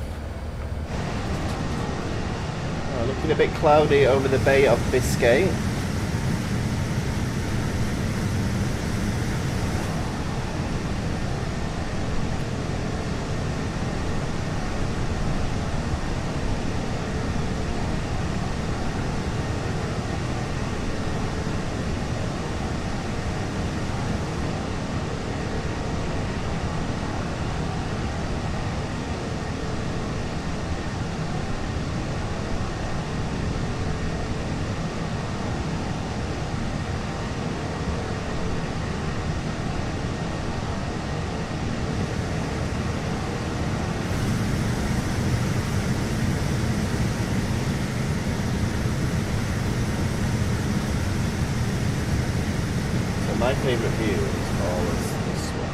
S3: Looking a bit cloudy over the Bay of Biscay. My favourite view is always this one.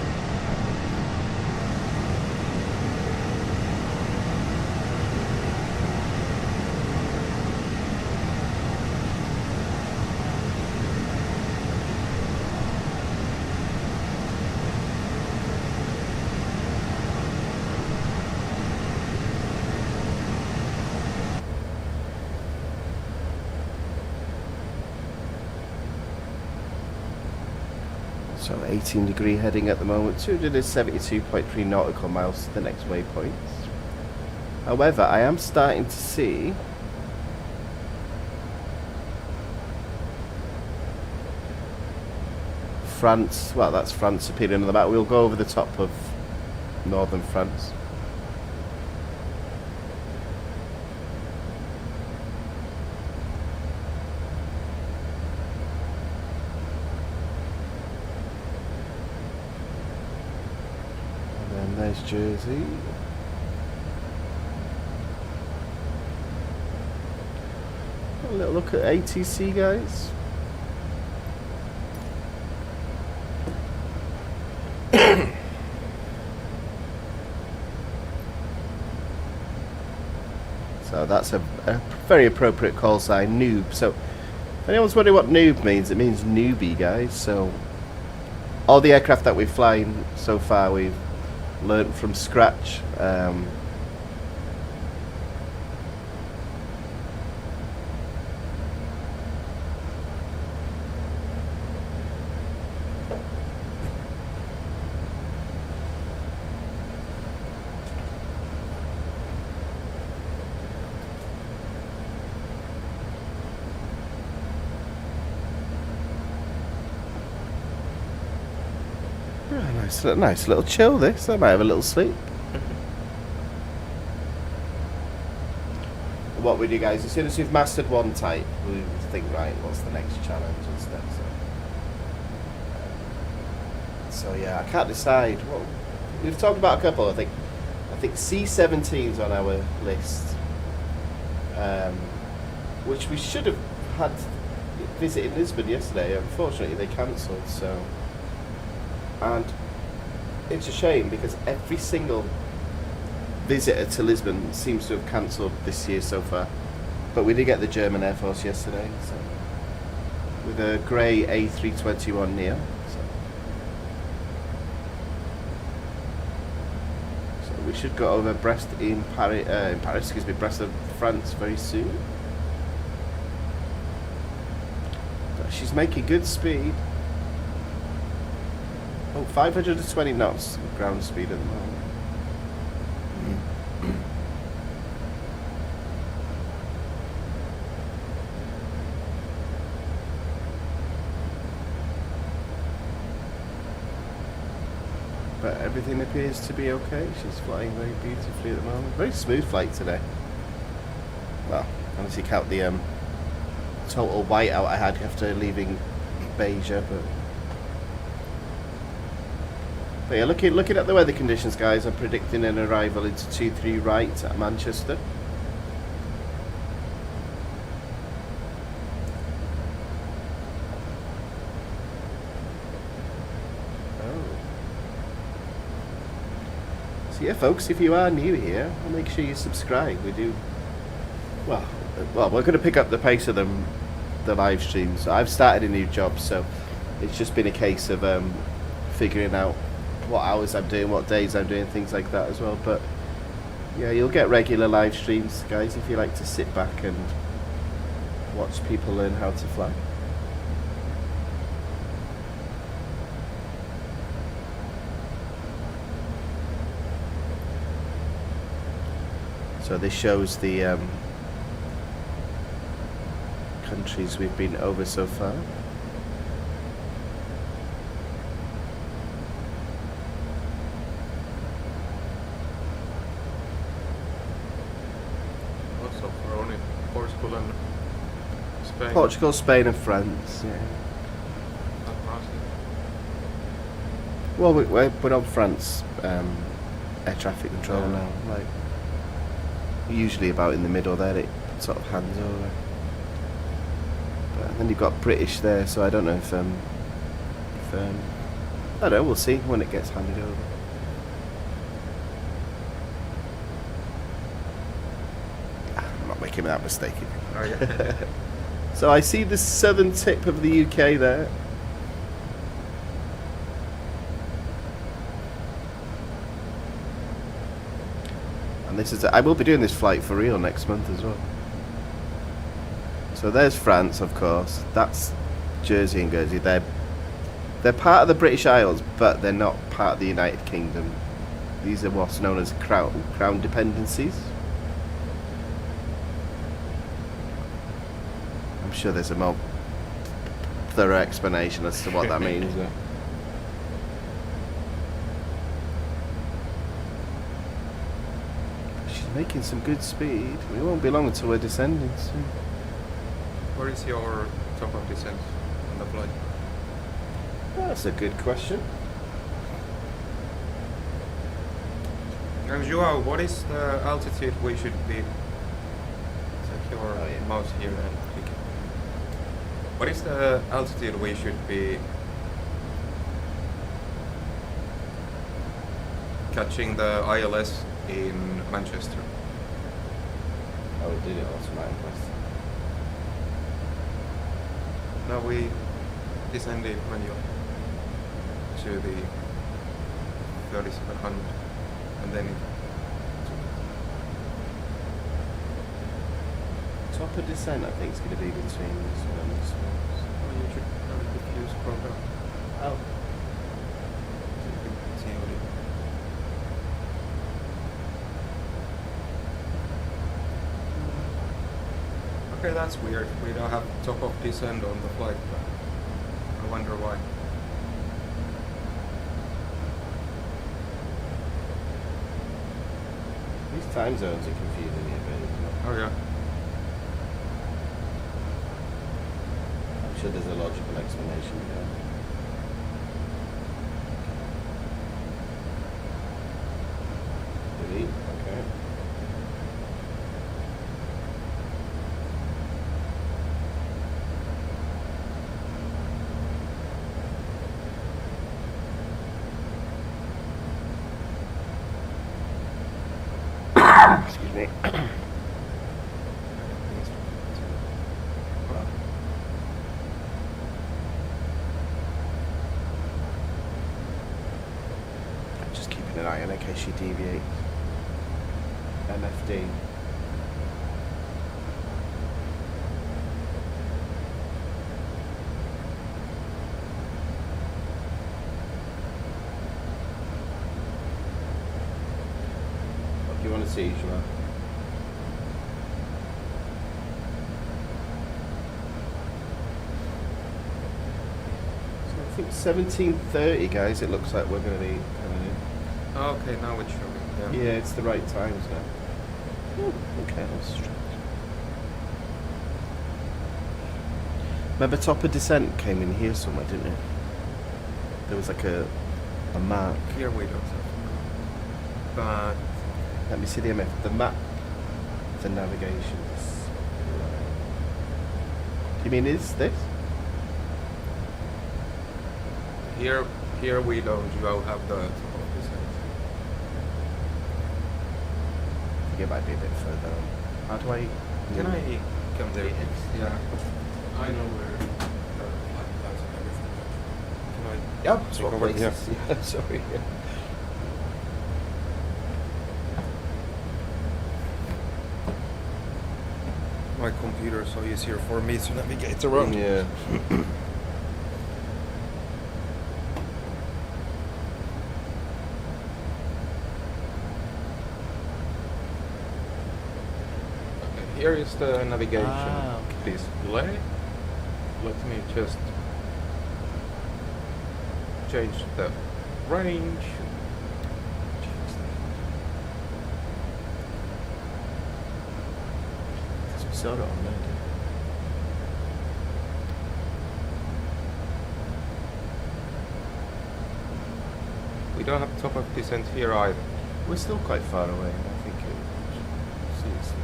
S3: So 18-degree heading at the moment, 272.3 nautical miles to the next waypoint. However, I am starting to see France, well that's France appearing on the map. We'll go over the top of northern France. There's Jersey. A little look at ATC, guys. So that's a very appropriate call sign, noob. So if anyone's wondering what noob means, it means newbie, guys. So all the aircraft that we've flown so far, we've learnt from scratch. Nice little chill this. I might have a little sleep. What we do, guys, as soon as we've mastered one type, we think, right, what's the next challenge and stuff. So yeah, I can't decide. Well, we've talked about a couple. I think C-17's on our list, which we should have had visiting Lisbon yesterday. Unfortunately, they cancelled. So, and it's a shame because every single visitor to Lisbon seems to have cancelled this year so far. But we did get the German Air Force yesterday, so with a grey A321 Neo. So we should go over Brest in Paris, Brest of France very soon. She's making good speed. Oh, 520 knots ground speed at the moment. But everything appears to be okay. She's flying very beautifully at the moment. Very smooth flight today. Well, unless you count the total whiteout I had after leaving Beja, but yeah, looking at the weather conditions, guys, I'm predicting an arrival into 23 right at Manchester. Oh. So yeah, folks, if you are new here, make sure you subscribe. We do, well, we're going to pick up the pace of the live streams. I've started a new job, so it's just been a case of figuring out what hours I'm doing, what days I'm doing, things like that as well. But yeah, you'll get regular live streams, guys, if you like to sit back and watch people learn how to fly. So this shows the countries we've been over so far.
S2: Also for only Portugal and Spain.
S3: Portugal, Spain and France, yeah.
S2: Not Brazil.
S3: Well, we're on France air traffic control now. Like usually about in the middle there, it sort of hands over. But then you've got British there, so I don't know if I don't know. We'll see when it gets handed over. I'm not making that mistake.
S2: Oh, yeah.
S3: So I see the southern tip of the UK there. And this is I will be doing this flight for real next month as well. So there's France, of course. That's Jersey and Guernsey. They're part of the British Isles, but they're not part of the United Kingdom. These are what's known as crown dependencies. I'm sure there's a more thorough explanation as to what that means. She's making some good speed. We won't be long until we're descending soon.
S2: Where is your top of descent on the flight?
S3: That's a good question.
S2: And Joao, what is the altitude we should be? Take your mouse here and click it. What is the altitude we should be catching the ILS in Manchester?
S3: Oh, it did it automatically.
S2: Now we descended manually to the 3700 and then it
S3: Top of descent, I think, is going to be between this one and this one.
S2: oh, you should have a diffuse program.
S3: Oh.
S2: COD. Okay, that's weird. We don't have top of descent on the flight plan. I wonder why.
S3: These time zones are confusing me a bit, isn't it?
S2: Oh yeah.
S3: I'm sure there's a logical explanation behind it. Delete, okay. Excuse me. Just keeping an eye on in case you deviate. MFD. What do you want to see, Shema? So I think 17:30, guys. It looks like we're going to be coming in.
S2: Okay, now it's showing. Yeah.
S3: Yeah, it's the right times now. Oh, okay, that's strange. Remember Top of Descent came in here somewhere, didn't it? There was like a mark.
S2: Here we don't have. But
S3: Let me see the MF. The map. The navigation. Do you mean is this?
S2: here we don't. You have the top of descent.
S3: I think it might be a bit further on. How do I...
S2: Can I come there?
S3: Yes.
S2: Yeah. I know where the flight plans and everything. Can I?
S3: Yeah,
S2: take over? Yeah.
S3: Yeah, sorry. Yeah.
S2: My computer is so easier for me to navigate around.
S3: Yeah.
S2: Okay, here is the navigation.
S3: Ah, okay.
S2: Display. Let me just change the range.
S3: We saw it on there.
S2: We don't have top of descent here either.
S3: We're still quite far away. I think it. Seriously.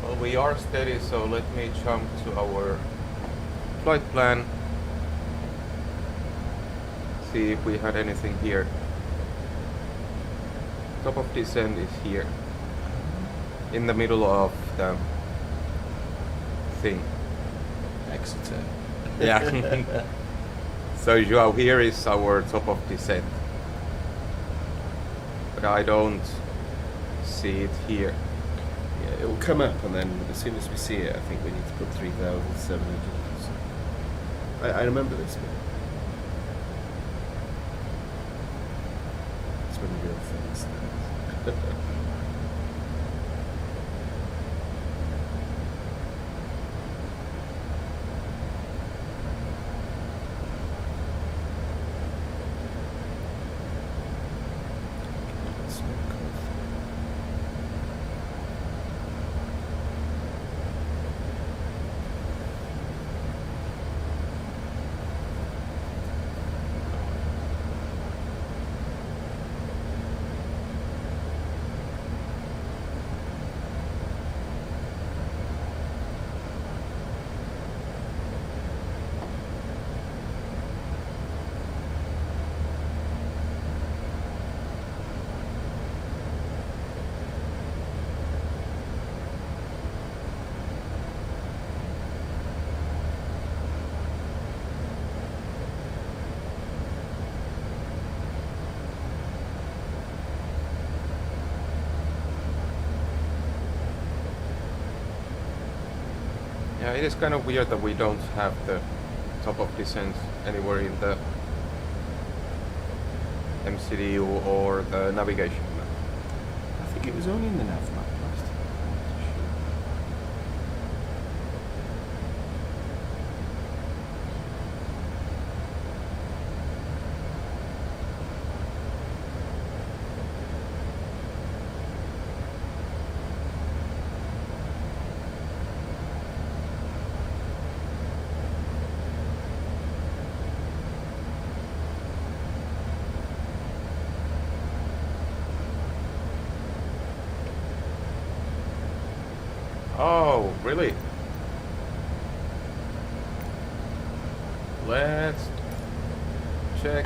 S2: Well, we are steady, so let me jump to our flight plan. See if we had anything here. Top of descent is here. In the middle of the thing.
S3: Exeter.
S2: Yeah. So Joao, here is our top of descent. But I don't see it here.
S3: Yeah, it will come up, and then as soon as we see it, I think we need to put 3,700. I remember this bit. It's when the real thing starts.
S2: Yeah, it is kind of weird that we don't have the top of descent anywhere in the MCDU or the navigation map.
S3: I think it was only in the nav map last time.
S2: Oh, really? Let's check.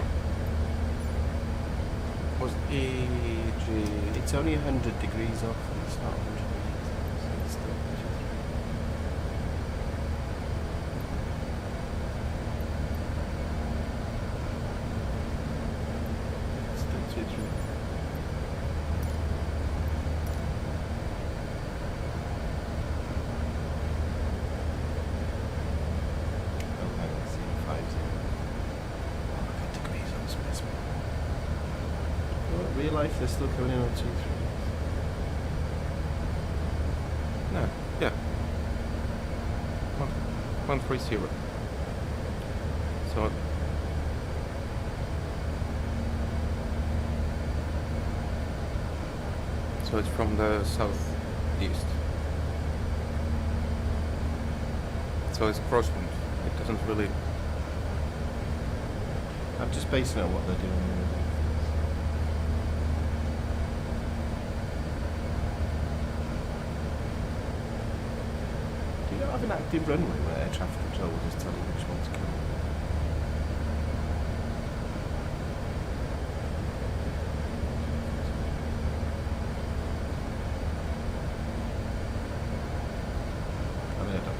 S2: Was EG?
S3: It's only 100 degrees off, and it's not 100 meters, so it's still Still 2-3. Oh, hang on, see, 50. Oh, look at degrees on space. Well, real life, they're still coming in on 2-3.
S2: No, yeah. 130. So it's from the southeast. So it's crosswind. It doesn't really.
S3: I'm just basing it on what they're doing. Do you not have an active runway where air traffic control will just tell you which one's coming? I mean, I don't know.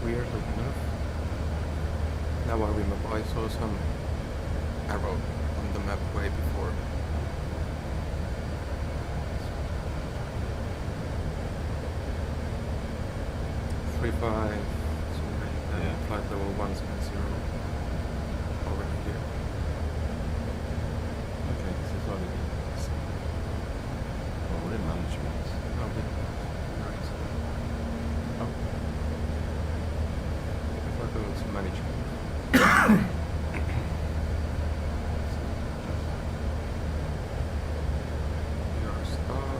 S2: Weirdly enough, now I remember I saw some arrow on the map way before. Three five,
S3: Yeah.
S2: flight level 170 already here.
S3: Okay, this is already. Well, we're in management.
S2: Oh, yeah. Nice. Oh. If I go to management. Your star.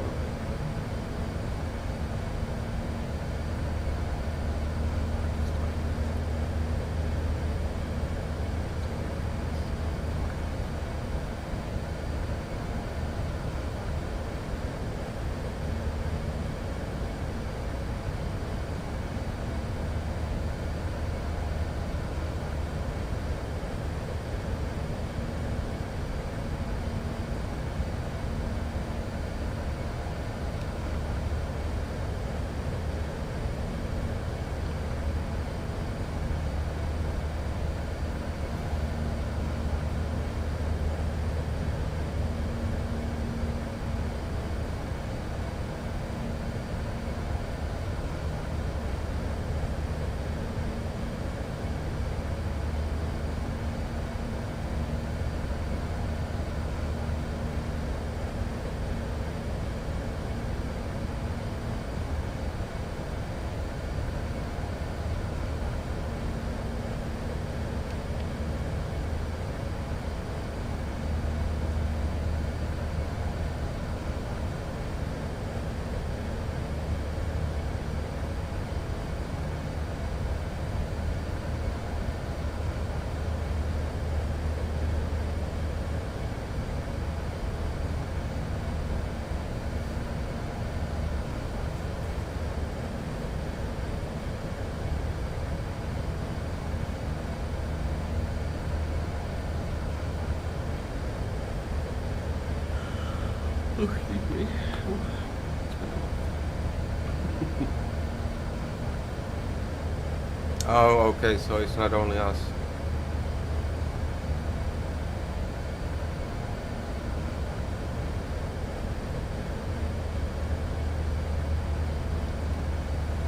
S2: Oh, okay, so it's not only us.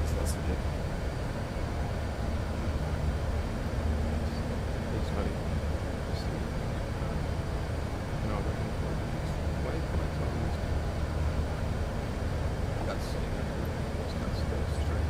S3: So that's a bit.
S2: It's not even. No, we're in for this. Wait, that's the straight.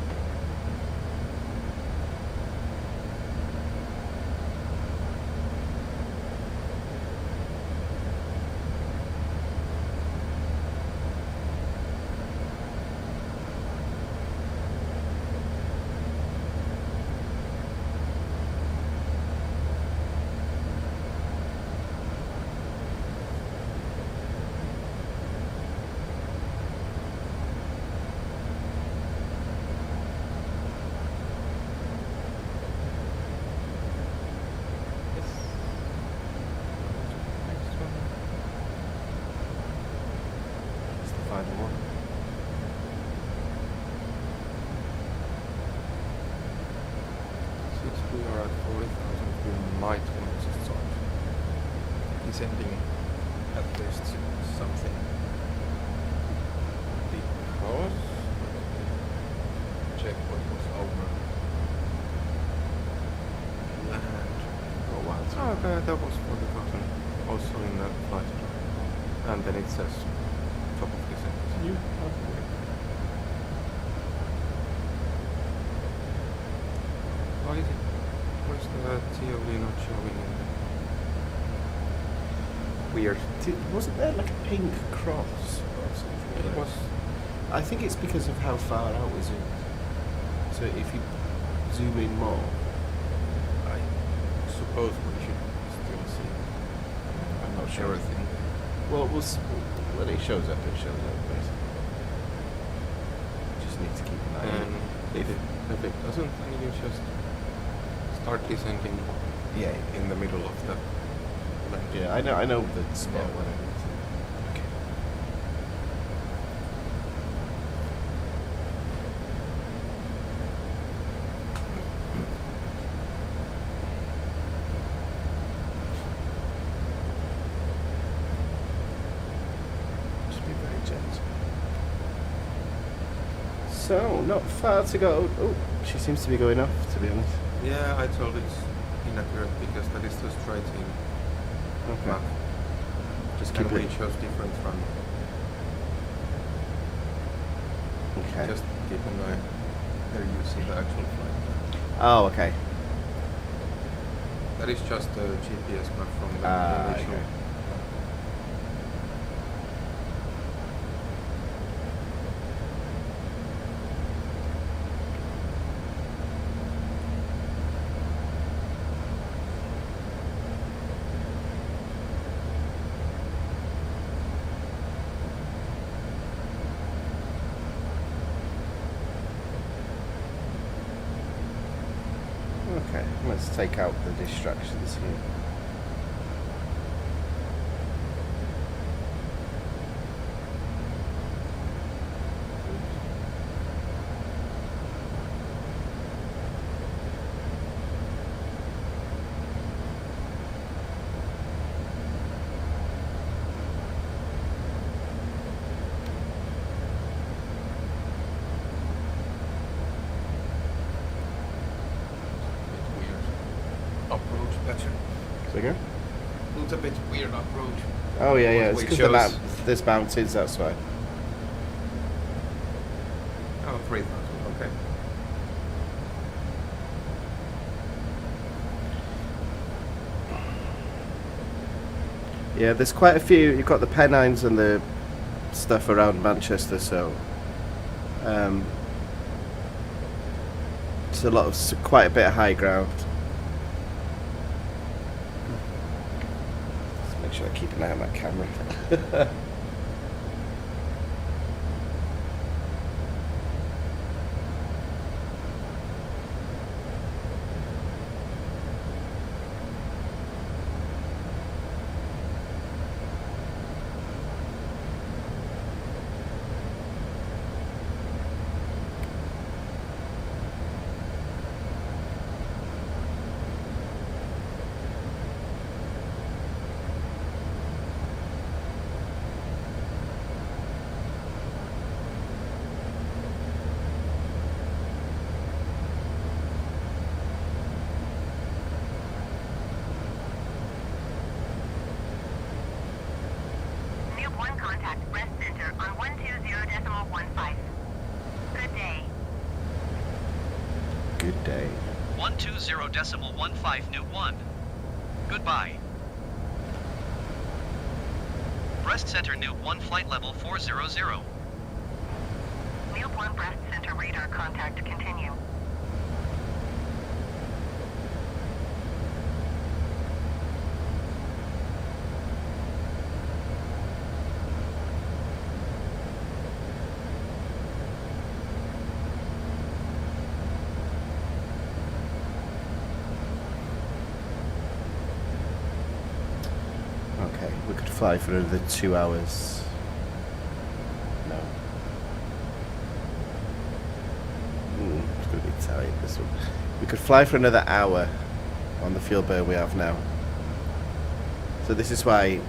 S2: Next one.
S3: That's the final one.
S2: Since we are at 40,000, we might want to start descending at least something. Because checkpoint was over land.
S3: Oh wow. it's
S2: Oh, okay, that was 40,000 also in the flight plan. And then it says top of descent.
S3: You have work.
S2: Why is it? Where's the TOD not showing in the weird?
S3: Wasn't there like a pink cross or something?
S2: It was.
S3: I think it's because of how far out we zoomed. So if you zoom in more,
S2: I suppose we should still see. I'm not sure. Everything.
S3: well, when it shows up, basically. Just need to keep an eye on
S2: And
S3: it.
S2: if it doesn't, then you just start descending
S3: Yeah,
S2: in the middle of the land.
S3: yeah, I know the spot
S2: Yeah.
S3: when I need to. Okay. Just be very gentle. So, not far to go. Oh, she seems to be going off, to be honest.
S2: Yeah, I told it's inaccurate because that is the straight in
S3: Okay.
S2: map.
S3: Just keep
S2: And we
S3: it.
S2: chose different run.
S3: Okay.
S2: Just keep an eye. There you see the actual flight.
S3: Oh, okay.
S2: That is just a GPS map from the initial.
S3: Okay. Okay, let's take out the distractions here.
S2: Bit weird approach pattern.
S3: So again?
S2: It's a bit weird approach.
S3: Oh yeah, yeah. It's
S2: We
S3: because
S2: chose-
S3: there's mountains. That's why.
S2: Oh, 3,000. Okay.
S3: Yeah, there's quite a few. You've got the Pennines and the stuff around Manchester, so it's a lot of quite a bit of high ground. Let's make sure I keep an eye on that camera. day.
S4: 120.15 Newt 1. Goodbye. Breast Center Newt 1 flight level 400.
S5: Newt 1 breast center radar contact continue.
S3: Okay, we could fly for another 2 hours. No. It's going to be tight, this one. We could fly for another hour on the fuel burn we have now. So this is why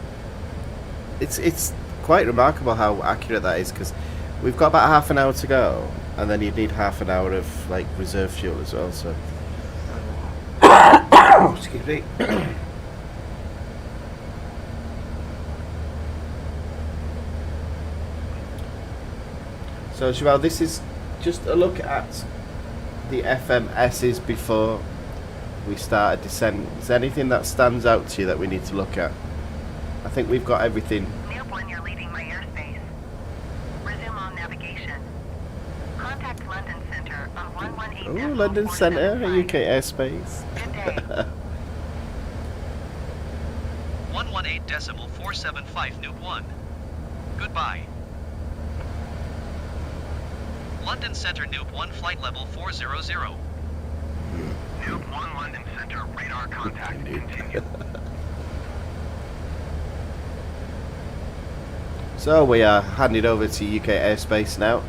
S3: it's quite remarkable how accurate that is, because we've got about half an hour to go, and then you'd need half an hour of like reserve fuel as well. So, excuse me. So, Joel, this is just a look at the FMSs before we start a descent. Is there anything that stands out to you that we need to look at? I think we've got everything.
S5: Newt 1, you're leaving my airspace. Resume on navigation. Contact London Center on 118.
S3: Oh, London Centre, UK airspace.
S5: Good day.
S4: 118.475 Newt 1. Goodbye. London Center Newt 1 flight level 400.
S5: Newt 1 London Center radar contact continue.
S3: So we are handed over to UK airspace now.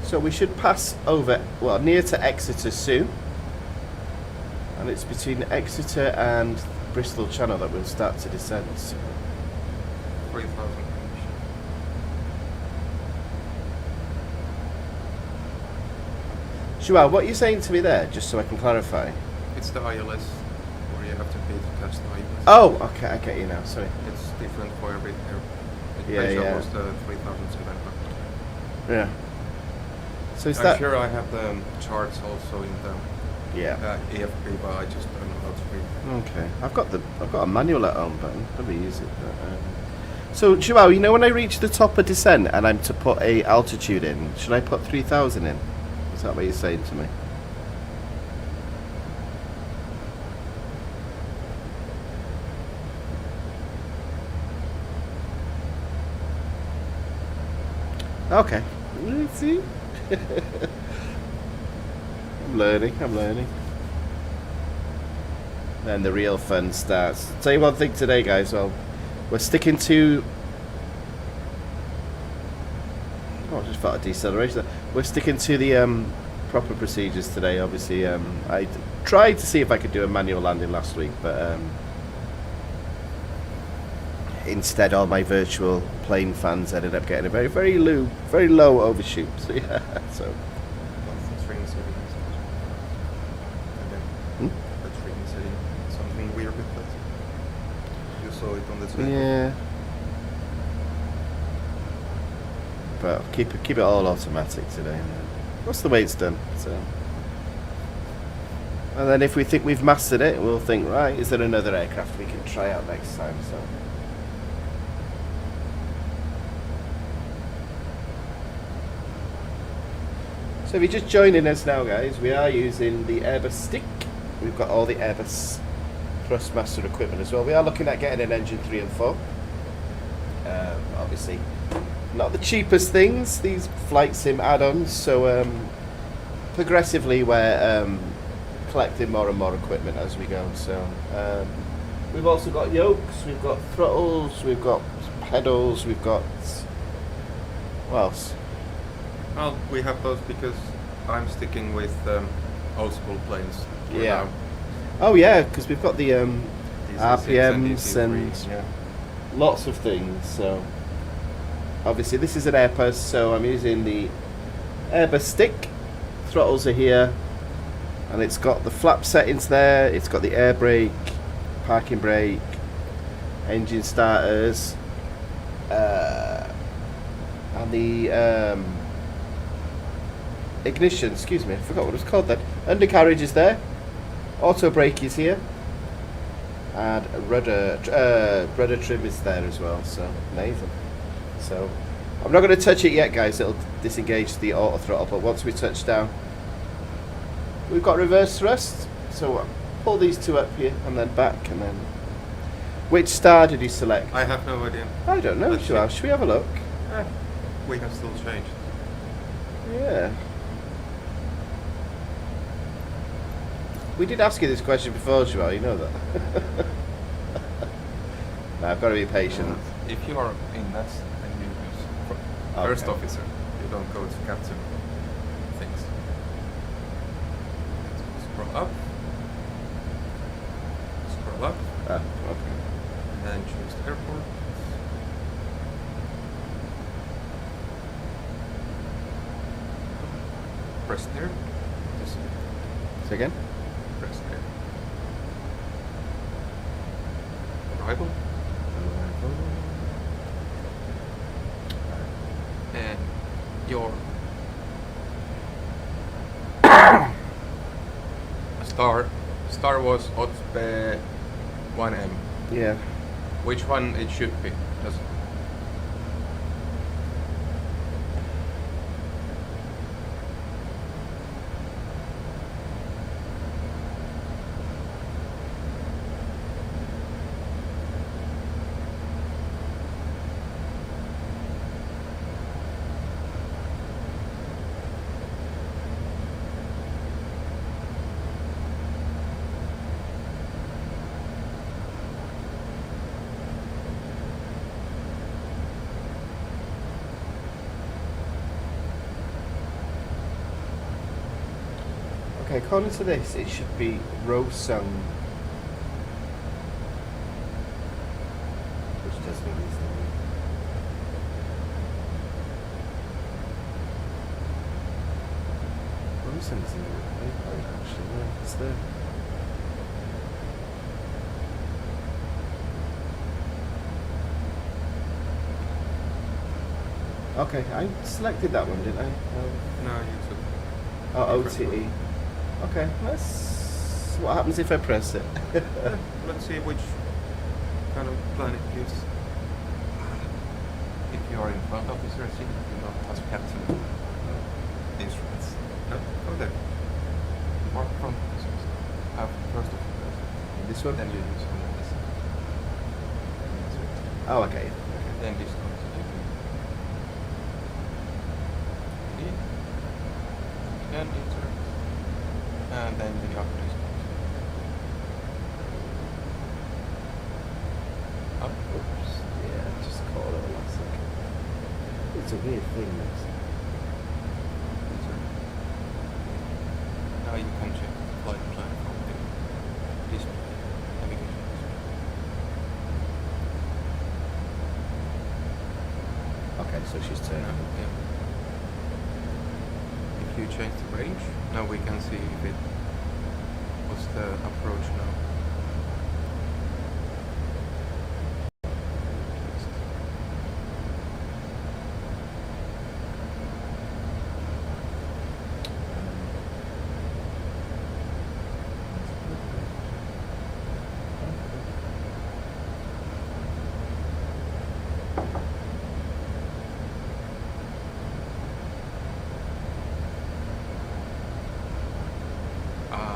S3: So we should pass over, well, near to Exeter soon. And it's between Exeter and Bristol Channel that we'll start to descend. So
S2: 3,000.
S3: Joao, what are you saying to me there, just so I can clarify?
S2: It's the ILS, where you have to pay to catch the ILS.
S3: Oh, okay, I get you now, sorry.
S2: It's different for every air.
S3: Yeah, yeah.
S2: Was the 3,700.
S3: Yeah. So is
S2: I'm
S3: that...
S2: sure I have the charts also in the
S3: Yeah.
S2: EFP, but I just don't know how to read.
S3: Okay. I've got a manual at home, but I'll probably use it. But, so, Joao, you know when I reach the top of descent and I'm to put a altitude in, should I put 3,000 in? Is that what you're saying to me? Okay. Let's see. I'm learning. Then the real fun starts. I'll tell you one thing today, guys. Well, we're sticking to... Oh, I just felt a deceleration. We're sticking to the proper procedures today. Obviously, I tried to see if I could do a manual landing last week, but instead all my virtual plane fans ended up getting a very, very low overshoot. So yeah, so.
S2: That's ring setting. And then that's ring setting. Something weird with that. You saw it on the Twitter.
S3: Yeah. But keep it all automatic today. That's the way it's done. So. And then if we think we've mastered it, we'll think, right, is there another aircraft we can try out next time? So if you're just joining us now, guys, we are using the Airbus stick. We've got all the Airbus Thrustmaster equipment as well. We are looking at getting an engine 3 and 4. Obviously, not the cheapest things, these flight sim add-ons. So progressively, we're collecting more and more equipment as we go. So we've also got yokes, we've got throttles, we've got pedals, we've got what else?
S2: Well, we have those because I'm sticking with old school planes. for
S3: Yeah.
S2: now.
S3: Oh yeah, because we've got the
S2: DC-6
S3: RPMs and
S2: DC-3s, yeah.
S3: lots of things. So obviously this is an Airbus, so I'm using the Airbus stick. Throttles are here, and it's got the flap settings there. It's got the air brake, parking brake, engine starters, and the ignition, excuse me, I forgot what it was called then. Undercarriage is there. Auto brake is here. And rudder trim is there as well, so amazing. So I'm not going to touch it yet, guys. It'll disengage the auto throttle, but once we touch down, we've got reverse thrust. So pull these two up here and then back, and then which star did you select?
S2: I have no idea.
S3: I don't know.
S2: Let's
S3: Should we have a look?
S2: We can still change.
S3: Yeah. We did ask you this question before, Joel, you know that. No, I've got to be patient.
S2: If you are in that, then you use first
S3: Okay.
S2: officer. You don't go to captain things. Scroll up. Scroll up.
S3: Ah, okay.
S2: And then choose the airport. Press there. Just
S3: Say again?
S2: press there. Arrival. And your star was OTP 1M.
S3: Yeah.
S2: Which one it should be? Does
S3: Okay, according to this, it should be Rosung. Which doesn't exist. Rosung is in the paper, actually. Yeah, it's there. Okay, I selected that one, didn't I?
S2: no, you took.
S3: Oh,
S2: different
S3: OTE.
S2: one.
S3: Okay, let's. What happens if I press it?
S2: Let's see which kind of plan it gives. If you are in front officer, see if you don't touch captain instruments. No, go there. Mark front officers. Have first officer.
S3: This one?
S2: Then you use one of this.
S3: Oh, okay.
S2: Then this comes to you. Then insert. And then the upper is up.
S3: Oops. Yeah, just call it a last second. It's a weird thing, this.
S2: Insert. Now you can check the flight plan from the display. Navigation display.
S3: Okay, so she's turning.
S2: Yeah. If you change the range, now we can see if it what's the approach now.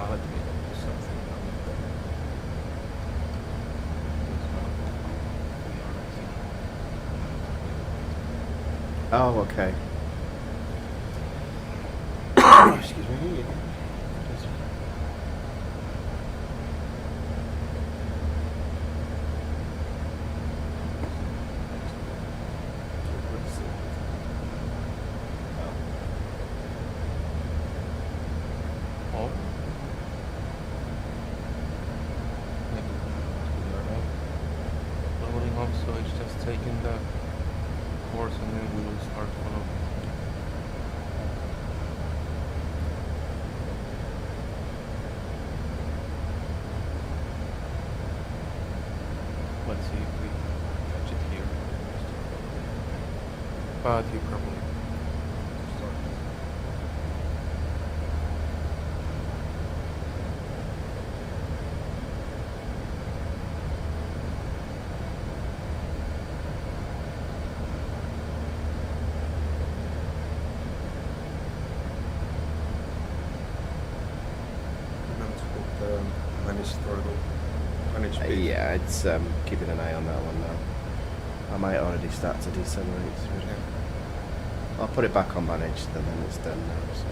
S2: Let me do something.
S3: Oh, okay. Excuse me.
S2: On. Maybe we are not loading up, so it's just taking the course and then we will start following. Let's see if we catch it here. But you probably start. just throttle. Manage speed.
S3: Yeah, it's keeping an eye on that one now. I might already start to decelerate. I'll put it back on managed and then it's done now. So.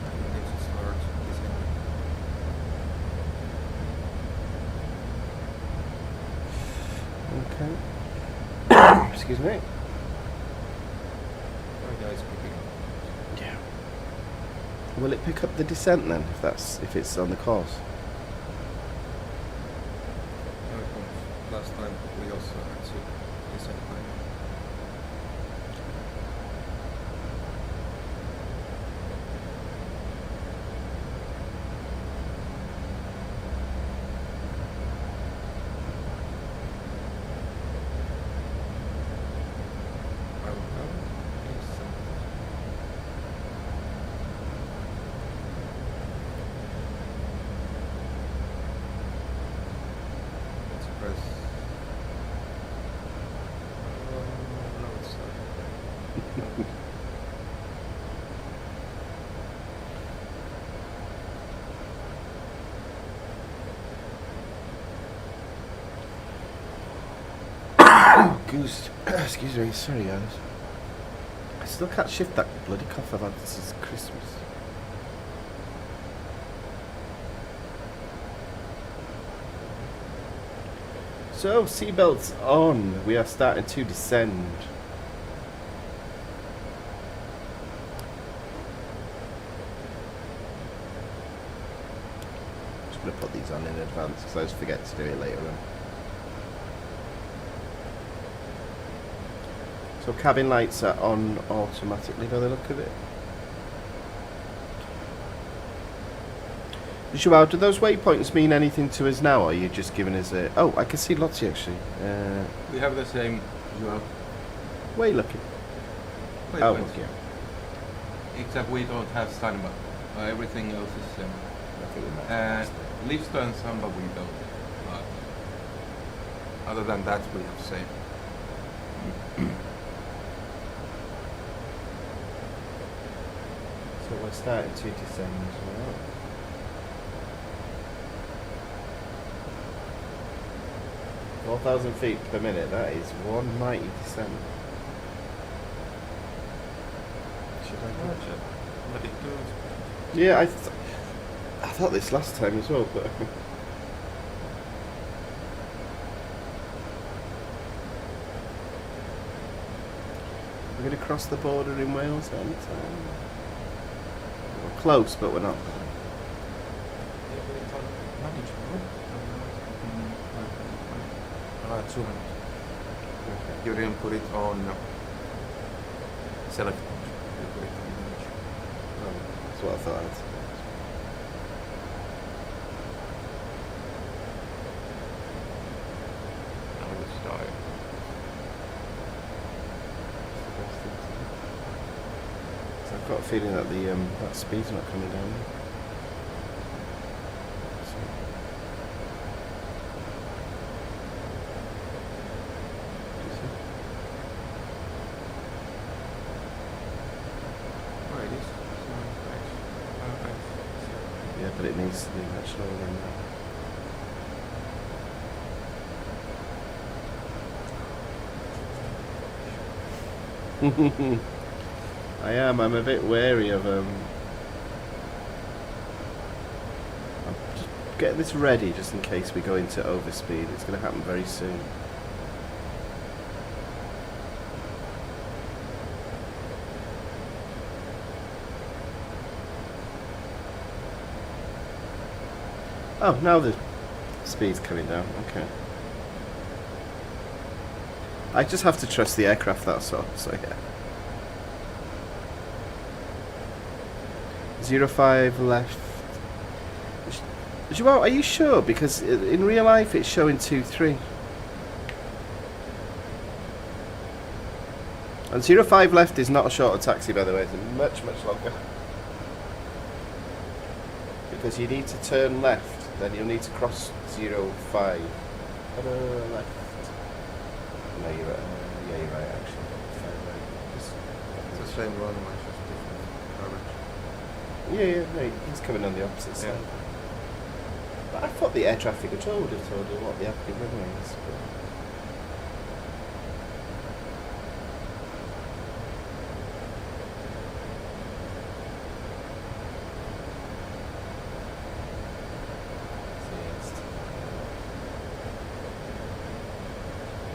S2: It needs to start descending.
S3: Okay. Excuse me.
S2: Oh yeah, it's picking up.
S3: Yeah. Will it pick up the descent then, if it's on the course?
S2: Here it comes. Last time we also had to descend line. I will have descent. Let's press. No, it's not.
S3: Goose. Excuse me, sorry guys. I still can't shift that bloody cough I've had since Christmas. So, seatbelts on. We are starting to descend. Just going to put these on in advance because I just forget to do it later on. So cabin lights are on automatically by the look of it. Joao, do those waypoints mean anything to us now, or are you just giving us a... Oh, I can see Lottie actually.
S2: We have the same Joao.
S3: Where are you looking?
S2: Wait,
S3: Oh,
S2: wait.
S3: okay.
S2: Except we don't have Samba. Everything else is same.
S3: Nothing with that.
S2: Lifto and Samba we don't. But other than that, we have same.
S3: So we're starting to descend as well. Well, 4,000 feet per minute, that is one mighty descent. Should I watch it?
S2: Let it go.
S3: Yeah, I thought this last time as well, but... We're going to cross the border in Wales anytime. We're close, but we're not.
S2: Ah, 200. You didn't put it on select mode. You put it on manage.
S3: That's what I thought.
S2: Now let's die.
S3: So I've got a feeling that the that speed's not coming down.
S2: Oh, it is.
S3: Yeah, but it needs to be much slower than that. I'm a bit wary of I'm just getting this ready just in case we go into overspeed. It's going to happen very soon. Oh, now the speed's coming down. Okay. I just have to trust the aircraft, that's all. So yeah. 05 left. Joao, are you sure? Because in real life it's showing 23. And 05 left is not a shorter taxi, by the way. It's much, much longer. Because you need to turn left. Then you'll need to cross 05. Left. No, you're right. Yeah, you're right, actually.
S2: It's the same run, much just different coverage.
S3: Yeah, no, he's coming on the opposite side. But I thought the air traffic control would have told you what the applicant runway is. But...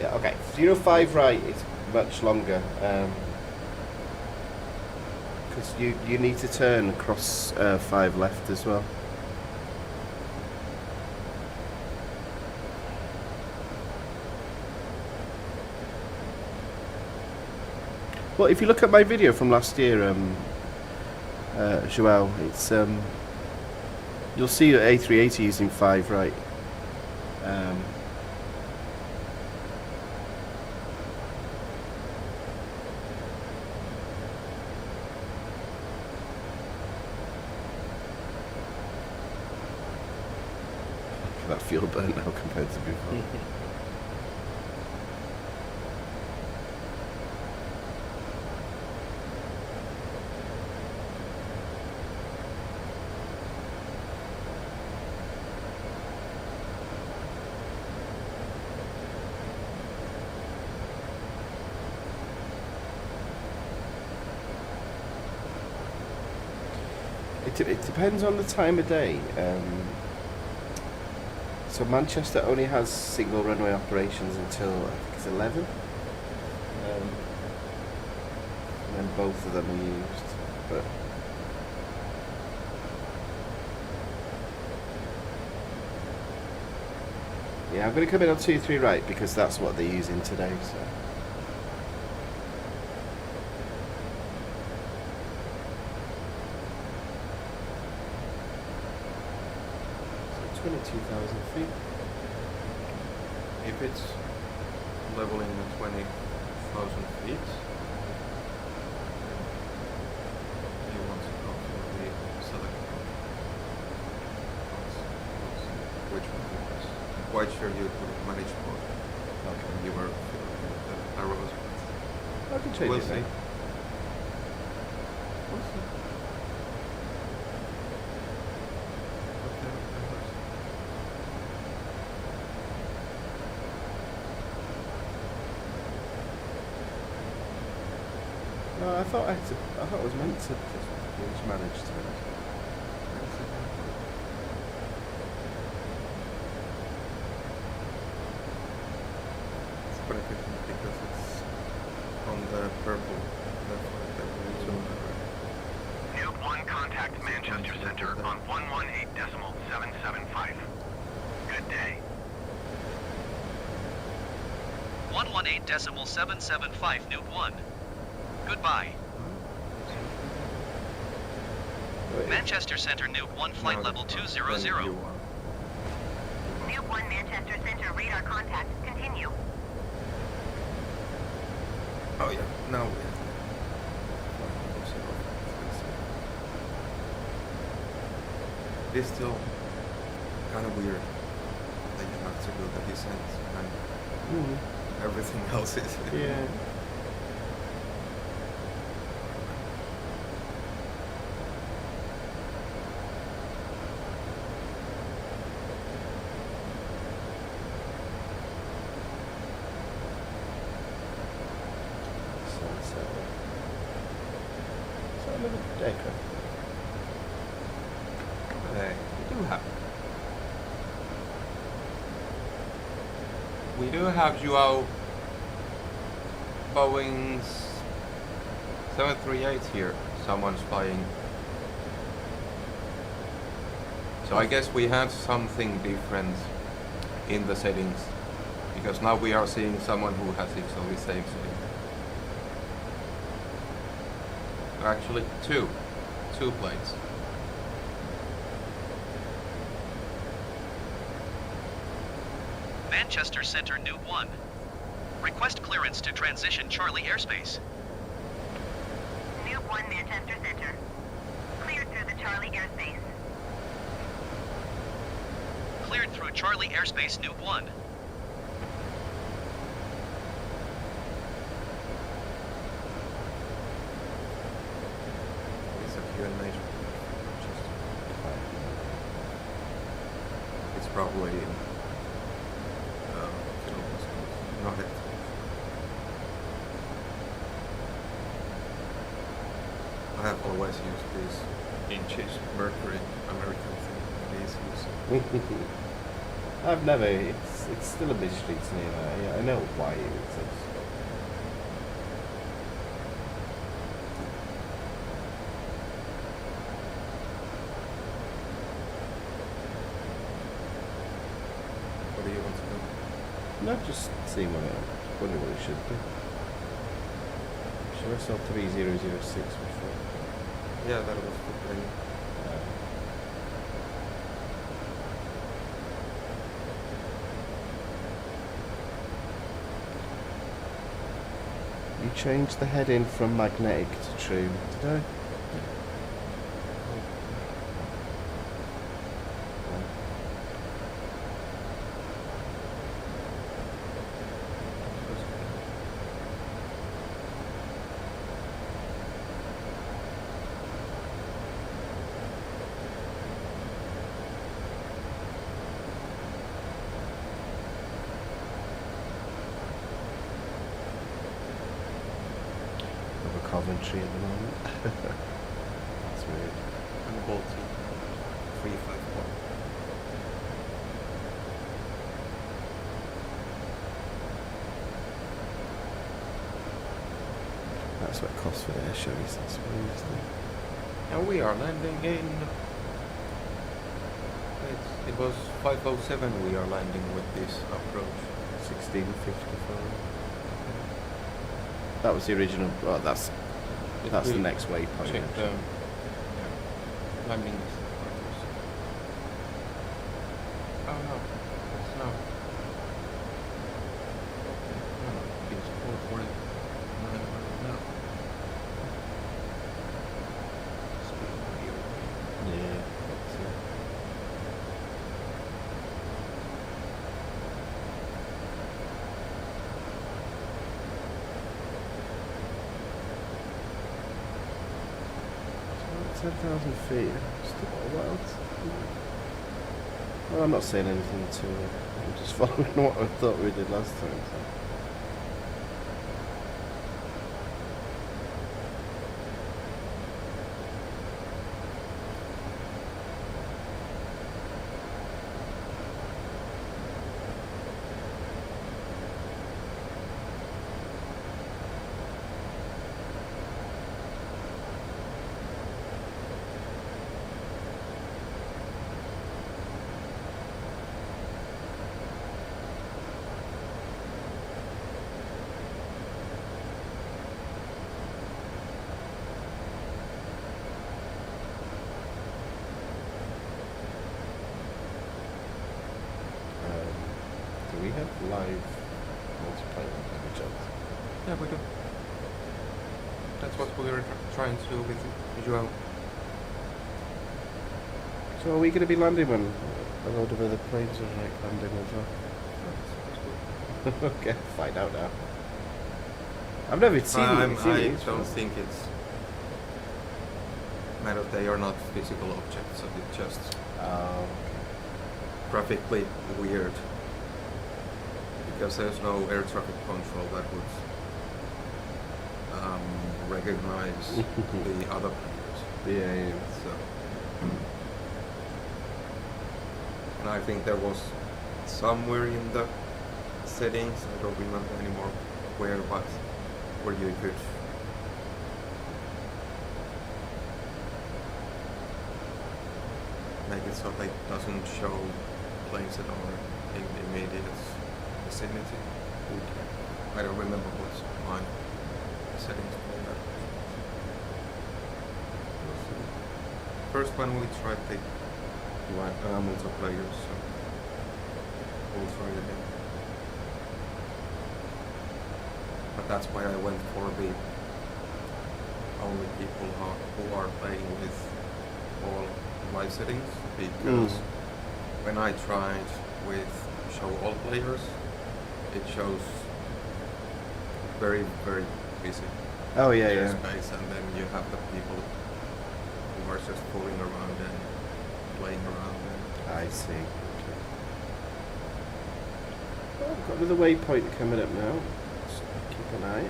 S3: Yeah, okay. So you know 5 right is much longer. Because you need to turn across 5 left as well. Well, if you look at my video from last year, Joel, it's you'll see that A380 using 5 right. That fuel burn now compared to before. It depends on the time of day. So Manchester only has single runway operations until I think it's 11, and then both of them are used. But yeah, I'm going to come in on 2-3 right because that's what they're using today. So. 22,000 feet.
S2: If it's leveling at 20,000 feet, you want to go for the select one. Which one you press? I'm quite sure you could manage both.
S3: Okay.
S2: You were filling with the arrows,
S3: I can change
S2: we'll
S3: it.
S2: see.
S3: Mate.
S2: We'll see. Okay.
S3: No, I thought I was meant to just manage to.
S2: It's quite different because it's on the purple left right there. So
S6: Nuke 1 contact Manchester Center on 118.775. Good day.
S4: 118.775 Nuke 1. Goodbye.
S3: Wait.
S4: Manchester Center Nuke 1 flight level 200.
S5: Nuke 1 Manchester Center radar contact. Continue.
S2: oh yeah, now we have. It's still kind of weird that you have to do the descent and everything else is.
S3: Yeah. Sunset. Is that another aircraft?
S2: We do have Joao Boeing's 738 here. Someone's flying. So I guess we have something different in the settings, because now we are seeing someone who has exactly the same setting. Actually, two planes.
S4: Manchester Center Nuke 1. Request clearance to transition Charlie airspace.
S5: Nuke 1 Manchester Center. Cleared through the Charlie airspace.
S4: Cleared through Charlie airspace Nuke 1.
S2: It's a Q&A. probably in kilopascals, not hectors. I have always used these inches mercury American thing. These use.
S3: I've never. It's still a mystery to me. I know why it exists.
S2: What do you want to do?
S3: No, just seeing what it. Wondering what it should be. Sure, I saw 3006 before.
S2: Yeah, that was the plane.
S3: You changed the heading from magnetic to true, did I? Over Coventry at the moment. That's weird.
S2: And Baltic 351.
S3: That's what Cosford Air Show is, I suppose, isn't it?
S2: And we are landing in. It was 5:07. We are landing with this approach.
S3: 1655. That was the original. Oh, that's the
S2: We
S3: next waypoint.
S2: check
S3: actually.
S2: the landing. Oh no, it's not. No, it's 449 right now. Speed of the
S3: Yeah. That's it. So, 10,000 feet. Still got a while. Well, I'm not saying anything to. I'm just following what I thought we did last time. So. Do we have live multiplayer by any chance?
S2: Yeah, we do. That's what we were trying to do with Joao.
S3: So are we going to be landing when a load of other planes are like landing as well? Okay, find out now. I've never seen
S2: I
S3: it.
S2: don't think it's matter. They are not physical objects, so it's just graphically weird because there's no air traffic control that would recognize the other planes.
S3: Yeah.
S2: So, and I think there was somewhere in the settings, I don't remember anymore where, but where you could make it so that it doesn't show planes that are in the immediate vicinity. I don't remember what's my settings for that. First one we tried the multiplayer, so we'll try it again. But that's why I went for the only people who are playing with all my settings, because when I tried with show all players, it shows very, very busy
S3: Oh yeah.
S2: space, and then you have the people who are just fooling around and playing around. And
S3: I see. Okay. Got another waypoint coming up now. Just keep an eye.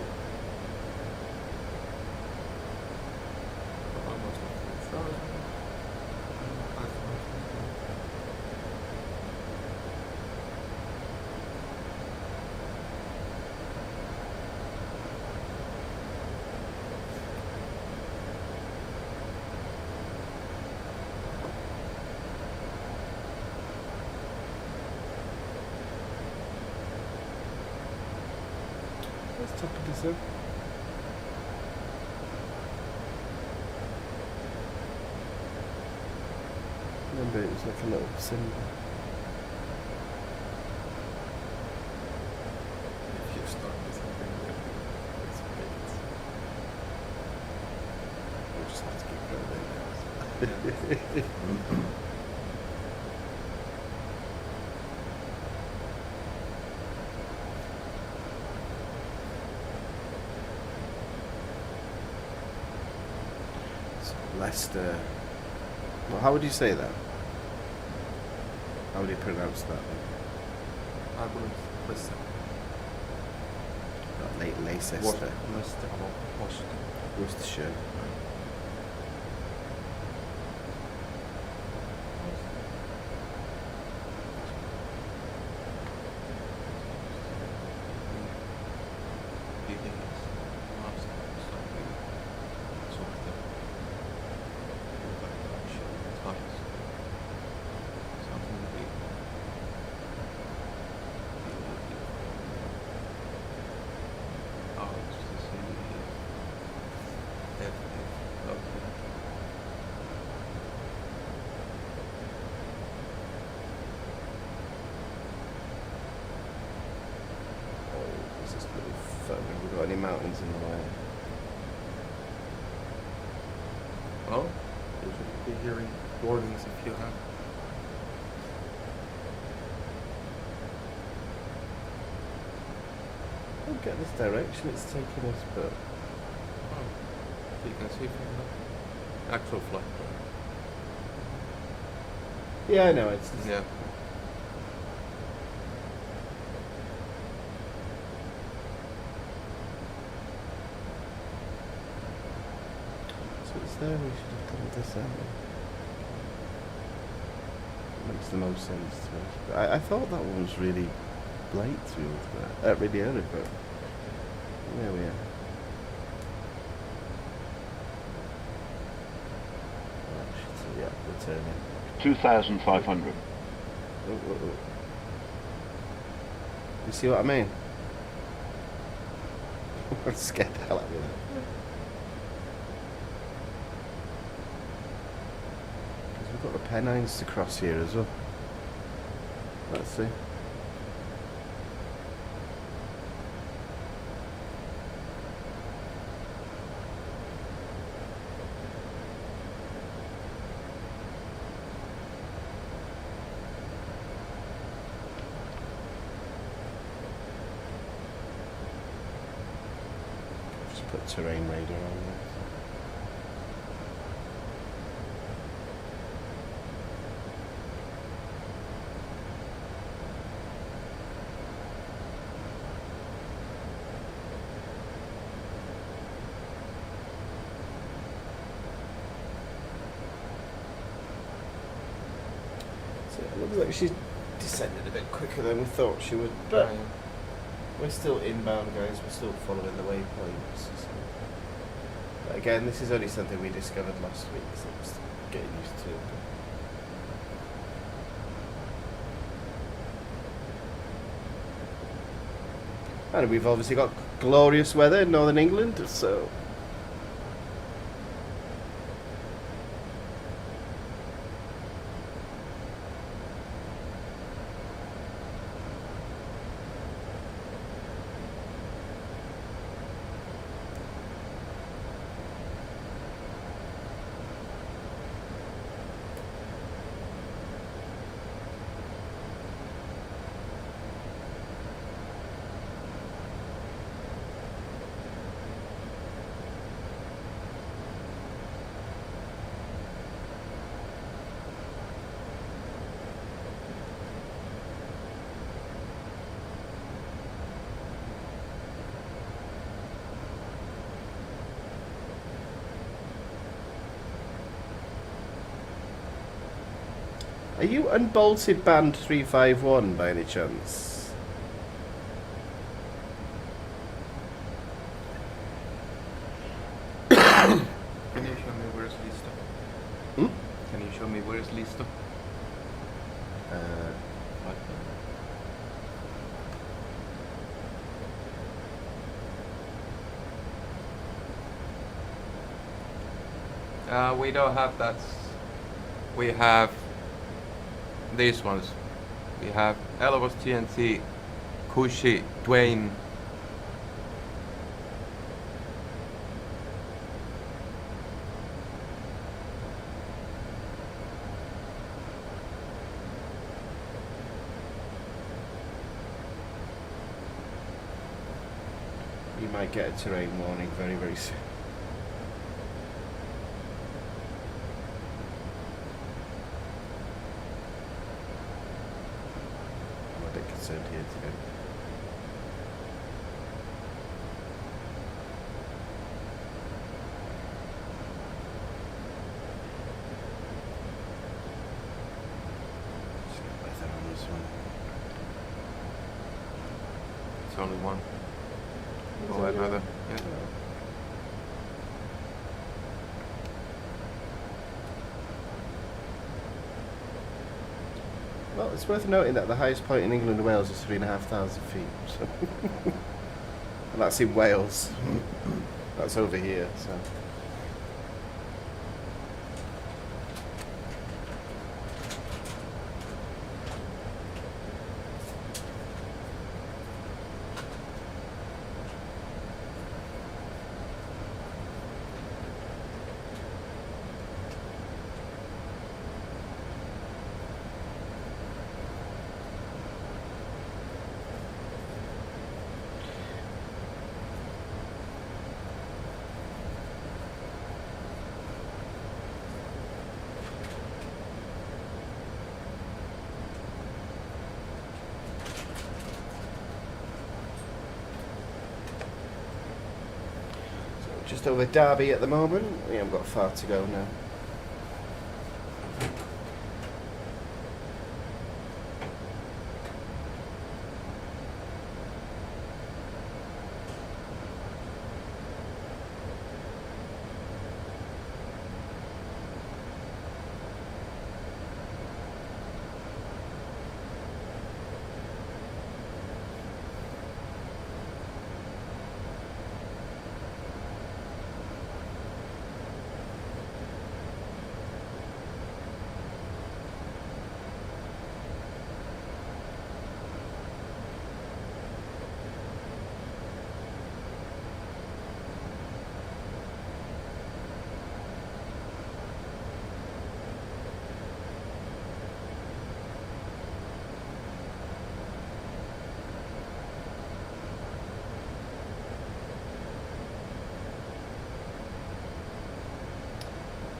S2: Almost 3,000.
S3: Let's top of this up. Remember, it was like a little symbol.
S2: If you start with something it's great. We just have to keep going.
S3: Leicester. Well, how would you say that? How would you pronounce that?
S2: I wouldn't listen.
S3: Not Leicester.
S2: Leicester or Washington.
S3: Worcestershire. Have we got any mountains in the way?
S2: Well, you should be hearing warnings if you have.
S3: I don't get this direction it's taking us, but
S2: Oh, you can see from the actual flight.
S3: yeah, I know it's just
S2: Yeah.
S3: so it's there. We should have done this out. Makes the most sense to us. But I thought that one was really late to be really early, but there we are. Oh, shit, yeah, we're turning.
S7: 2,500.
S3: Oh. You see what I mean? I'm scared the hell out of me there. Because we've got the Pennines to cross here as well. Let's see. Just put terrain radar on there. So it looks like she's descended a bit quicker than we thought she would, but we're still inbound, guys. We're still following the waypoints. So. But again, this is only something we discovered last week, so we're still getting used to it. And we've obviously got glorious weather in Northern England, so. Are you unbolted band 351 by any chance?
S2: Can you show me where's Listo?
S3: Hmm?
S2: Can you show me where's Listo? We don't have that. We have these ones. We have Airbus TNT, Kushi, Dwayne.
S3: You might get a terrain warning very, very soon. I'm a bit concerned here today. Just get weather on this one.
S2: It's only one.
S3: Is
S2: Or
S3: that your-
S2: another. Yeah.
S3: Oh. Well, it's worth noting that the highest point in England and Wales is 3,500 feet. So and that's in Wales. That's over here. So. Just over Derby at the moment. We haven't got far to go now.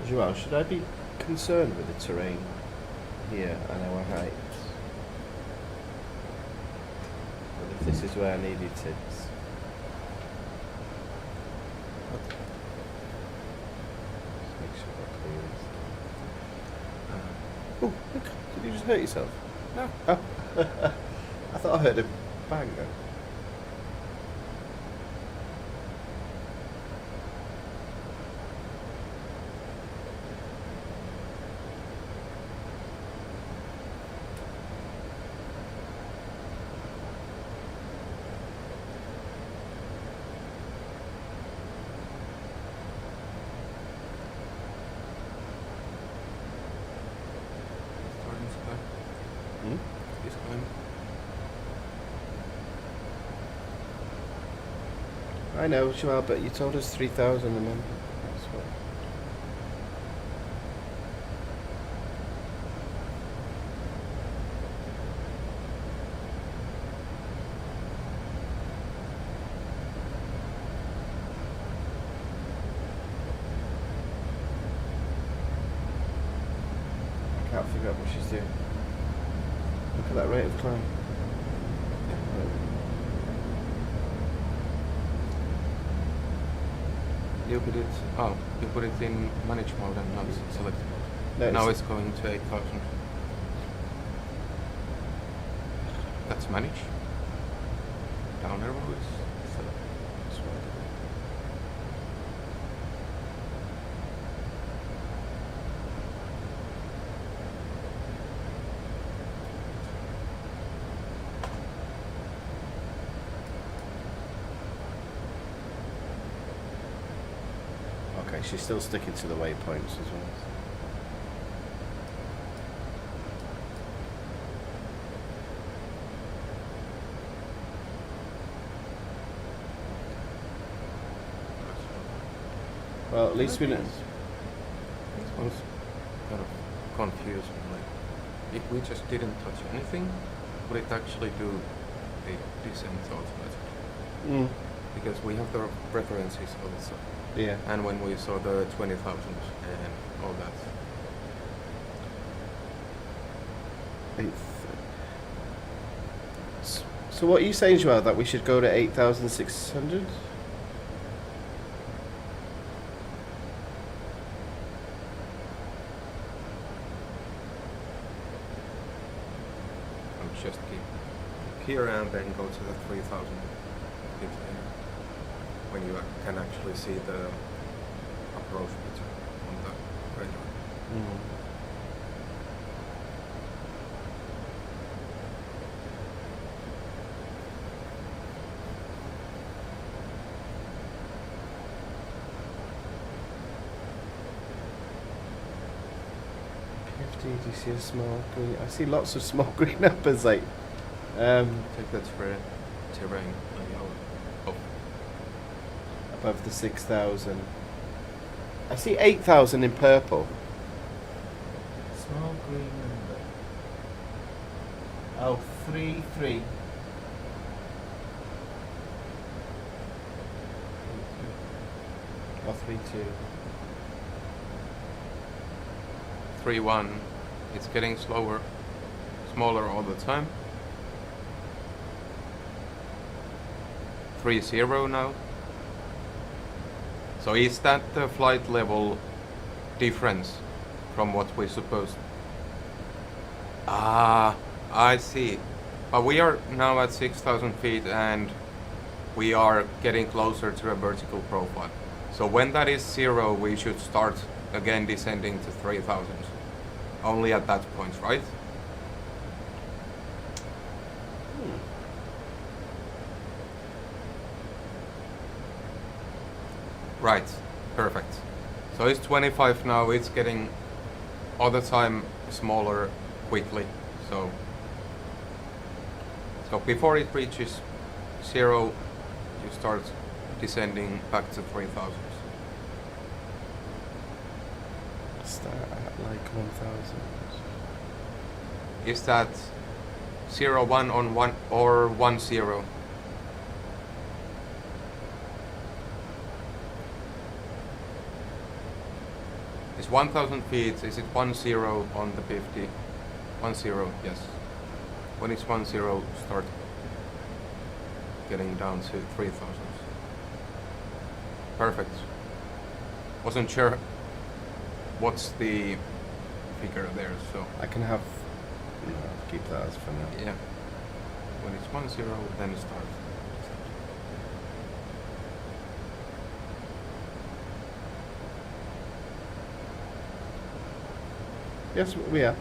S3: Joao, should I be concerned with the terrain here and our height? Well, if this is where I needed to. Just make sure that clears. Oh, look, did you just hurt yourself?
S2: No.
S3: Oh. I thought I heard a bang then.
S2: Starting to climb.
S3: Hmm?
S2: He's climbing.
S3: I know, Joao, but you told us 3,000, remember? That's what. I can't figure out what she's doing. Look at that rate of climb.
S2: You put it. Oh, you put it in manage mode and not select mode.
S3: No,
S2: Now
S3: it's
S2: it's going to 8,000. That's managed. Down arrow is set up. That's right.
S3: Okay, she's still sticking to the waypoints as well. Well, at least we know.
S2: This one's kind of confused me. Like, if we just didn't touch anything, would it actually do a descent automatically?
S3: Mm.
S2: Because we have the references also.
S3: Yeah.
S2: And when we saw the 20,000 and all that.
S3: So what are you saying, Joel? That we should go to 8,600?
S2: Just keep here and then go to the 3,000 feet when you can actually see the approach picture on the radar.
S3: Mm. Do you see a small green? I see lots of small green numbers, like
S2: Take that terrain layout up.
S3: above the 6,000. I see 8,000 in purple. Small green number. Oh, 3-3. Oh, 3-2.
S2: 3-1. It's getting slower, smaller all the time. 3-0 now. So is that the flight level difference from what we supposed? Ah, I see. But we are now at 6,000 feet and we are getting closer to a vertical profile. So when that is 0, we should start again descending to 3,000. Only at that point, right? Right, perfect. So it's 25 now, it's getting all the time smaller quickly. So before it reaches 0, you start descending back to 3,000.
S3: Start at like 1,000.
S2: Is that 0-1 on 1 or 1-0? It's 1,000 feet. Is it 1-0 on the 50? 1-0, yes. When it's 1-0, start getting down to 3,000. Perfect. Wasn't sure what's the figure there, so
S3: I can have. No, I'll keep that as for now.
S2: yeah. When it's 1-0, then start.
S3: Yes, we are.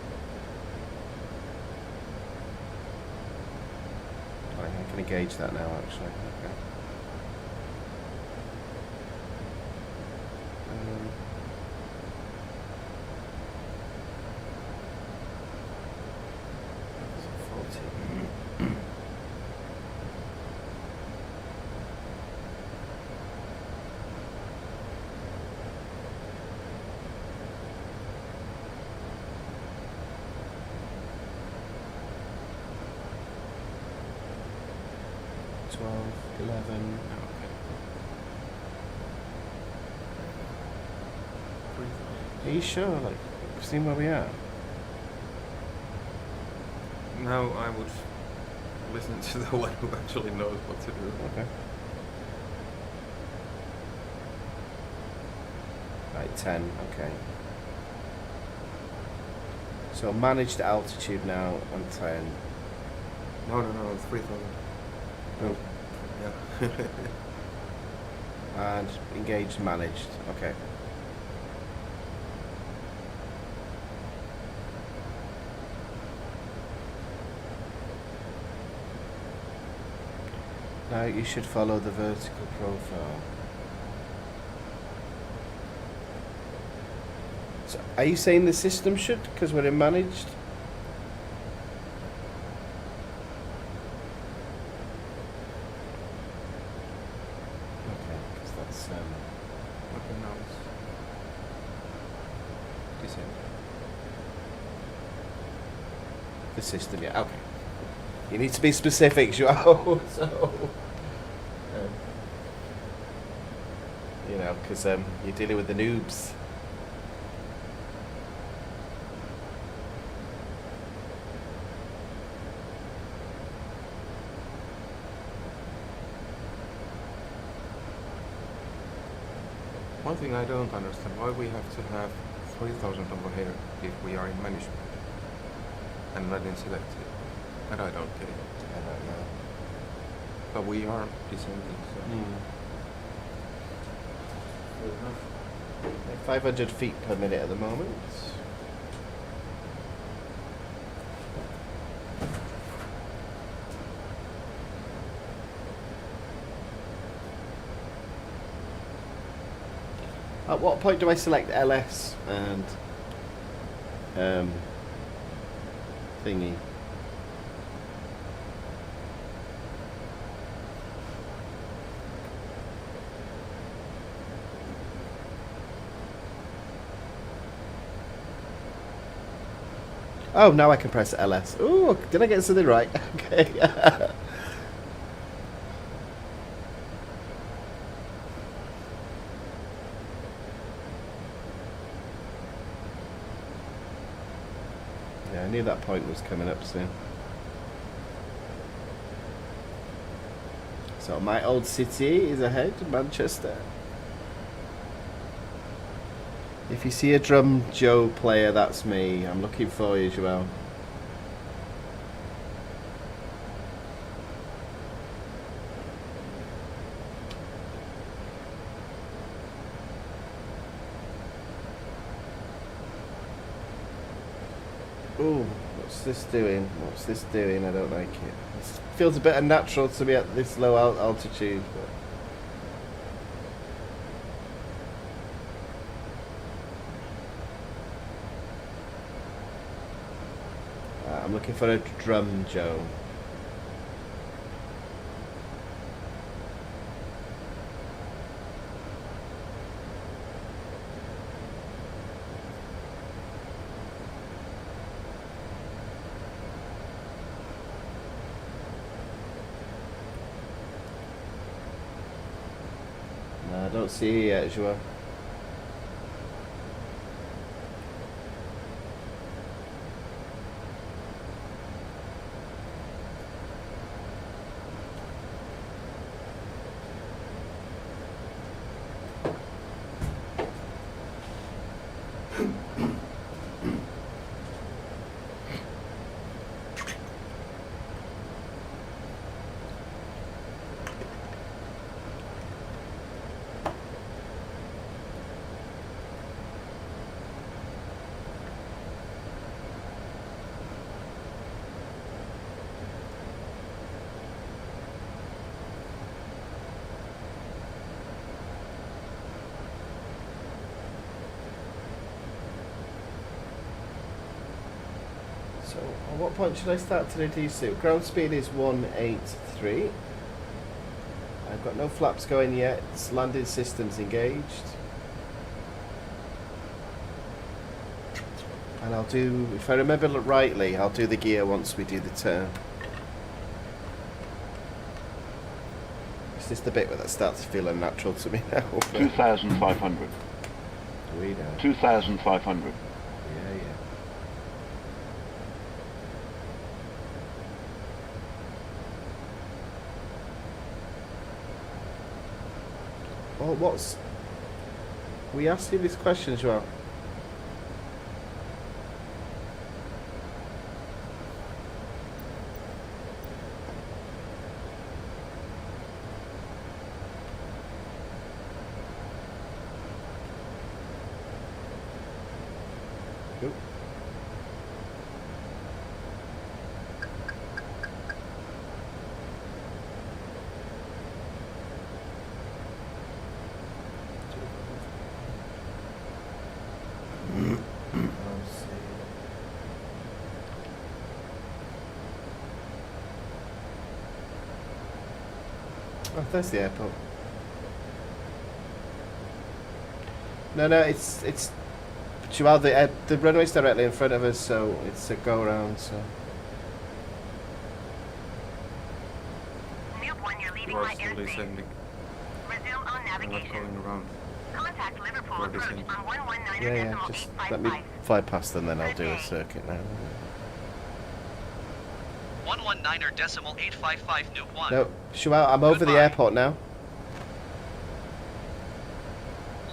S3: I can gauge that now, actually. Okay. Are you sure? Like, you've seen where we are?
S2: Now I would listen to the one who actually knows what to do.
S3: Okay. Right, 10, okay. So managed altitude now on 10.
S2: No, 3,000.
S3: Oh.
S2: Yeah.
S3: And engaged, managed. Okay. Now you should follow the vertical profile. So are you saying the system should, because we're in managed? Okay, because that's
S2: Okay, now it's descent.
S3: the system, yeah, okay. You need to be specific, Joao. So, you know, because you're dealing with the noobs.
S2: One thing I don't understand, why we have to have 3,000 over here if we are in management and not in selected. And I don't get it.
S3: I don't know.
S2: But we are descending, so.
S3: 500 feet per minute at the moment. At what point do I select LS and thingy? Oh, now I can press LS. Ooh, did I get something right? Okay. Yeah, I knew that point was coming up soon. So my old city is ahead, Manchester. If you see a Drum Joe player, that's me. I'm looking for you, Joel. Ooh, what's this doing? What's this doing? I don't like it. It feels a bit unnatural to be at this low altitude. But I'm looking for a Drum Joe. No, I don't see you yet, Joe. So, at what point should I start to reduce it? Ground speed is 183. I've got no flaps going yet. Landing systems engaged. And I'll do, if I remember rightly, I'll do the gear once we do the turn. It's just the bit where that starts to feel unnatural to me now.
S7: 2,500.
S3: We know.
S7: 2,500.
S3: Yeah, yeah. Well, what's... We asked you this question as well. Oh, there's the airport. No, it's well, the runway's directly in front of us, so it's a go around. So.
S5: Noob 1, you're leaving
S2: You are
S5: my
S2: still
S5: airspace.
S2: descending.
S5: Resume on
S2: You're not
S5: navigation.
S2: going around.
S5: Contact Liverpool
S2: You're
S5: approach
S2: descending.
S5: on 119
S3: Yeah,
S5: decimal
S3: just let me
S5: 855.
S3: fly past them, then I'll do a circuit now.
S4: 119er decimal 855 Noob 1.
S3: No, Shuao, I'm over the
S4: Goodbye.
S3: airport now.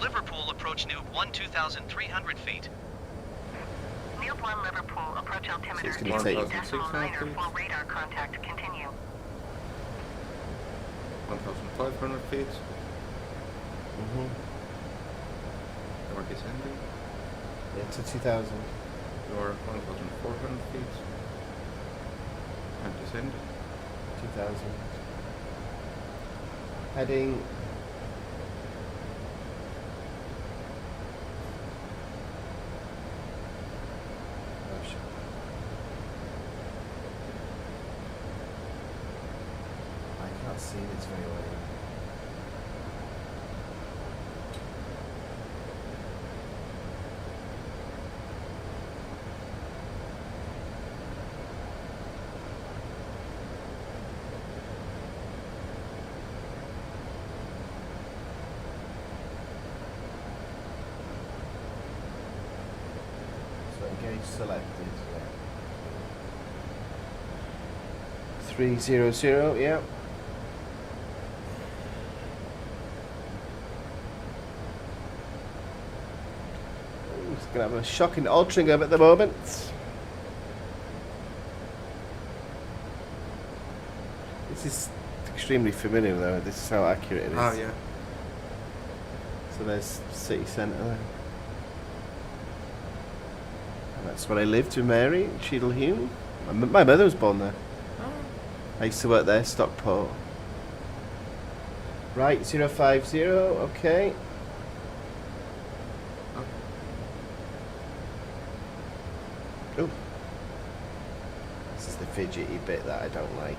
S4: Liverpool approach Noob 1 2,300 feet.
S5: Noob 1 Liverpool approach altimeter
S3: it's gonna take-
S5: 28.9 for radar contact. Continue.
S2: 1,500 feet.
S3: Mm-hmm.
S2: You're descending.
S3: Yeah, to 2,000.
S2: You're 1,400 feet. And descending.
S3: 2,000. Heading. Oh, shit. I can't see this very well. So engage selected. Yeah. 300. Yeah. Ooh, it's gonna have a shocking altering up at the moment. This is extremely familiar though. This is how accurate it is.
S2: Ah, yeah.
S3: So there's city centre there. And that's where I lived with Mary, Cheadle Hume. My mother was born there. I used to work there, Stockport. Right, 050, okay. Oh. This is the fidgety bit that I don't like.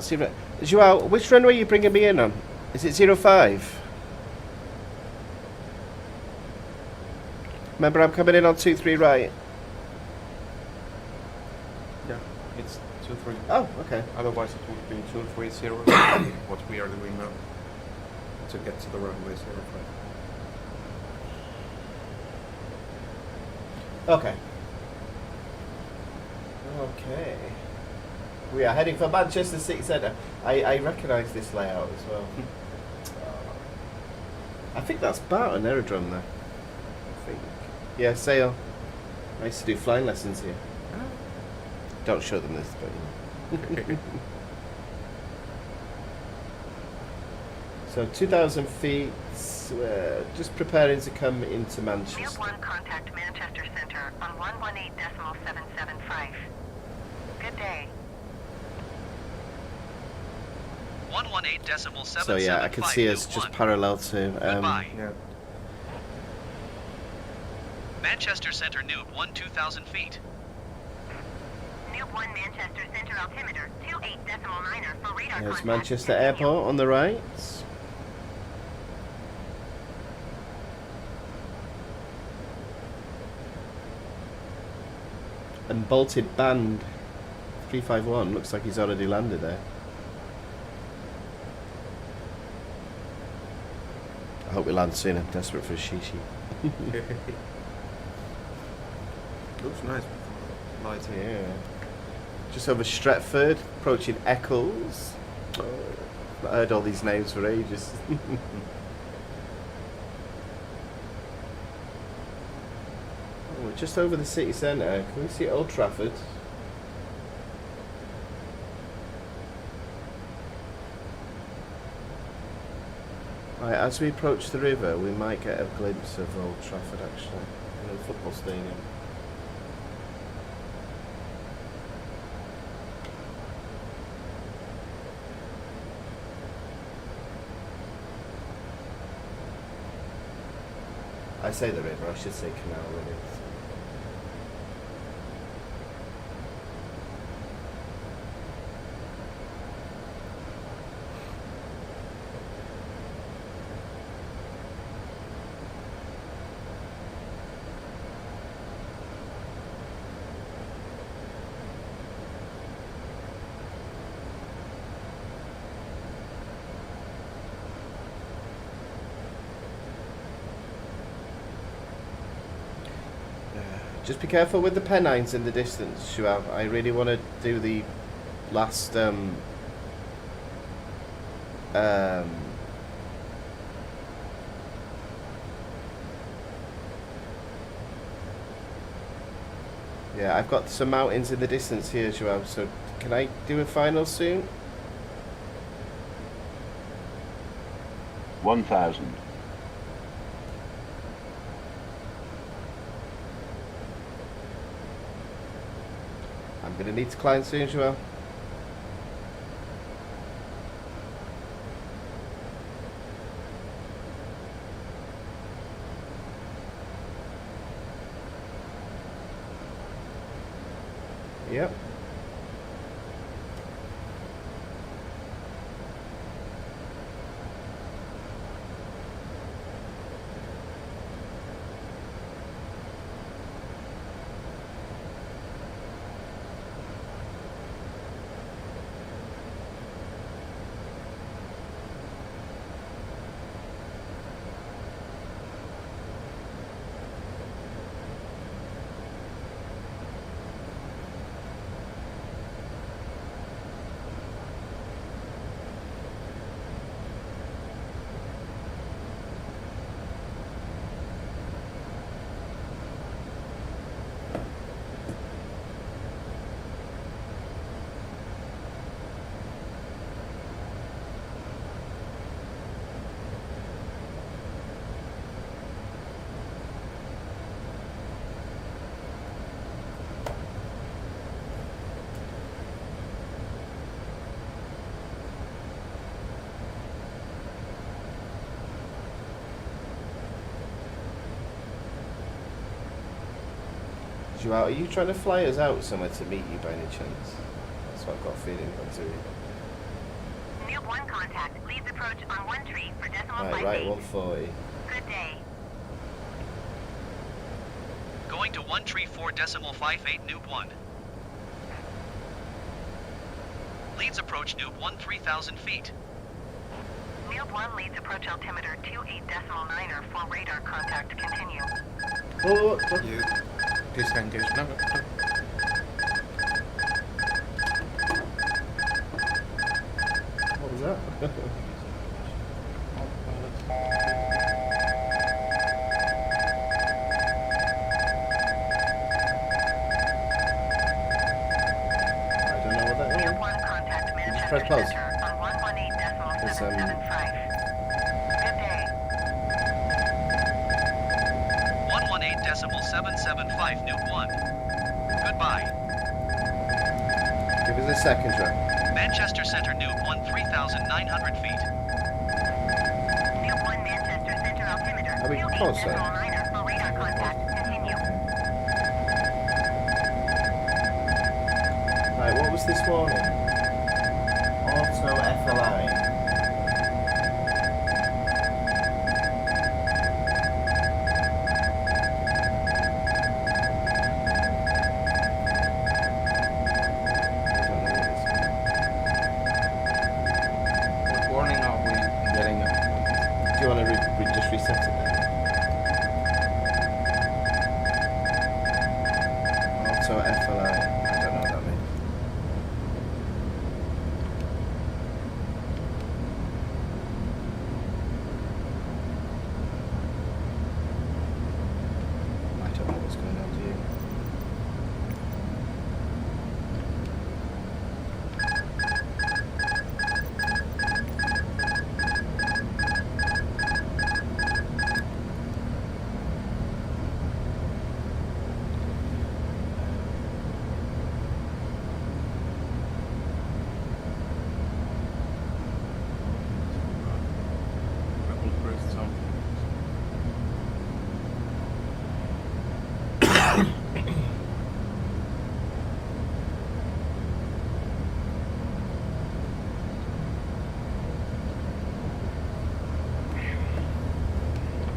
S2: Zero.
S3: Joao, which runway are you bringing me in on? Is it 05? Remember, I'm coming in on 23 right.
S2: Yeah, it's 2-3.
S3: Oh, okay.
S2: Otherwise it would be 230. What we are doing now to get to the runway 05.
S3: Okay. Okay. We are heading for Manchester City Centre. I recognise this layout as well. I think that's Barton Aerodrome there. I think. Yeah, sail. I used to do flying lessons here. Don't show them this, but so 2,000 feet. Just preparing to come into
S5: Noob
S3: Manchester.
S5: 1 contact Manchester Centre on 118.775. Good day.
S4: 118.775.
S3: So yeah, I can see us just parallel to.
S4: Goodbye.
S2: Yeah.
S4: Manchester Center Noob 1 2,000 feet.
S5: Noob 1 Manchester Centre altimeter 28.9er for radar
S3: There's
S5: contact.
S3: Manchester
S5: Continue.
S3: Airport on the right. And bolted band 351 looks like he's already landed there. I hope we land soon. I'm desperate for a shishi.
S2: Looks nice with the lighting.
S3: Yeah. Just over Stretford, approaching Eccles. Oh, I've not heard all these names for ages. Oh, we're just over the city centre. Can we see Old Trafford? Right, as we approach the river, we might get a glimpse of Old Trafford actually, in the football stadium. I say the river, I should say canal really. Just be careful with the Pennines in the distance, Shuab. I really want to do the last yeah, I've got some mountains in the distance here, Shuab, so can I do a final soon?
S7: 1,000.
S3: I'm going to need to climb soon, Joel. Yep. Joel, are you trying to fly us out somewhere to meet you by any chance? That's what I've got a feeling I'm doing.
S5: Noob 1 contact. Leads approach on 1 tree for decimal
S3: Right,
S5: 58.
S3: 140.
S5: Good day.
S4: Going to 134.58 Noob 1. Leads approach Noob 1 3,000 feet.
S5: Noob 1 leads approach altimeter 28.9er for radar contact. Continue.
S3: Oh,
S2: You disengage now.
S3: what was that?
S5: Noob 1 contact Manchester
S3: press pause.
S5: Center on 118.775. Good day.
S4: 118.775 Noob 1. Goodbye.
S3: Give us a second, Joel.
S4: Manchester Center Noob 1 3,900 feet.
S5: Noob 1 Manchester Center altimeter
S3: Are we close, though?
S5: 28.9er for radar contact. Continue.
S3: Right, what was this warning? Auto FLI.
S2: What warning are we getting?
S3: Do you want to just reset it then? Auto FLI. I don't know what that means.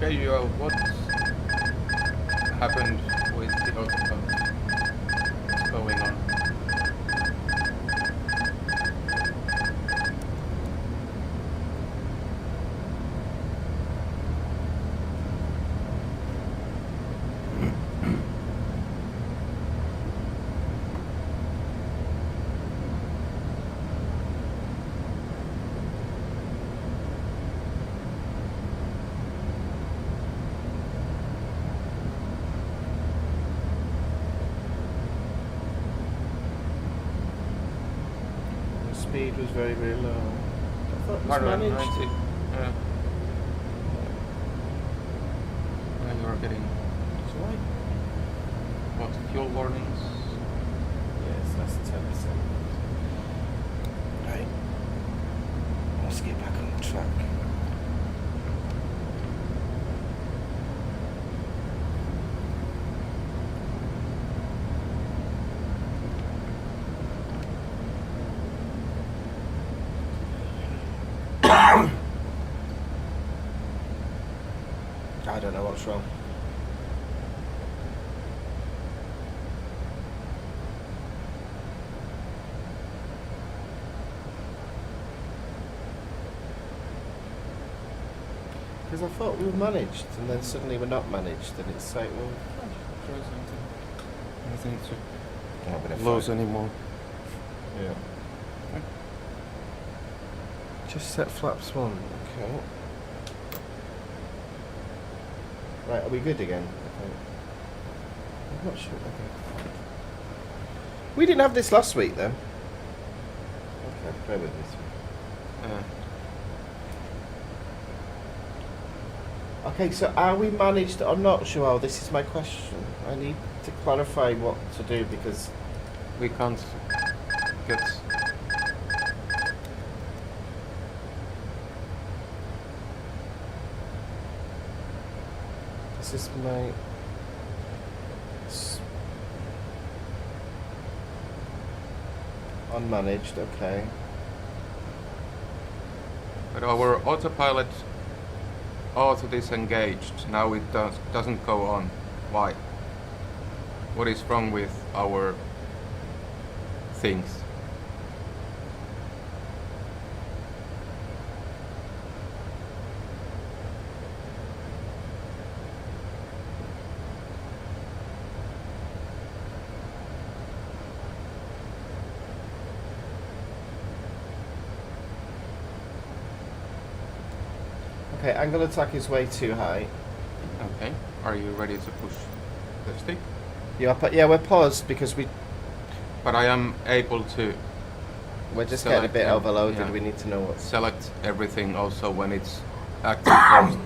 S2: Okay, what happened with the autopilot? What's going on?
S3: The speed was very, very low. I thought it was
S2: 190.
S3: managed.
S2: Yeah. When you're getting what fuel warnings?
S3: Yes, that's 10%. Right. Let's get back on the track. I don't know what's wrong. Because I thought we were managed, and then suddenly we're not managed, and it's like, well,
S2: Try something. I think to
S3: not gonna
S2: lose
S3: fight.
S2: anymore.
S3: Yeah.
S2: Okay.
S3: Just set flaps 1. Okay. Right, are we good again? Okay. I'm not sure. Okay. We didn't have this last week, though. Okay, bear with me. Okay, so are we managed? I'm not sure. Oh, this is my question. I need to clarify what to do because
S2: We can't get.
S3: this is my. Unmanaged, okay.
S2: But our autopilot auto disengaged. Now it doesn't go on. Why? What is wrong with our things?
S3: Okay, angle attack is way too high.
S2: Okay. Are you ready to push the stick?
S3: Yeah, we're paused because
S2: But I am able to
S3: we're just getting a bit
S2: Select,
S3: overloaded.
S2: yeah.
S3: We need to know what's.
S2: select everything also when it's active closed.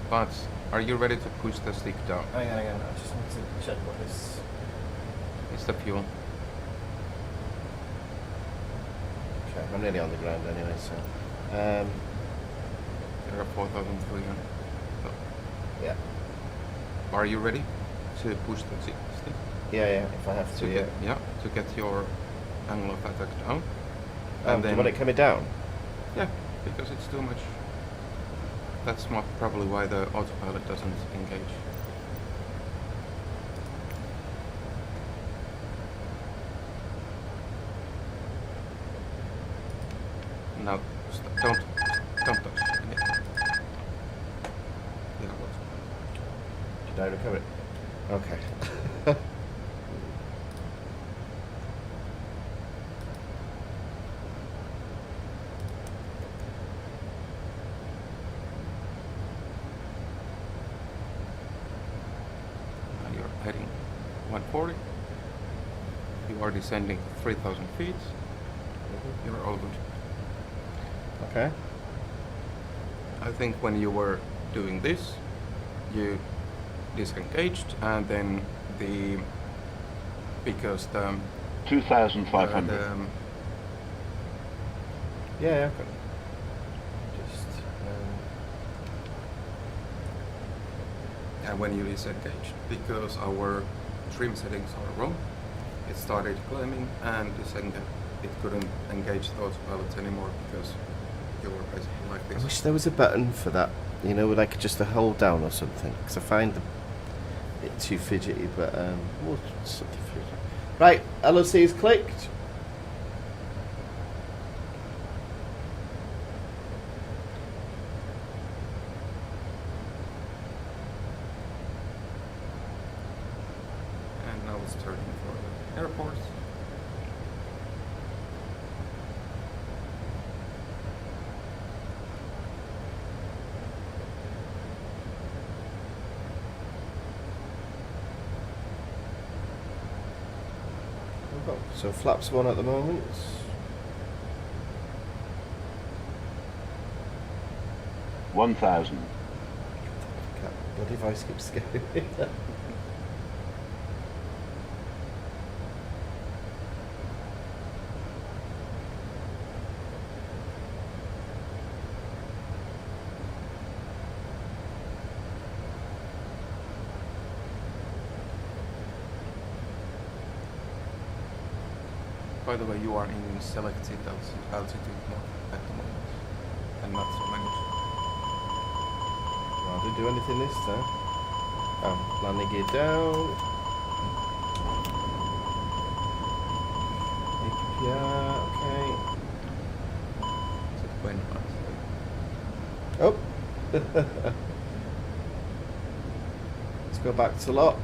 S2: But are you ready to push the stick down?
S3: Hang on. I just want to check what this.
S2: It's the fuel.
S3: Okay, I'm nearly on the ground anyway, so.
S2: There are 4,300. So,
S3: Yeah.
S2: are you ready to push the stick?
S3: Yeah, if I have to, yeah.
S2: To get your angle of attack down.
S3: Do you want it coming down?
S2: Yeah, because it's too much. That's probably why the autopilot doesn't engage. Now, don't touch. Yeah. Yeah, what?
S3: Did I recover it? Okay.
S2: Now you're heading 140. You are descending 3,000 feet. You're all good.
S3: Okay.
S2: I think when you were doing this, you disengaged, and then because the
S7: 2,500.
S3: Yeah, okay. Just.
S2: and when you disengaged, because our trim settings are wrong, it started climbing and disengaged. It couldn't engage the autopilot anymore because they were basically like
S3: I
S2: this.
S3: wish there was a button for that, you know, like just a hold down or something, because I find it too fidgety, but more something fidgety. Right, LOC is clicked.
S2: And now it's turning for the airport.
S3: So flaps 1 at the moment.
S7: $1,000.
S3: Bloody voice keeps scaring me.
S2: By the way, you are in selected altitude mode at the moment, and not so managed.
S3: I didn't do anything this time. Oh, landing gear down. APPR, okay.
S2: So it went fast.
S3: Oh! Let's go back to lock.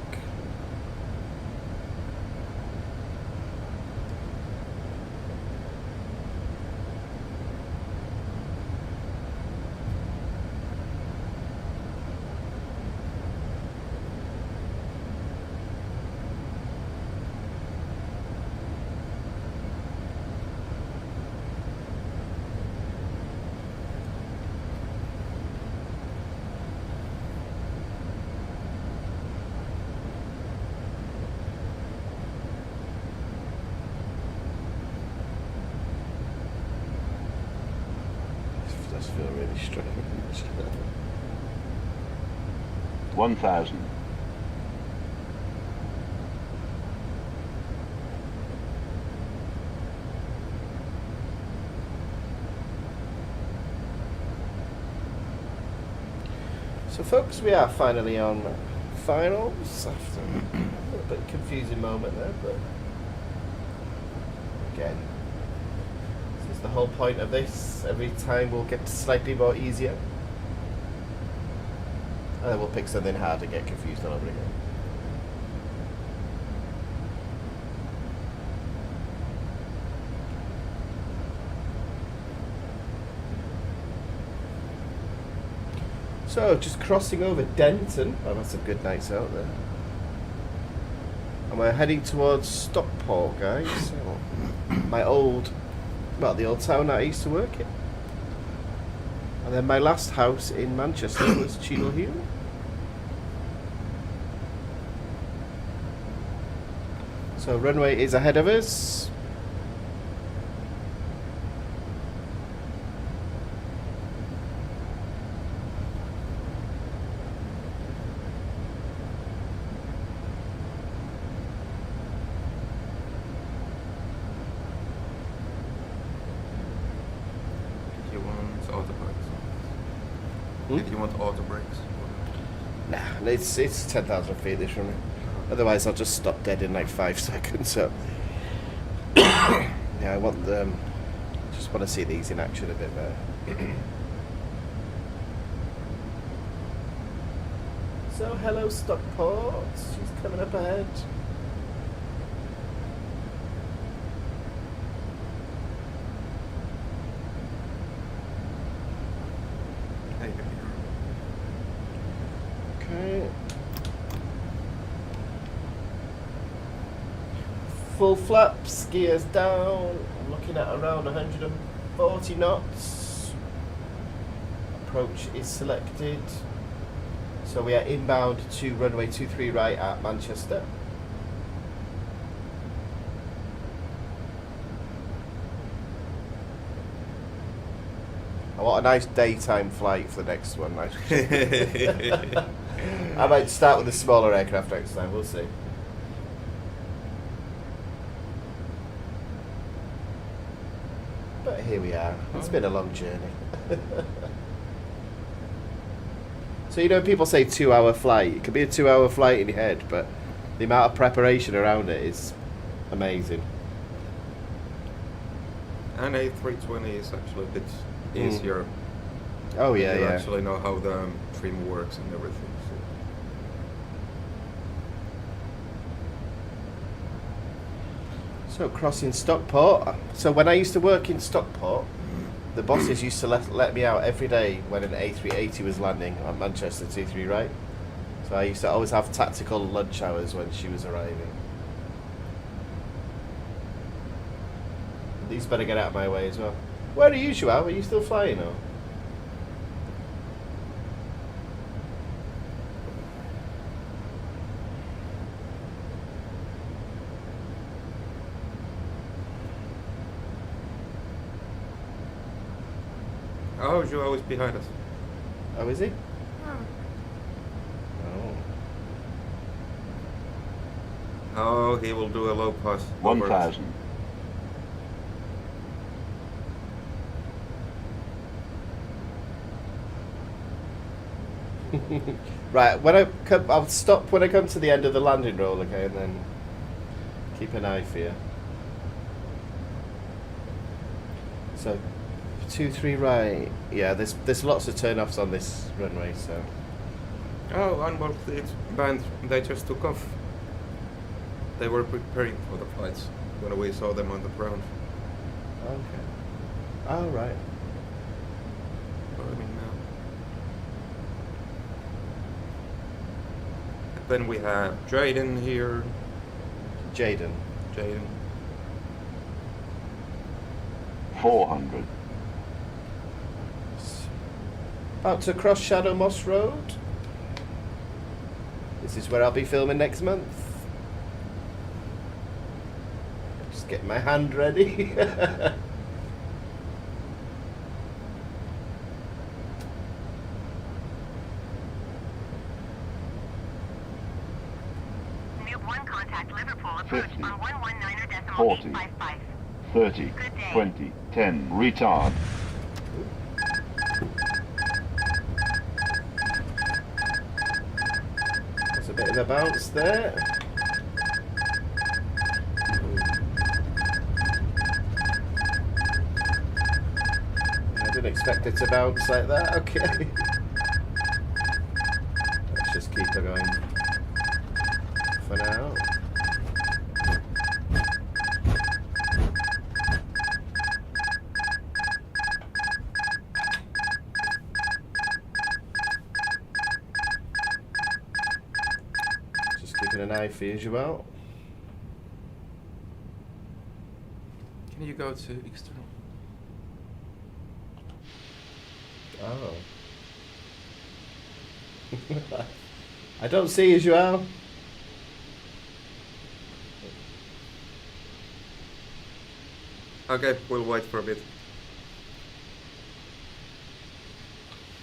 S3: This does feel really strange.
S7: 1,000.
S3: So folks, we are finally on finals after a little bit confusing moment there, but again, this is the whole point of this. Every time we'll get slightly more easier, and then we'll pick something hard and get confused all over again. So, just crossing over Denton. Oh, that's some good nights out there. And we're heading towards Stockport, guys. My old, well, the old town that I used to work in. And then my last house in Manchester was Cheadle Hulme. So, runway is ahead of us.
S2: If you want auto brakes.
S3: Hmm?
S2: If you want auto brakes.
S3: Nah, it's 10,000 feet this runway. Otherwise, I'll just stop dead in like 5 seconds. So, yeah, I want them. Just want to see these in action a bit better. So, hello, Stockport. She's coming up ahead.
S2: Hey,
S3: Okay. Full flaps, gears down. I'm looking at around 140 knots. Approach is selected. So we are inbound to runway 23 right at Manchester. I want a nice daytime flight for the next one. I might start with a smaller aircraft next time, we'll see. But here we are. It's been a long journey. So, you know, people say 2-hour flight. It could be a 2-hour flight in your head, but the amount of preparation around it is amazing.
S2: And A320 is actually a bit easier.
S3: Oh, yeah,
S2: You
S3: yeah.
S2: actually know how the trim works and everything.
S3: So crossing Stockport. So when I used to work in Stockport, the bosses used to let me out every day when an A380 was landing on Manchester 23 right. So I used to always have tactical lunch hours when she was arriving. These better get out of my way as well. Where are you, Joao? Are you still flying or?
S2: Oh, Joao is behind us.
S3: Oh, is he? Oh.
S2: Oh, he will do a low pass.
S7: 1,000.
S3: Right, when I'll stop when I come to the end of the landing roll, okay, and then keep an eye for you. So, 2-3 right. Yeah, there's lots of turn-offs on this runway, so.
S2: Oh, onboard fleet band, they just took off. They were preparing for the flights when we saw them on the ground.
S3: Okay. Oh, right.
S2: Burning now. Then we have Jaden here.
S3: Jaden.
S7: 400.
S3: About to cross Shadow Moss Road. This is where I'll be filming next month. Just getting my hand ready.
S5: Noob 1 contact Liverpool approach
S7: 50,
S5: on 119er
S7: 40,
S5: 855.
S7: 30,
S5: Good day.
S7: 20, 10. Retard.
S3: There's a bit of a bounce there. I didn't expect it to bounce like that. Okay. Let's just keep it going for now. Just keeping an eye for you, Joel.
S2: Can you go to external?
S3: Oh. I don't see you, Joel.
S2: Okay, we'll wait for a bit.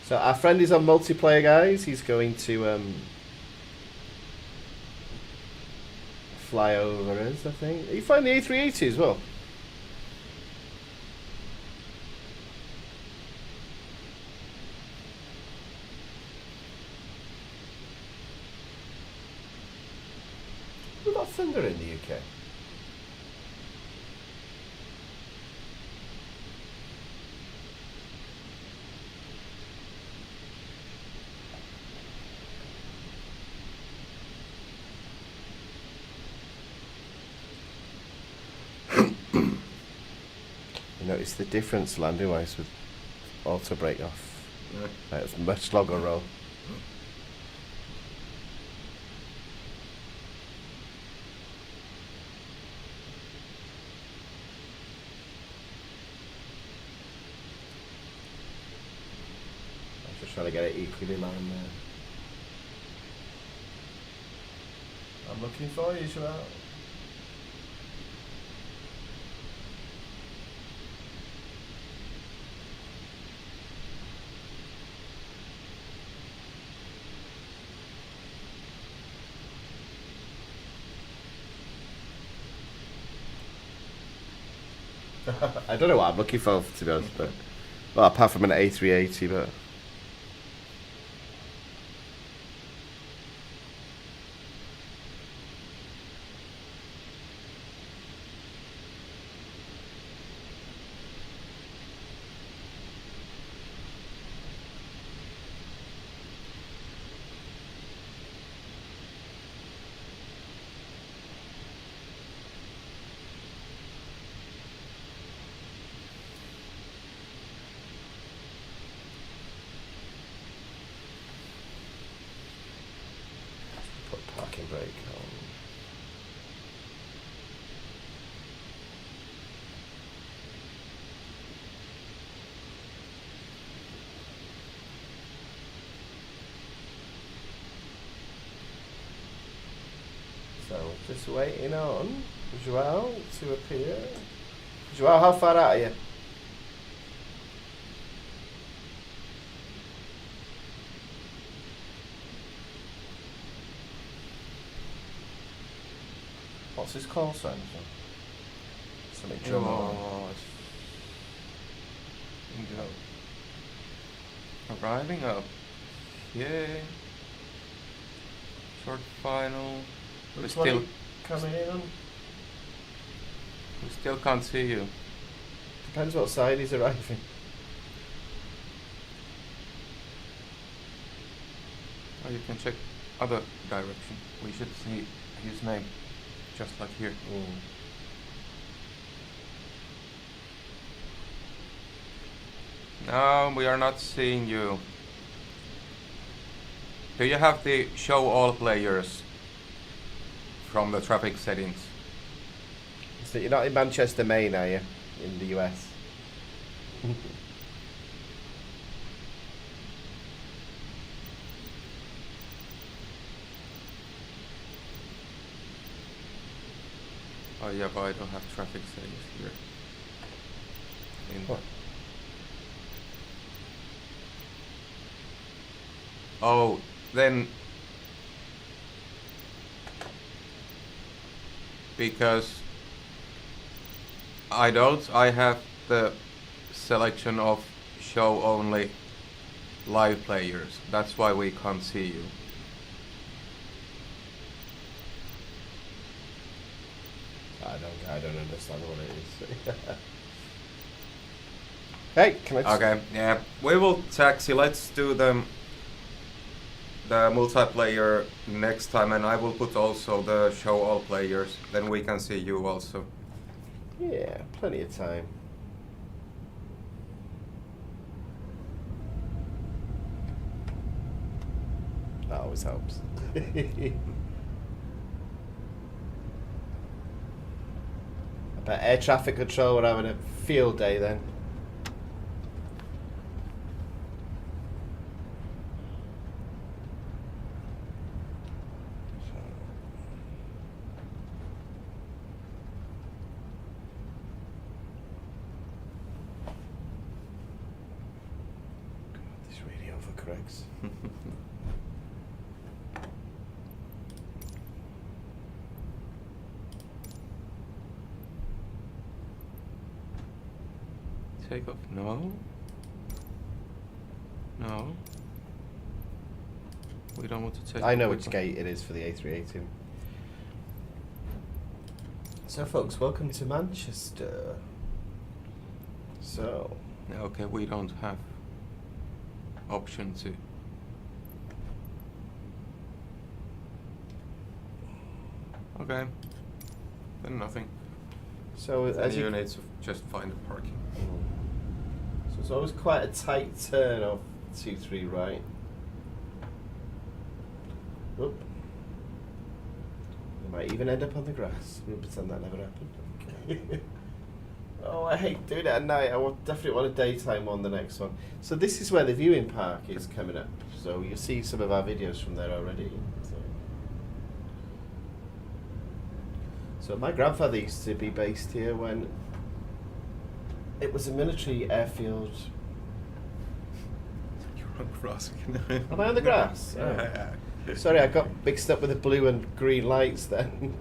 S3: So our friend is on multiplayer, guys. He's going to fly over us, I think. Are you flying the A380 as well? We've got thunder in the UK. You notice the difference landing wise with auto brake off.
S2: Yeah.
S3: It's much longer roll. I'm just trying to get it equally lined there. I'm looking for you, Joel. I don't know what I'm looking for, to be honest, but well, apart from an A380, but put parking brake on. So just waiting on Joao to appear. Joao, how far out are you? What's his call sign? Something drummer.
S2: Oh, arriving up. Yay. Short final. We
S3: Which
S2: still,
S3: one coming in on?
S2: we still can't see you.
S3: Depends what side he's arriving.
S2: Or you can check other direction. We should see his name, just like here. No, we are not seeing you. Do you have the show all players from the traffic settings?
S3: So you're not in Manchester, Maine, are you? In the US?
S2: Oh yeah, but I don't have traffic settings here.
S3: What?
S2: Oh, then because I have the selection of show only live players. That's why we can't see you.
S3: I don't understand what it is. Hey, can I just...
S2: Okay, yeah, we will taxi. Let's do the multiplayer next time, and I will put also the show all players. Then we can see you also.
S3: Yeah, plenty of time. That always helps. I bet air traffic control were having a field day then. This really overcorrects.
S2: Take off. No. No. We don't want to take
S3: I know
S2: off.
S3: which gate it is for the A380. So folks, welcome to Manchester. So,
S2: Okay, we don't have option to. Okay. Then nothing.
S3: so
S2: Then
S3: as
S2: you
S3: you
S2: need to just find the parking.
S3: So it's always quite a tight turn off 2-3 right. Oop. We might even end up on the grass. We'll pretend that never happened. Oh, I hate doing it at night. I definitely want a daytime one, the next one. So this is where the viewing park is coming up. So you'll see some of our videos from there already. So my grandfather used to be based here when it was a military airfield.
S2: You're on grass again.
S3: Am I on the grass? Oh.
S2: Yeah.
S3: Sorry, I got mixed up with the blue and green lights then.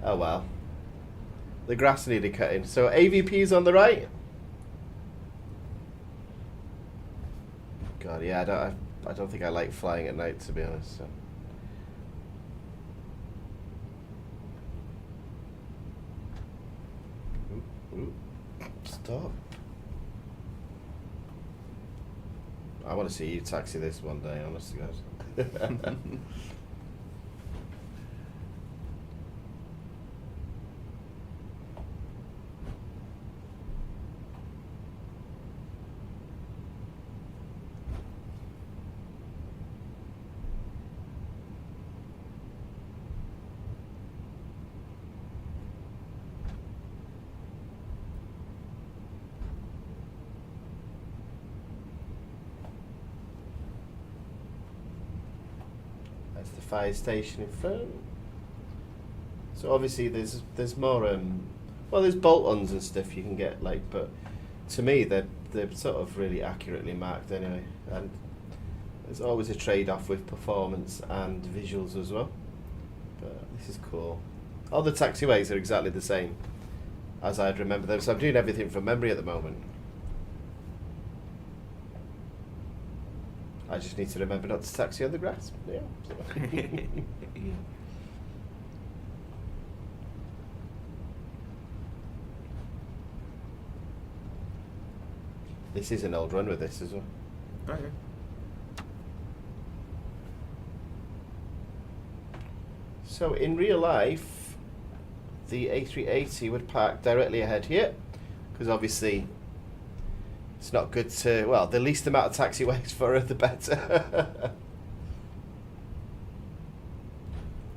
S3: Oh well. The grass needed cutting. So AVP's on the right. God, yeah, I don't think I like flying at night, to be honest. So. Ooh. Stop. I want to see you taxi this one day, honestly, guys. That's the fire station in front. So obviously there's more well, there's bolt-ons and stuff you can get, like, but to me they're sort of really accurately marked anyway, and there's always a trade-off with performance and visuals as well. But this is cool. All the taxiways are exactly the same as I'd remember them, so I'm doing everything from memory at the moment. I just need to remember not to taxi on the grass. Yeah. This is an old run with this as well.
S2: Okay.
S3: So in real life, the A380 would park directly ahead here, because obviously it's not good to, well, the least amount of taxiways for her, the better.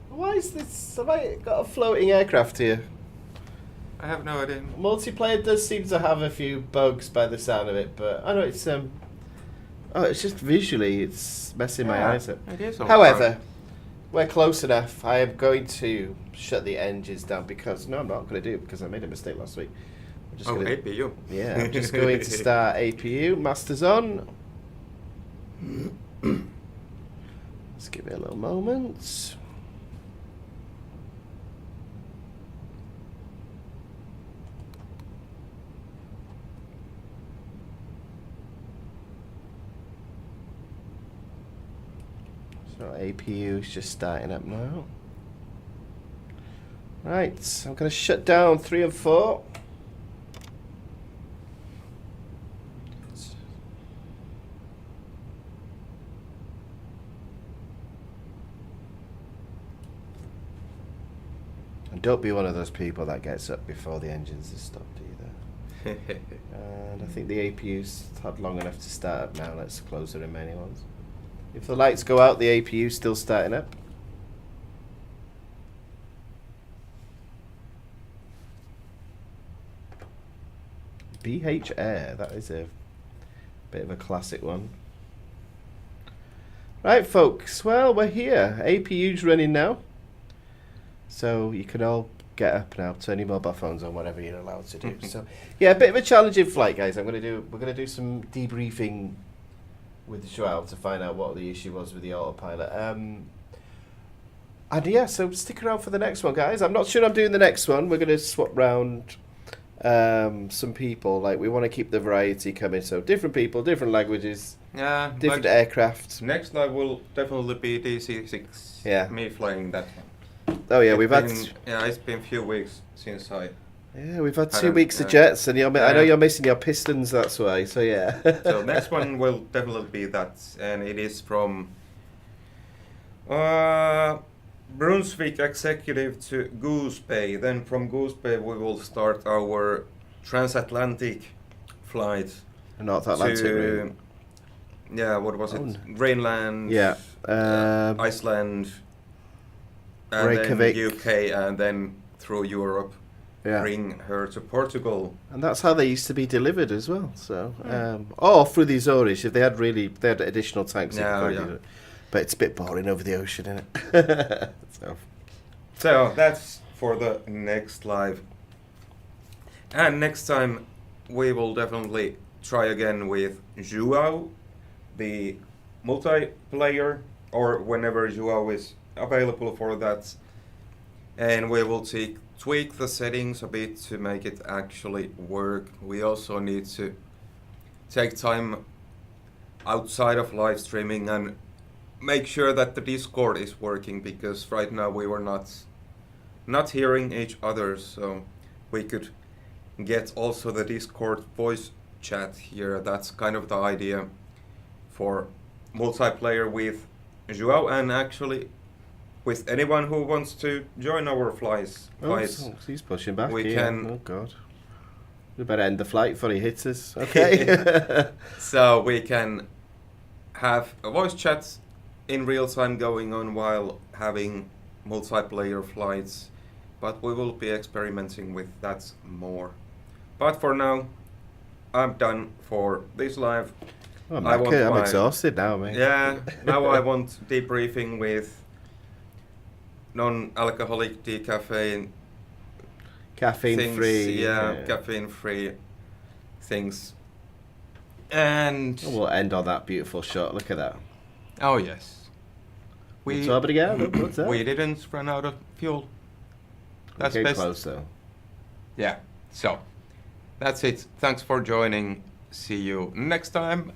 S3: Why is this? Have I got a floating aircraft here?
S2: I have no idea.
S3: Multiplayer does seem to have a few bugs by the sound of it, but I know it's oh, it's just visually it's messing my eyes up.
S2: It is all
S3: However,
S2: right.
S3: we're close enough. I am going to shut the engines down because I'm not going to do it because I made a mistake last week. I'm just gonna,
S2: APU.
S3: Yeah, I'm just going to start APU. Masters on. Let's give it a little moment. So APU is just starting up now. Right, I'm going to shut down 3 and 4. And don't be one of those people that gets up before the engines are stopped either. And I think the APU's had long enough to start up now. Let's close the remaining ones. If the lights go out, the APU's still starting up. BH Air, that is a bit of a classic one. Right, folks, well, we're here. APU's running now. So you can all get up now, turn your mobile phones on, whatever you're allowed to do. So yeah, a bit of a challenging flight, guys. We're gonna do some debriefing with Joao to find out what the issue was with the autopilot. And yeah, so stick around for the next one, guys. I'm not sure I'm doing the next one. We're gonna swap round some people. Like, we want to keep the variety coming, so different people, different languages, different aircraft.
S2: Next live will definitely be DC-6.
S3: Yeah.
S2: Me flying that one.
S3: Oh yeah,
S2: it's been a few weeks since
S3: we've had 2 weeks of jets, and I know you're missing your pistons. That's why. So yeah.
S2: So next one will definitely be that, and it is from Brunswick Executive to Goose Bay. Then from Goose Bay we will start our transatlantic flight.
S3: North Atlantic route.
S2: Yeah, what was it? Greenland.
S3: Yeah.
S2: Iceland. And
S3: Reykjavik.
S2: then UK, and then through Europe.
S3: Yeah.
S2: Bring her to Portugal.
S3: And that's how they used to be delivered as well. So, or through the Azores if they had additional tanks. But it's a bit boring over the ocean, isn't it?
S2: So that's for the next live. And next time we will definitely try again with Joao, the multiplayer, or whenever Joao is available for that. And we will tweak the settings a bit to make it actually work. We also need to take time outside of live streaming and make sure that the Discord is working, because right now we were not hearing each other, so we could get also the Discord voice chat here. That's kind of the idea for multiplayer with Joao, and actually with anyone who wants to join our flights.
S3: So he's pushing back.
S2: We
S3: here.
S2: can-
S3: Oh God. We better end the flight before he hits us. Okay.
S2: So we can have a voice chat in real time going on while having multiplayer flights, but we will be experimenting with that more. But for now, I'm done for this live.
S3: Oh,
S2: I want
S3: I'm
S2: my-
S3: exhausted now, mate.
S2: Yeah, now I want debriefing with non-alcoholic decaffeine
S3: Caffeine
S2: things,
S3: free.
S2: yeah, caffeine free things. And
S3: We'll end on that beautiful shot. Look at that.
S2: oh yes,
S3: What's up again? What's that?
S2: we didn't run out of fuel. That's
S3: Getting
S2: best.
S3: close though.
S2: Yeah. So that's it. Thanks for joining. See you next time.